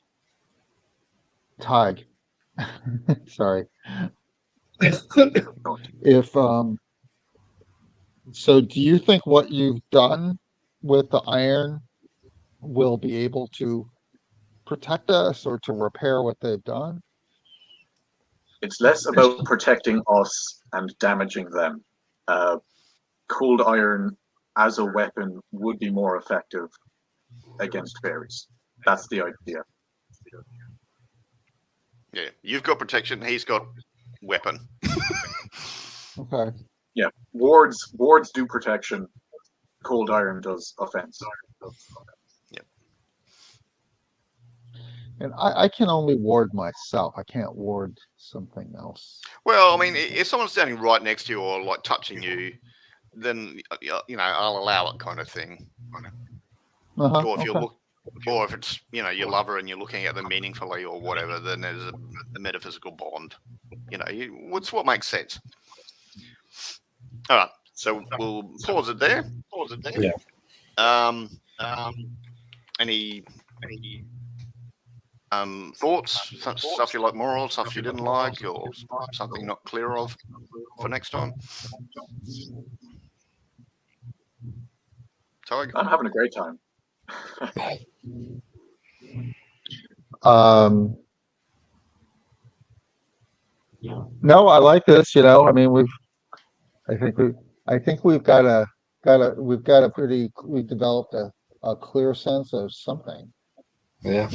sorry, if so do you think what you've done with the iron will be able to protect us or to repair what they've done? It's less about protecting us and damaging them. cold iron as a weapon would be more effective against fairies. That's the idea. Yeah, you've got protection. He's got weapon. Okay. Yeah, wards do protection. Cold iron does offense. And I can only ward myself. I can't ward something else. Well, I mean, if someone's standing right next to you or like touching you, then I'll allow it, kind of thing. Uh-huh. Or if you Okay. look, or if it's your lover and you're looking at them meaningfully or whatever, then there's a metaphysical bond. What's what makes sense. All right, so we'll pause it there. Yeah. Any thoughts? Stuff you like more of, stuff you didn't like, or something not clear of for next time? Tig? I'm having a great time. No, I like this. I mean, I think we've developed a clear sense of something. Yeah.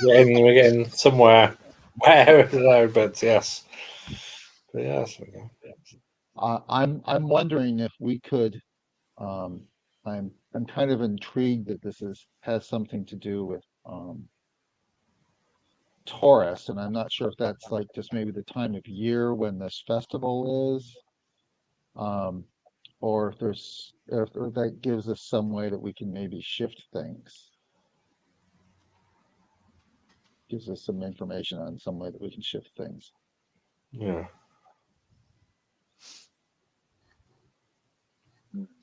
We're getting somewhere. Where though? But yes. But yes. I'm wondering if we could. I'm kind of intrigued that this has something to do with Taurus, and I'm not sure if that's like just maybe the time of year when this festival is, or if that gives us some way that we can maybe shift things. Gives us some information on some way that we can shift things. Yeah.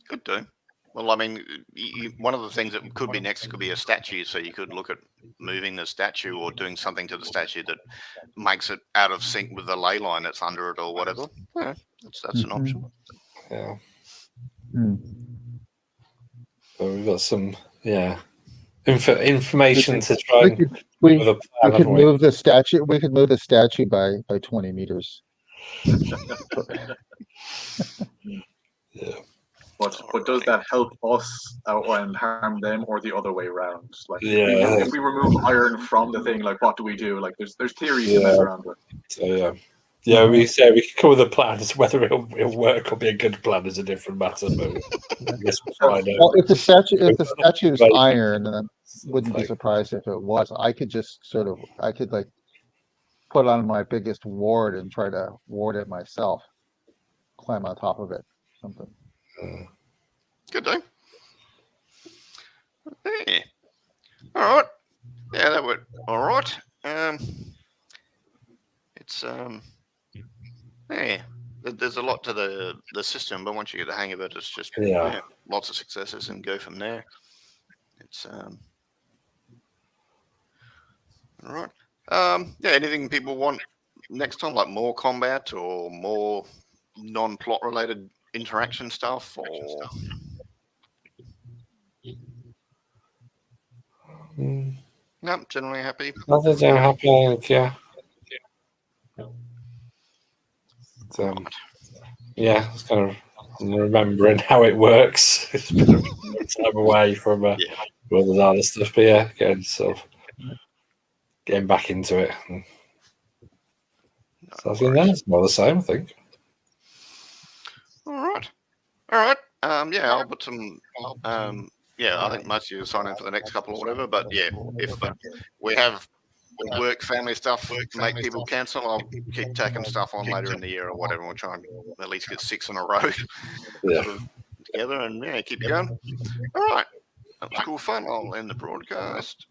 Could do. Well, I mean, one of the things that could be next could be a statue, so you could look at moving the statue or doing something to the statue that makes it out of sync with the ley line that's under it or whatever. Yeah, that's an option. Yeah. Hmm. So we've got some information to try We and could, with a plan, we could haven't we? move the statue. We could move the statue by 20 meters. Yeah. But does that help us out and harm them, or the other way around? Like, Yeah. if we remove iron from the thing, like, what do we do? Like, there's theories to mess around with. So yeah, we say we could come with a plan. As whether it'll work or be a good plan is a different matter. But I guess we'll find out. Well, if the statue's iron, then I wouldn't be surprised if it was. I could just like put on my biggest ward and try to ward it myself. Climb on top of it, something. Good day. Yeah. All right. Yeah, that worked. All right. It's yeah. There's a lot to the system, but once you get the hang of it, it's just lots of successes and go from there. It's all right. Yeah. Anything people want next time, like more combat or more non-plot related interaction stuff, or no, generally happy. Nothing's happy. Yeah. It's kind of remembering how it works. It's been a time away from all the other stuff, but again, sort of getting back into it. So I think that's more the same, I think. All right. I'll put some. I think most of you are signing in for the next couple or whatever. But if we have work, family stuff make people cancel, I'll keep tacking stuff on later in the year or whatever. We'll try and at least get 6 in a row together and keep it going. All right. That was cool fun. I'll end the broadcast.